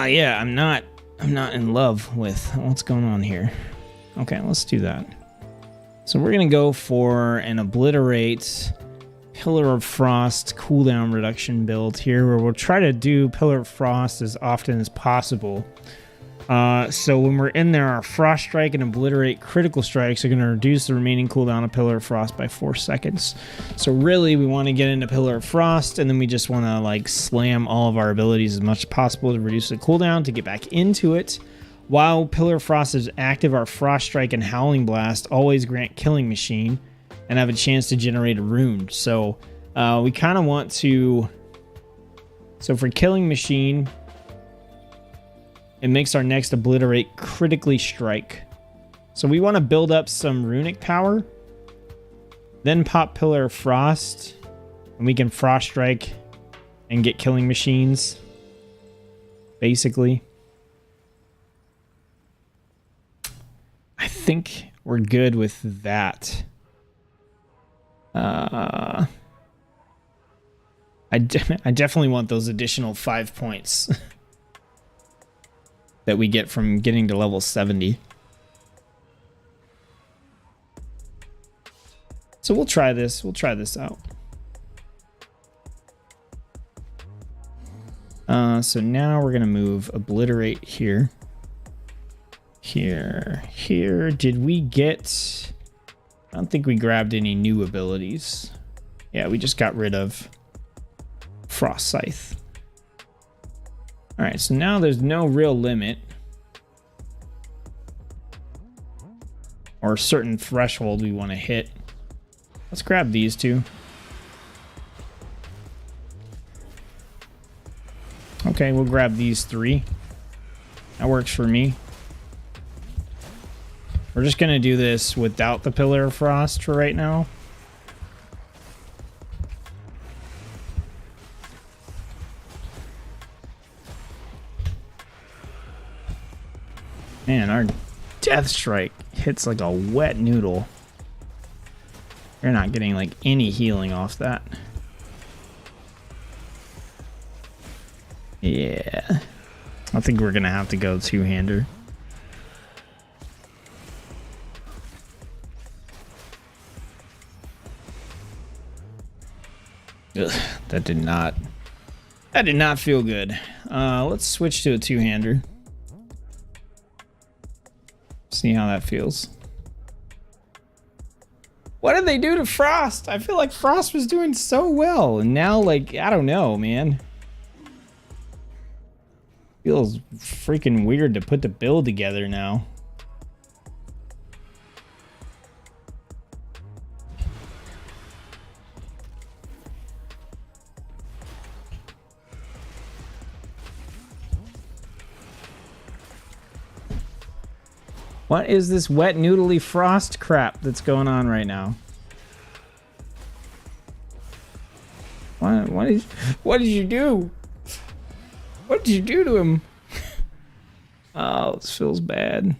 A: Yeah, I'm not in love with what's going on here. Okay, let's do that. So we're gonna go for an obliterate Pillar of Frost cooldown reduction build here, where we'll try to do Pillar of Frost as often as possible. So when we're in there, our Frost Strike and Obliterate critical strikes are going to reduce the remaining cooldown of Pillar of Frost by 4 seconds. So really, we want to get into Pillar of Frost, and then we just want to like slam all of our abilities as much as possible to reduce the cooldown to get back into it. While Pillar of Frost is active, our Frost Strike and Howling Blast always grant Killing Machine and have a chance to generate a rune. So we kind of want to... So for Killing Machine, it makes our next Obliterate critically strike. So we want to build up some runic power, then pop Pillar of Frost, and we can Frost Strike and get Killing Machines, basically. I think we're good with that. I definitely want those additional 5 points that we get from getting to level 70. So we'll try this. We'll try this out. So now we're going to move Obliterate here. Here. Did we get... I don't think we grabbed any new abilities. Yeah, we just got rid of Frost Scythe. Alright, so now there's no real limit. Or a certain threshold we want to hit. Let's grab these two. Okay, we'll grab these 3. That works for me. We're just gonna do this without the Pillar of Frost for right now. Man, our Death Strike hits like a wet noodle. You're not getting like any healing off that. Yeah. I think we're gonna have to go two-hander. Ugh, that did not feel good. Let's switch to a two-hander. See how that feels. What did they do to Frost? I feel like Frost was doing so well, and now, like, I don't know, man. Feels freaking weird to put the build together now. What is this wet noodly frost crap that's going on right now? What did you do? What did you do to him? Oh, this feels bad.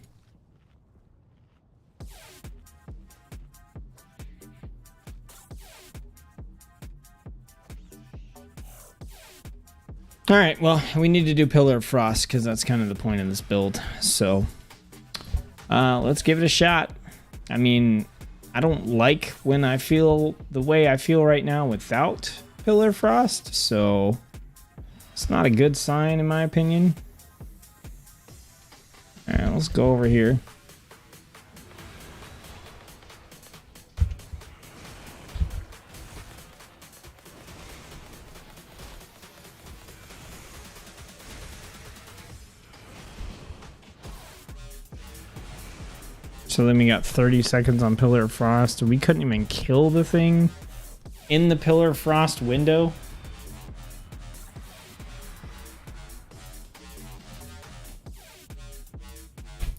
A: All right, well, we need to do Pillar of Frost because that's kind of the point of this build. So let's give it a shot. I mean, I don't like when I feel the way I feel right now without Pillar of Frost, so it's not a good sign in my opinion. All right, let's go over here. So then we got 30 seconds on Pillar of Frost. We couldn't even kill the thing in the Pillar of Frost window.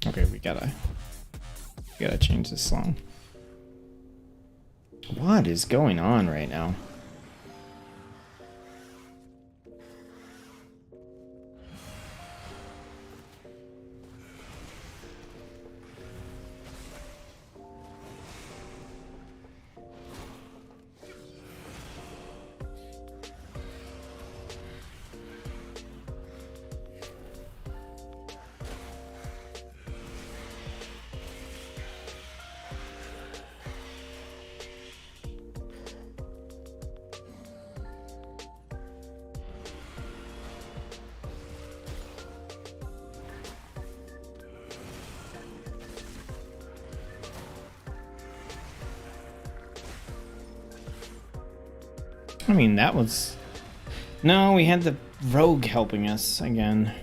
A: Okay, we gotta change this song. What is going on right now? I mean, that was... No, we had the rogue helping us again.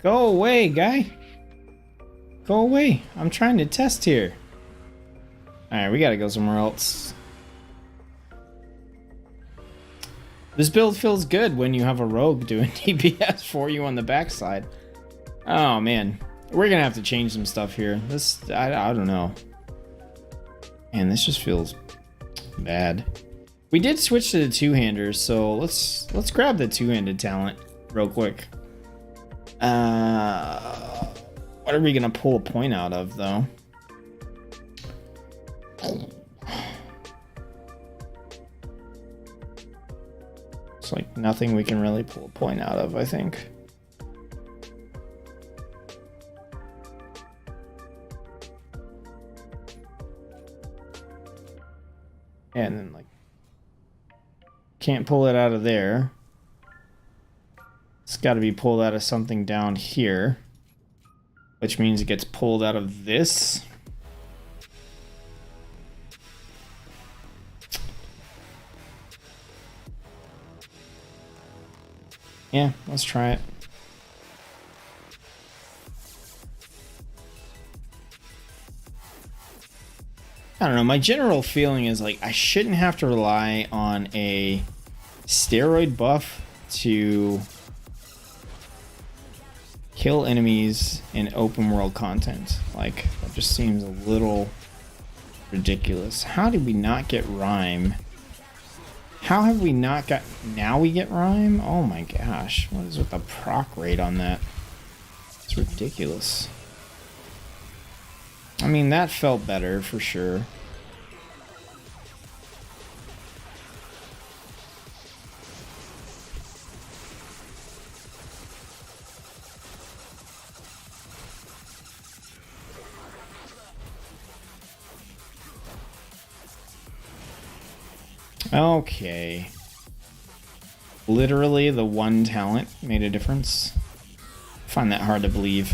A: Go away, guy. Go away. I'm trying to test here. Alright, we gotta go somewhere else. This build feels good when you have a rogue doing DPS for you on the backside. Oh, man. We're gonna have to change some stuff here. This, I don't know. Man, this just feels bad. We did switch to the two-handers, so let's grab the two-handed talent real quick. What are we gonna pull a point out of, though? It's like nothing we can really pull a point out of, I think. And then, like, can't pull it out of there. It's got to be pulled out of something down here, which means it gets pulled out of this. Yeah, let's try it. I don't know, my general feeling is like I shouldn't have to rely on a steroid buff to kill enemies in open world content. Like, that just seems a little ridiculous. How did we not get Rhyme? How have we not got... Now we get Rhyme? Oh my gosh. What is with the proc rate on that? It's ridiculous. I mean, that felt better for sure. Okay. Literally the one talent made a difference. I find that hard to believe.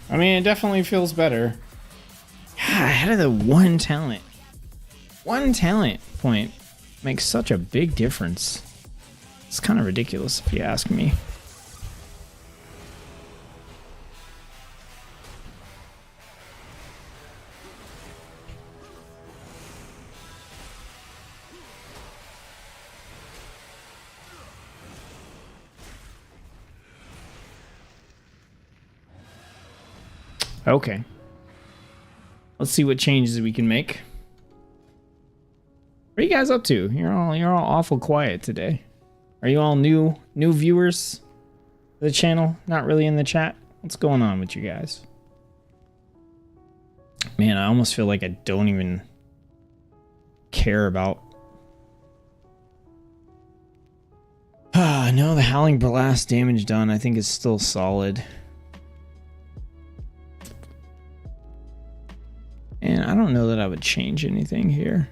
A: I mean, it definitely feels better. How did the one talent point makes such a big difference? It's kind of ridiculous if you ask me. Okay. Let's see what changes we can make. What are you guys up to? You're all awful quiet today. Are you all new viewers of the channel? Not really in the chat? What's going on with you guys? Man, I almost feel like I don't even care about... No, the Howling Blast damage done I think is still solid. And I don't know that I would change anything here.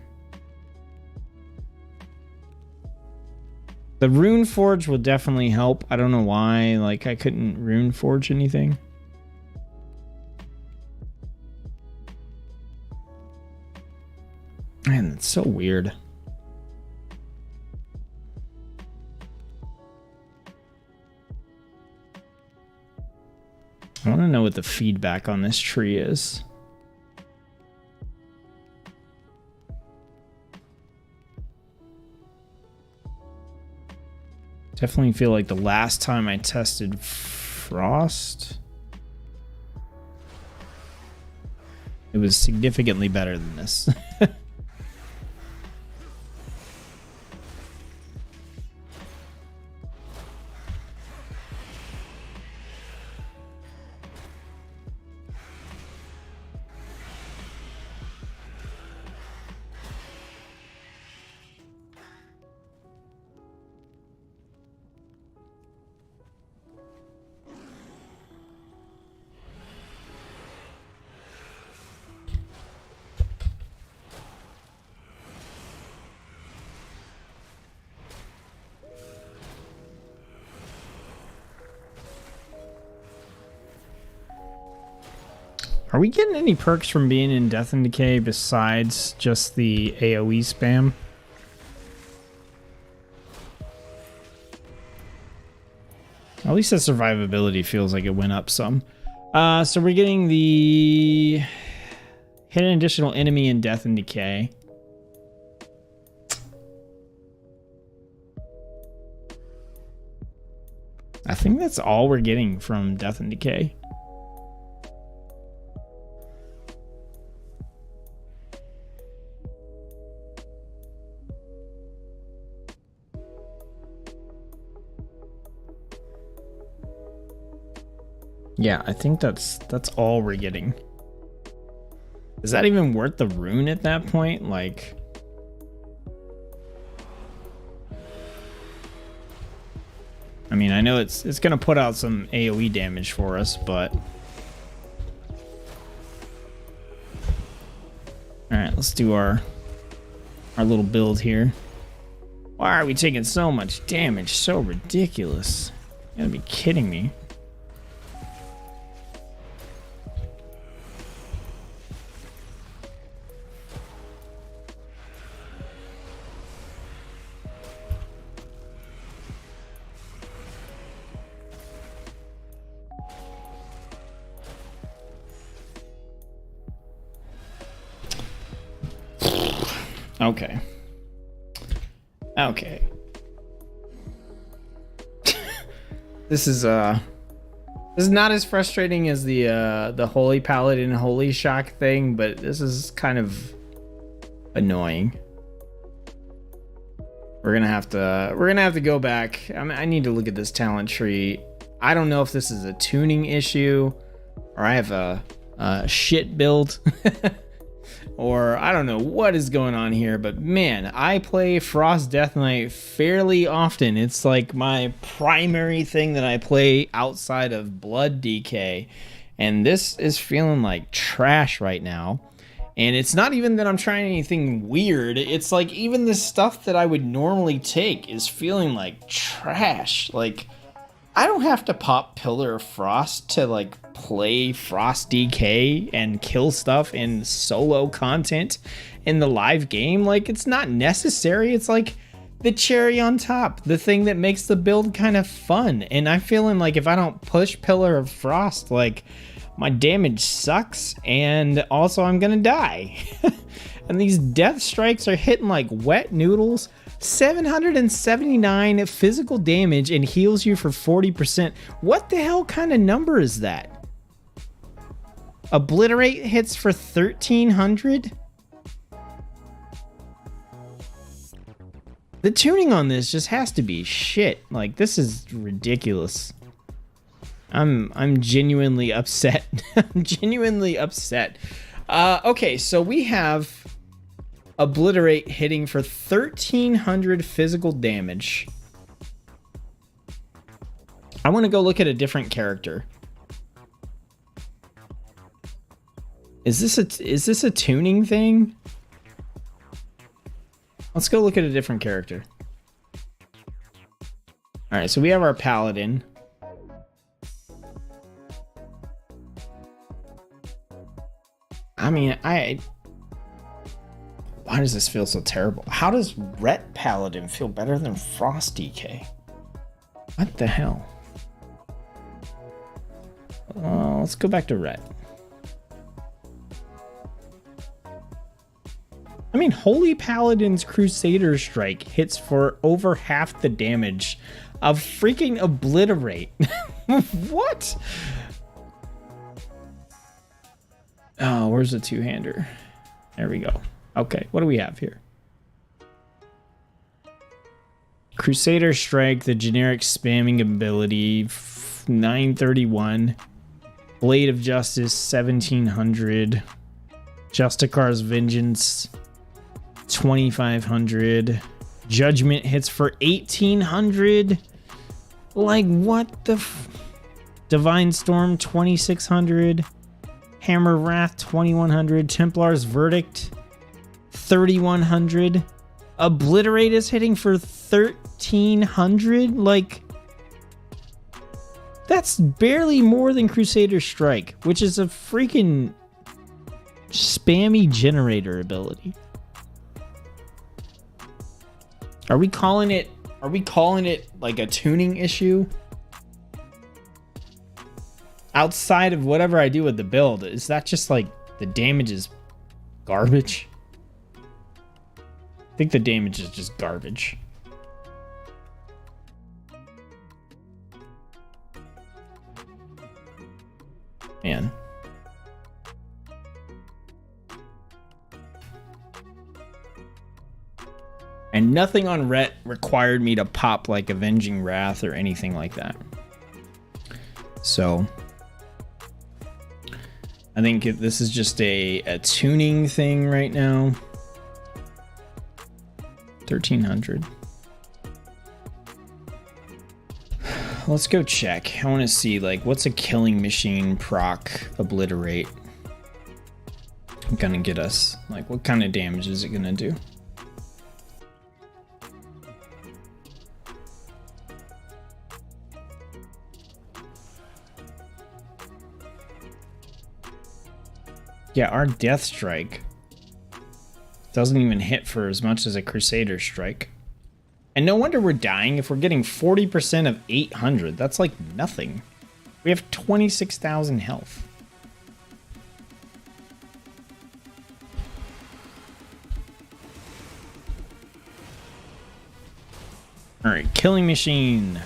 A: The Rune Forge will definitely help. I don't know why, like, I couldn't Rune Forge anything. Man, that's so weird. I want to know what the feedback on this tree is. Definitely feel like the last time I tested Frost, it was significantly better than this. Are we getting any perks from being in Death and Decay besides just the AoE spam? At least the survivability feels like it went up some. So we're getting the hit an additional enemy in Death and Decay. I think that's all we're getting from Death and Decay. Yeah, I think that's all we're getting. Is that even worth the rune at that point? Like, I mean, I know it's gonna put out some AoE damage for us, but all right, let's do our little build here. Why are we taking so much damage? So ridiculous. You gotta be kidding me. Okay. Okay. This is not as frustrating as the Holy Paladin Holy Shock thing, but this is kind of annoying. We're gonna have to go back. I need to look at this talent tree. I don't know if this is a tuning issue, or I have a shit build. Or I don't know what is going on here, but man, I play Frost Death Knight fairly often. It's like my primary thing that I play outside of Blood DK, and this is feeling like trash right now. And it's not even that I'm trying anything weird. It's like even the stuff that I would normally take is feeling like trash. Like, I don't have to pop Pillar of Frost to like play Frost DK and kill stuff in solo content in the live game. Like, it's not necessary. It's like the cherry on top, the thing that makes the build kind of fun. And I'm feeling like if I don't push Pillar of Frost, like, my damage sucks, and also I'm gonna die. And these death strikes are hitting like wet noodles. 779 physical damage and heals you for 40%. What the hell kind of number is that? Obliterate hits for 1300? The tuning on this just has to be shit. Like, this is ridiculous. I'm genuinely upset. I'm genuinely upset. Okay, so we have Obliterate hitting for 1300 physical damage. I want to go look at a different character. Is this a tuning thing? Let's go look at a different character. All right, so we have our Paladin. I mean, why does this feel so terrible? How does Ret Paladin feel better than Frost DK? What the hell? Let's go back to Ret. I mean, Holy Paladin's Crusader Strike hits for over half the damage of freaking Obliterate. What? Oh, where's the two-hander? There we go. Okay, what do we have here? Crusader Strike, the generic spamming ability, 931. Blade of Justice, 1700. Justicar's Vengeance, 2500. Judgment hits for 1800. Like, what the Divine Storm, 2600. Hammer Wrath, 2100. Templar's Verdict, 3100. Obliterate is hitting for 1300. Like, that's barely more than Crusader Strike, which is a freaking Spammy generator ability. Are we calling it like a tuning issue? Outside of whatever I do with the build, is that just like the damage is garbage? I think the damage is just garbage. Man. And nothing on Ret required me to pop like Avenging Wrath or anything like that. So I think this is just a tuning thing right now. 1300. Let's go check. I want to see like what's a killing machine proc obliterate gonna get us. Like what kind of damage is it gonna do? Yeah, our Death Strike doesn't even hit for as much as a Crusader Strike. And no wonder we're dying if we're getting 40% of 800. That's like nothing. We have 26,000 health. All right, Killing Machine.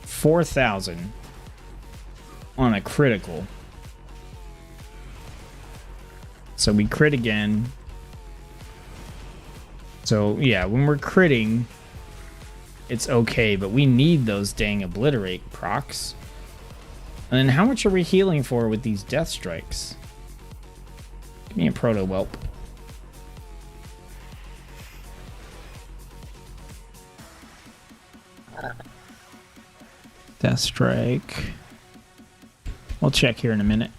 A: 4,000 on a critical. So we crit again. So yeah, when we're critting, it's okay, but we need those dang obliterate procs. And then how much are we healing for with these death strikes? Give me a proto whelp. Death strike. We'll check here in a minute.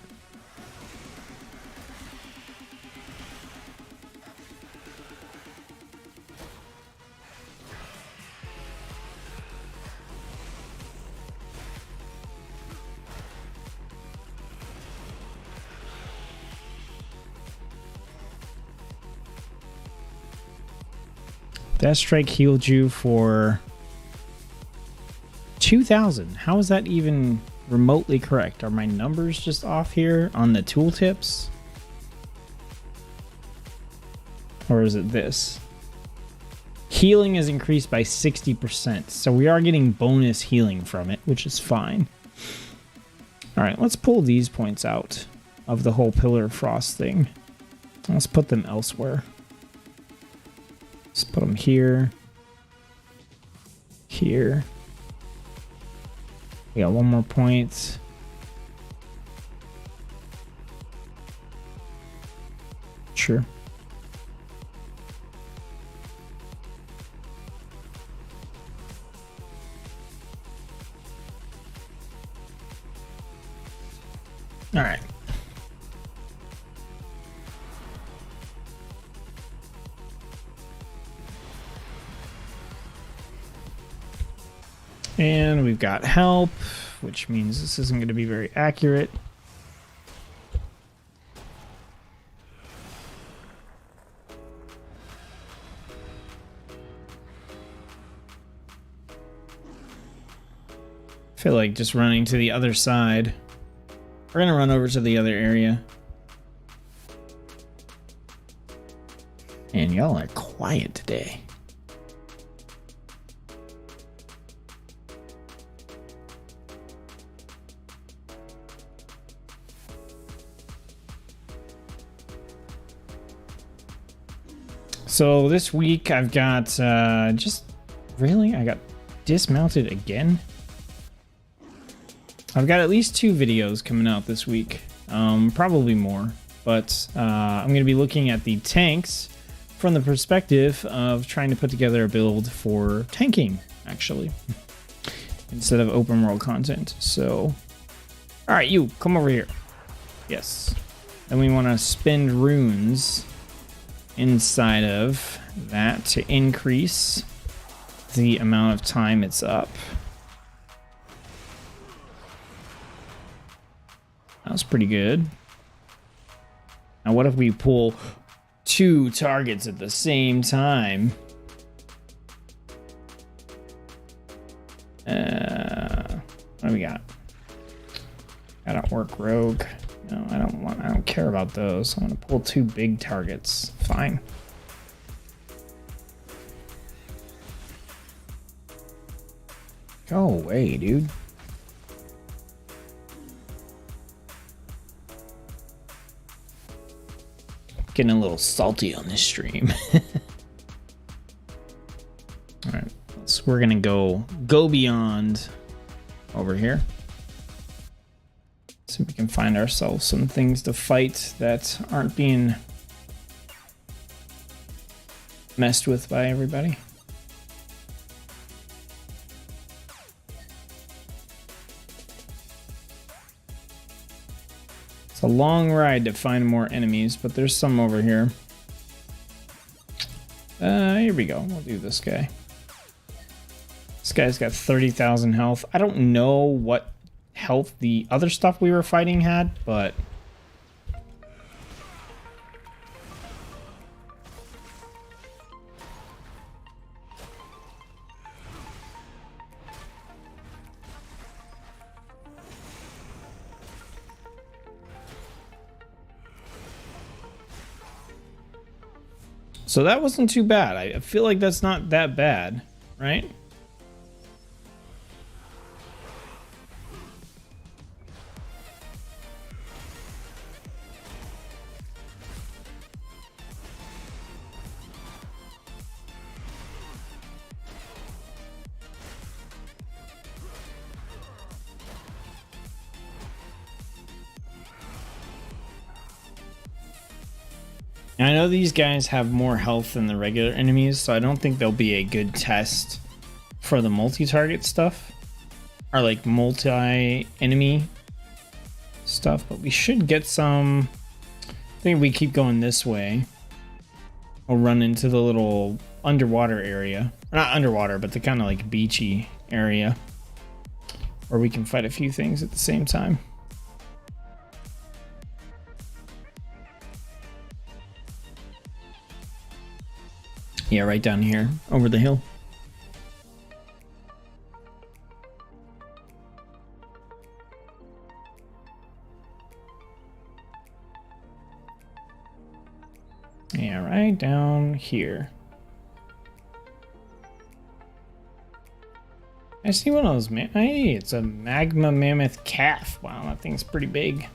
A: Death Strike healed you for 2,000. How is that even remotely correct? Are my numbers just off here on the tooltips? Or is it this? Healing is increased by 60%, so we are getting bonus healing from it, which is fine. All right, let's pull these points out of the whole Pillar of Frost thing. Let's put them elsewhere. Let's put them here. Here. We got one more point. Sure. All right. And we've got help, which means this isn't going to be very accurate. I feel like just running to the other side. We're going to run over to the other area. And y'all are quiet today. So this week I've got I got dismounted again. I've got at least 2 videos coming out this week, probably more, but I'm going to be looking at the tanks from the perspective of trying to put together a build for tanking, actually, instead of open world content. So, all right, you come over here. Yes. Then we want to spend runes inside of that to increase the amount of time it's up. That was pretty good. Now, what if we pull 2 targets at the same time? What do we got? Got an orc rogue. No, I don't care about those. I'm gonna pull 2 big targets. Fine. Go away, dude. Getting a little salty on this stream. All right, so we're gonna go beyond over here. See if we can find ourselves some things to fight that aren't being messed with by everybody. It's a long ride to find more enemies, but there's some over here. Here we go. We'll do this guy. This guy's got 30,000 health. I don't know what health the other stuff we were fighting had, but so that wasn't too bad. I feel like that's not that bad, right? I know these guys have more health than the regular enemies, so I don't think they'll be a good test for the multi-target stuff. Or like multi-enemy stuff, but we should get some. I think if we keep going this way, we'll run into the little underwater area. Or not underwater, but the kind of like beachy area where we can fight a few things at the same time. Yeah, right down here, over the hill. Yeah, right down here. I see one of those, man. Hey, it's a magma mammoth calf. Wow, that thing's pretty big.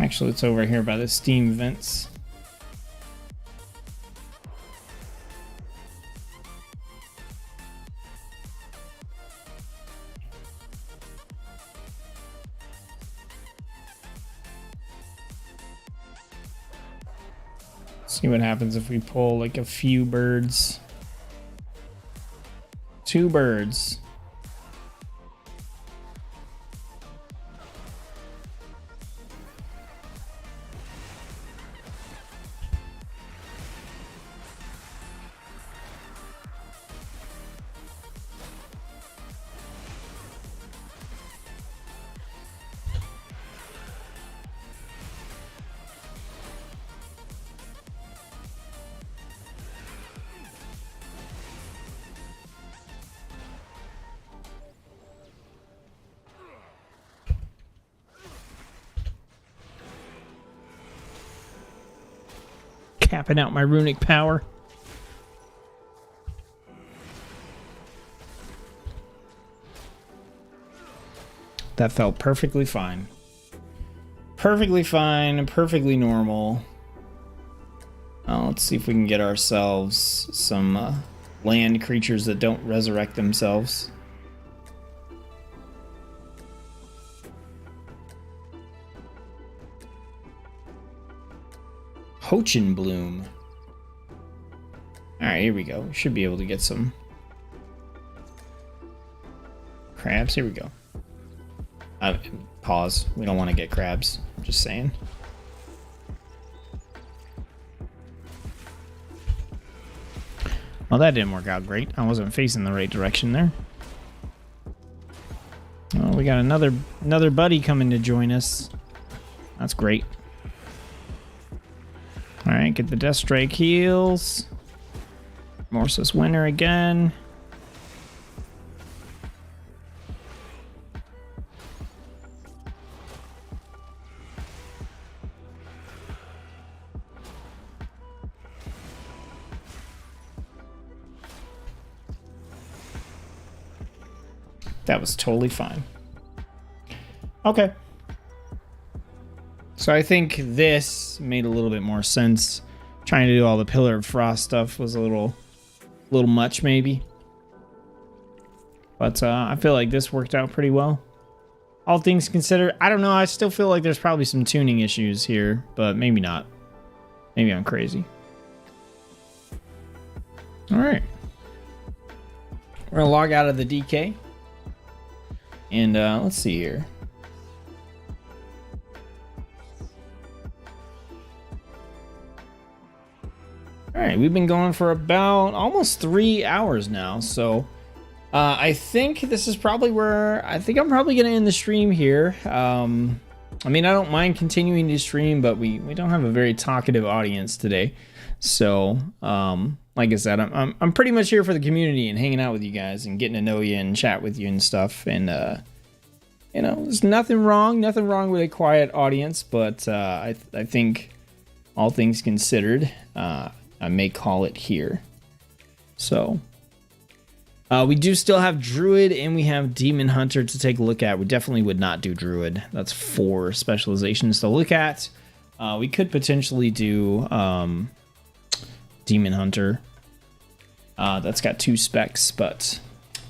A: Actually, it's over here by the steam vents. See what happens if we pull like a few birds. 2 birds. Capping out my runic power. That felt perfectly fine. Perfectly fine, perfectly normal. Let's see if we can get ourselves some land creatures that don't resurrect themselves. Hochin Bloom. Alright, here we go. We should be able to get some crabs. Here we go. Pause. We don't want to get crabs. Just saying. Well, that didn't work out great. I wasn't facing the right direction there. Well, we we got another buddy coming to join us. That's great. All right, get the Death Strike heals. Morse's winner again. That was totally fine. Okay. So I think this made a little bit more sense. Trying to do all the Pillar of Frost stuff was a little much maybe. But I feel like this worked out pretty well. All things considered, I don't know. I still feel like there's probably some tuning issues here, but maybe not. Maybe I'm crazy. All right. We're going to log out of the DK. And let's see here. All right, we've been going for about almost 3 hours now. So I think this is probably where I think I'm probably going to end the stream here. I mean, I don't mind continuing to stream, but we don't have a very talkative audience today. So like I said, I'm pretty much here for the community and hanging out with you guys and getting to know you and chat with you and stuff. And you know, there's nothing wrong with a quiet audience, but I think all things considered, I may call it here. So we do still have Druid and we have Demon Hunter to take a look at. We definitely would not do Druid. That's 4 specializations to look at. We could potentially do Demon Hunter. That's got 2 specs, but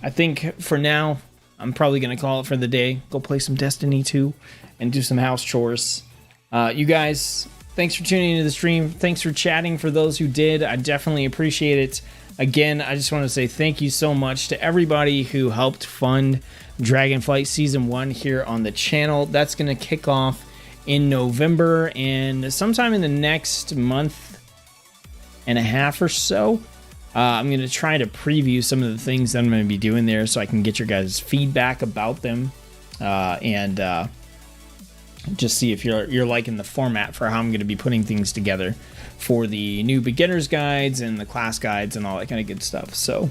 A: I think for now, I'm probably going to call it for the day. Go play some Destiny 2 and do some house chores. You guys, thanks for tuning into the stream. Thanks for chatting for those who did. I definitely appreciate it. Again, I just want to say thank you so much to everybody who helped fund Dragonflight Season 1 here on the channel. That's going to kick off in November, and sometime in the next month and a half or so, I'm going to try to preview some of the things that I'm going to be doing there so I can get your guys' feedback about them and just see if you're liking the format for how I'm going to be putting things together for the new beginner's guides and the class guides and all that kind of good stuff. So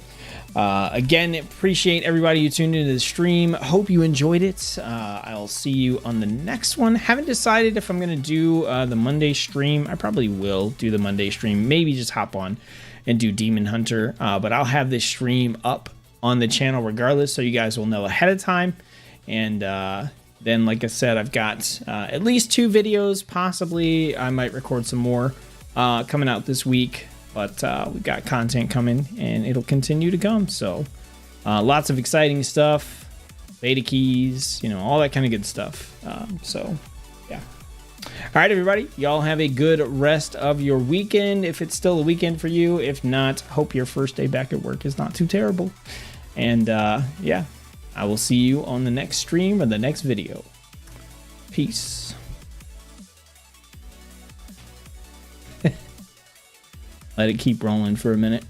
A: again, appreciate everybody who tuned into the stream. Hope you enjoyed it. I'll see you on the next one. Haven't decided if I'm going to do the Monday stream. I probably will do the Monday stream. Maybe just hop on and do Demon Hunter. But I'll have this stream up on the channel regardless, so you guys will know ahead of time. And then, like I said, I've got at least 2 videos. Possibly I might record some more coming out this week. But we've got content coming, and it'll continue to come. So lots of exciting stuff, beta keys, you know, all that kind of good stuff. So, yeah. All right, everybody. Y'all have a good rest of your weekend, if it's still a weekend for you. If not, hope your first day back at work is not too terrible. And, yeah, I will see you on the next stream or the next video. Peace. Let it keep rolling for a minute.